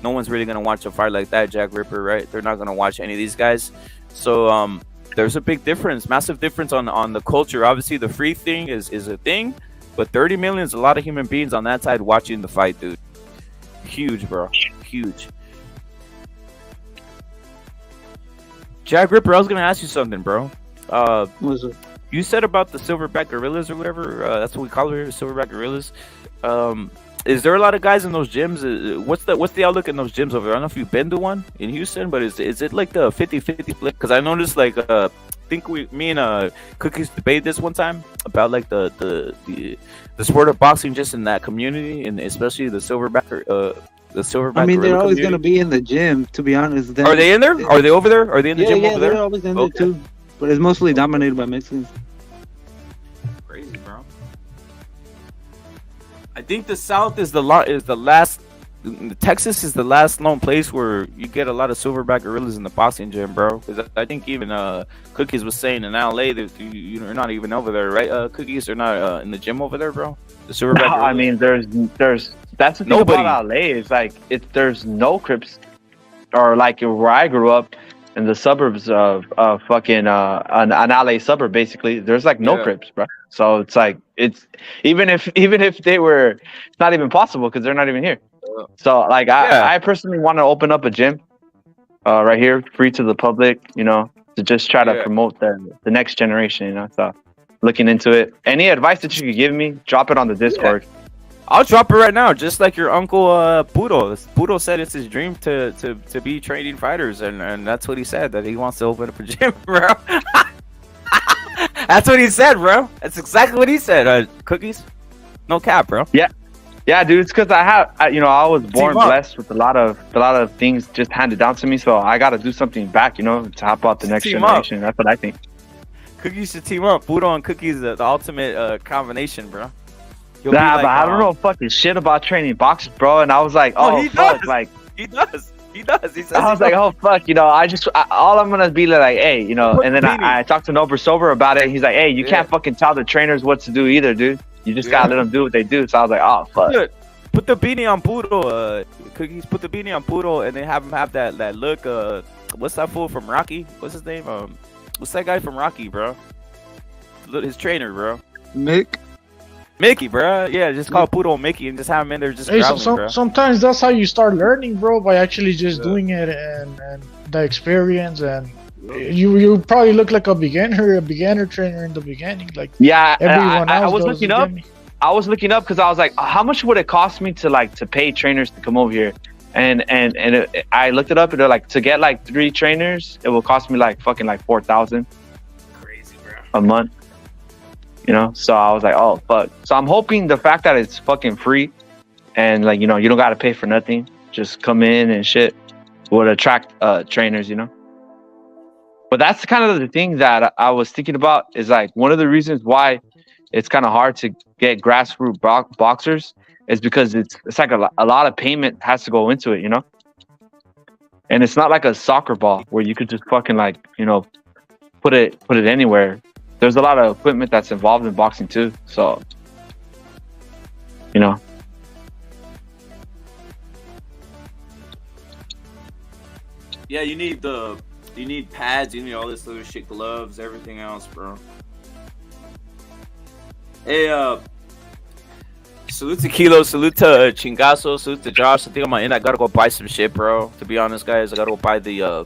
No one's really gonna watch a fight like that, Jack Ripper, right? They're not gonna watch any of these guys. So there's a big difference, massive difference on the culture. Obviously, the free thing is a thing, but 30 million is a lot of human beings on that side watching the fight, dude. Huge, bro. Huge. Jack Ripper, I was gonna ask you something, bro.
What's it?
You said about the silverback gorillas or whatever. That's what we call it here, silverback gorillas. Is there a lot of guys in those gyms? What's the outlook in those gyms over there? I don't know if you've been to one in Houston, but is it like the 50-50 split? Because I noticed, like, I think me and Cookies debated this one time about like the sport of boxing just in that community, and especially the silverback.
I mean, they're always going to be in the gym, to be honest.
Are they in there? Are they over there? Are they in the gym over there?
They're always in there too. but it's mostly dominated by Mexicans.
Crazy, bro. I think the South is the last. Texas is the last known place where you get a lot of silverback gorillas in the boxing gym, bro. Because I think even Cookies was saying in LA that you're not even over there, right? Cookies are not in the gym over there, bro. The silverback.
No, I mean, there's that's the thing about LA is like there's no Crips, or like where I grew up in the suburbs of fucking an LA suburb, basically. There's like no Crips, bro. So it's like it's even if they were, it's not even possible because they're not even here. So like I personally want to open up a gym right here, free to the public, you know, to just try to promote the next generation, you know. So looking into it. Any advice that you could give me, drop it on the Discord.
I'll drop it right now, just like your uncle Puro. Puro said it's his dream to be training fighters, and that's what he said, that he wants to open up a gym, bro. That's what he said, bro. That's exactly what he said. Cookies, no cap, bro.
Yeah, dude. It's because I was born blessed with a lot of things just handed down to me, so I got to do something back, you know, to help out the next generation. That's what I think.
Cookies should team up. Puro and Cookies, the ultimate combination, bro.
But I don't know fucking shit about training boxers, bro. And I was like, oh fuck,
does.
like
he does. He says
I was like, oh fuck, you know, all I'm gonna be like, hey, you know. And then I talked to Nober Sober about it. And he's like, hey, you can't fucking tell the trainers what to do either, dude. You just gotta let them do what they do. So I was like, oh fuck.
Put the beanie on Puro, Cookies. Put the beanie on Puro, and then have him have that look. What's that fool from Rocky? What's his name? What's that guy from Rocky, bro? His trainer, bro. Mickey, bro. Yeah, just call Puro Mickey and just have him in there just growling, bro.
Sometimes that's how you start learning, bro, by actually just doing it and the experience, and you probably look like a beginner trainer in the beginning, like everyone else.
I was looking up. I was looking up because I was like, how much would it cost me to pay trainers to come over here? And I looked it up, and they're like, to get like 3 trainers, it will cost me like fucking like $4,000.
Crazy, bro.
A month. You know, so I was like, oh fuck. So I'm hoping the fact that it's fucking free, and like, you know, you don't gotta pay for nothing, just come in and shit, would attract trainers, you know. But that's kind of the thing that I was thinking about, is like one of the reasons why it's kind of hard to get grassroots boxers is because it's like a lot of payment has to go into it, you know. And it's not like a soccer ball where you could just fucking like, you know, put it anywhere. There's a lot of equipment that's involved in boxing too, so you know.
Yeah, you need pads, you need all this little shit, gloves, everything else, bro. Hey, salute to Kilo, salute to Chingazo, salute to Josh. I think on my end, I gotta go buy some shit, bro. To be honest, guys, I gotta go buy the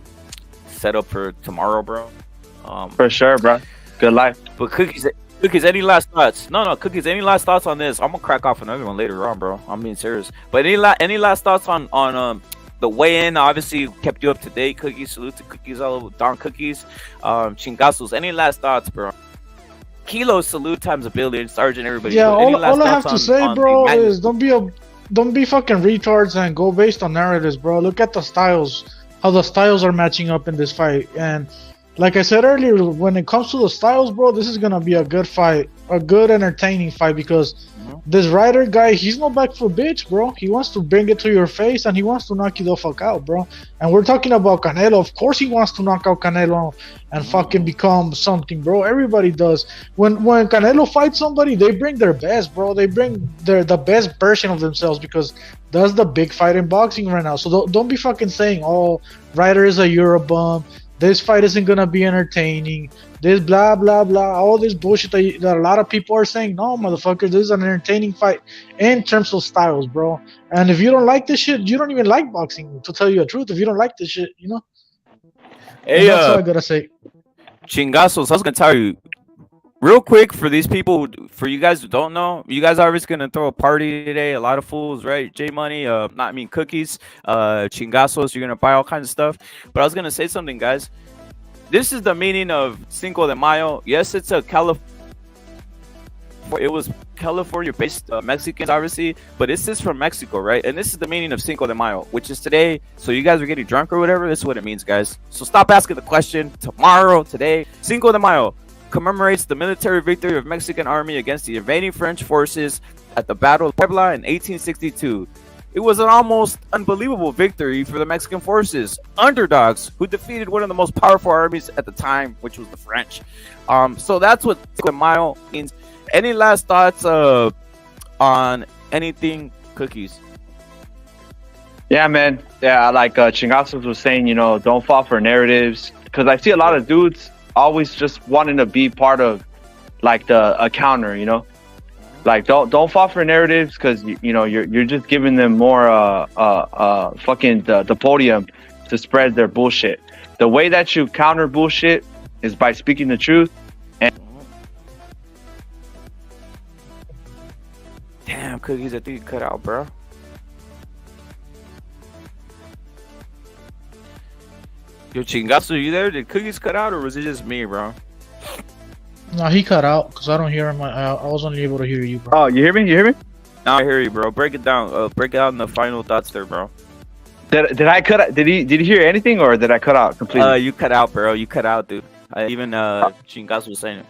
setup for tomorrow, bro.
For sure, bro. Good life.
But Cookies, any last thoughts? No, Cookies, any last thoughts on this? I'm gonna crack off another one later on, bro. I'm being serious. But any last thoughts on the weigh-in? Obviously, kept you up to date. Cookies, salute to Cookies, all over Don Cookies. Chingazos, any last thoughts, bro? Kilo, salute times a billion. Sergeant, everybody.
Yeah, all I have to say, bro, is don't be fucking retards and go based on narratives, bro. Look at the styles, how the styles are matching up in this fight. And like I said earlier, when it comes to the styles, bro, this is gonna be a good fight, a good entertaining fight, because this Ryder guy, he's no back for bitch, bro. He wants to bring it to your face, and he wants to knock you the fuck out, bro. And we're talking about Canelo. Of course he wants to knock out Canelo and fucking become something, bro. Everybody does. When Canelo fights somebody, they bring their best, bro. They bring the best version of themselves, because that's the big fight in boxing right now. So don't be fucking saying, oh, Ryder is a Eurobum. This fight isn't gonna be entertaining. This blah blah blah, all this bullshit that a lot of people are saying. No, motherfucker, this is an entertaining fight in terms of styles, bro. And if you don't like this shit, you don't even like boxing. To tell you the truth, if you don't like this shit, you know.
Hey,
that's all I gotta say.
Chingazos, I was gonna tell you real quick, for these people, for you guys who don't know, you guys are always gonna throw a party today. A lot of fools, right? J Money, Cookies, Chingazos. You're gonna buy all kinds of stuff. But I was gonna say something, guys. This is the meaning of Cinco de Mayo. Yes, it's a California. It was California-based Mexicans, obviously, but this is from Mexico, right? And this is the meaning of Cinco de Mayo, which is today. So you guys are getting drunk or whatever. This is what it means, guys. So stop asking the question. Tomorrow, today, Cinco de Mayo commemorates the military victory of Mexican army against the invading French forces at the Battle of Puebla in 1862. It was an almost unbelievable victory for the Mexican forces, underdogs who defeated one of the most powerful armies at the time, which was the French. So that's what Cinco de Mayo means. Any last thoughts on anything, Cookies?
Yeah, man. Yeah, like Chingazos was saying, you know, don't fall for narratives. Because I see a lot of dudes always just wanting to be part of like a counter, you know. Like don't fall for narratives because you know you're just giving them more fucking the podium to spread their bullshit. The way that you counter bullshit is by speaking the truth. And
damn, Cookies, I think you cut out, bro. Yo, Chingazo, you there? Did Cookies cut out or was it just me, bro?
No, he cut out because I don't hear him. I was only able to hear you, bro.
Oh, you hear me? You hear me?
No, I hear you, bro. Break it down. Break it out in the final thoughts there, bro.
Did I cut out? Did he hear anything or did I cut out completely?
You cut out, bro. You cut out, dude. Even Chingazo was saying it.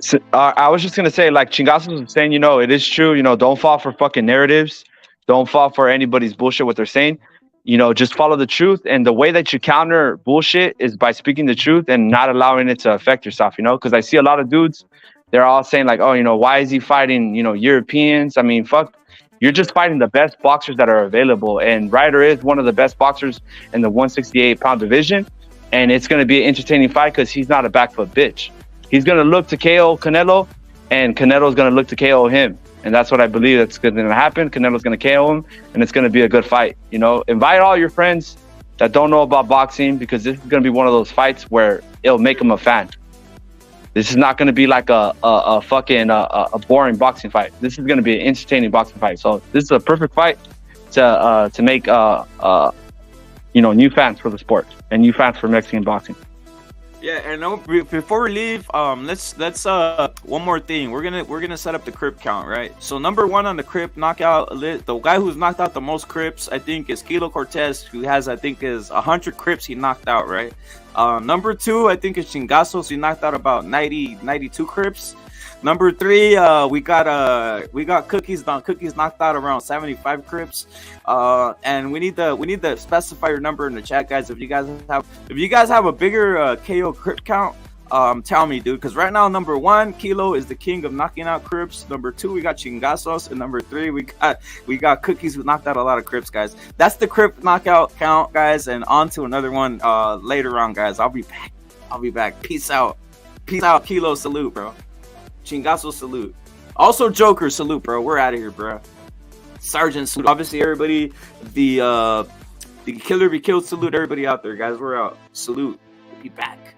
So, I was just gonna say, like Chingazos was saying, you know, it is true. You know, don't fall for fucking narratives. Don't fall for anybody's bullshit. What they're saying. You know, just follow the truth. And the way that you counter bullshit is by speaking the truth and not allowing it to affect yourself, you know, because I see a lot of dudes, they're all saying like, oh, you know, why is he fighting, you know, Europeans? I mean, fuck, you're just fighting the best boxers that are available. And Ryder is one of the best boxers in the 168-pound division. And it's going to be an entertaining fight because he's not a back foot bitch. He's going to look to KO Canelo and Canelo's going to look to KO him. And that's what I believe that's going to happen. Canelo's going to KO him, and it's going to be a good fight. You know, invite all your friends that don't know about boxing because this is going to be one of those fights where it'll make them a fan. This is not going to be like a fucking boring boxing fight. This is going to be an entertaining boxing fight. So this is a perfect fight to make you know, new fans for the sport and new fans for Mexican boxing.
Yeah, and before we leave, let's one more thing. We're gonna set up the crip count, right? So number one on the crip knockout list, the guy who's knocked out the most crips, I think, is Kilo Cortez, who has, I think, is 100 crips he knocked out, right? Number two, I think, is Chingazos. He knocked out about 92 crips. Number three, we got Cookies. Cookies knocked out around 75 crips. And we need to specify your number in the chat, guys. If you guys have a bigger KO crip count, tell me, dude. Because right now, number one, Kilo is the king of knocking out crips. Number two, we got Chingazos, and number three, we got Cookies, who knocked out a lot of crips, guys. That's the crip knockout count, guys. And on to another one later on, guys. I'll be back. Peace out, Kilo. Salute, bro. Chingazo, salute. Also, Joker, salute, bro. We're out of here, bro. Sergeant, salute. Obviously, everybody, the killer be killed, salute everybody out there, guys. We're out. Salute. We'll be back.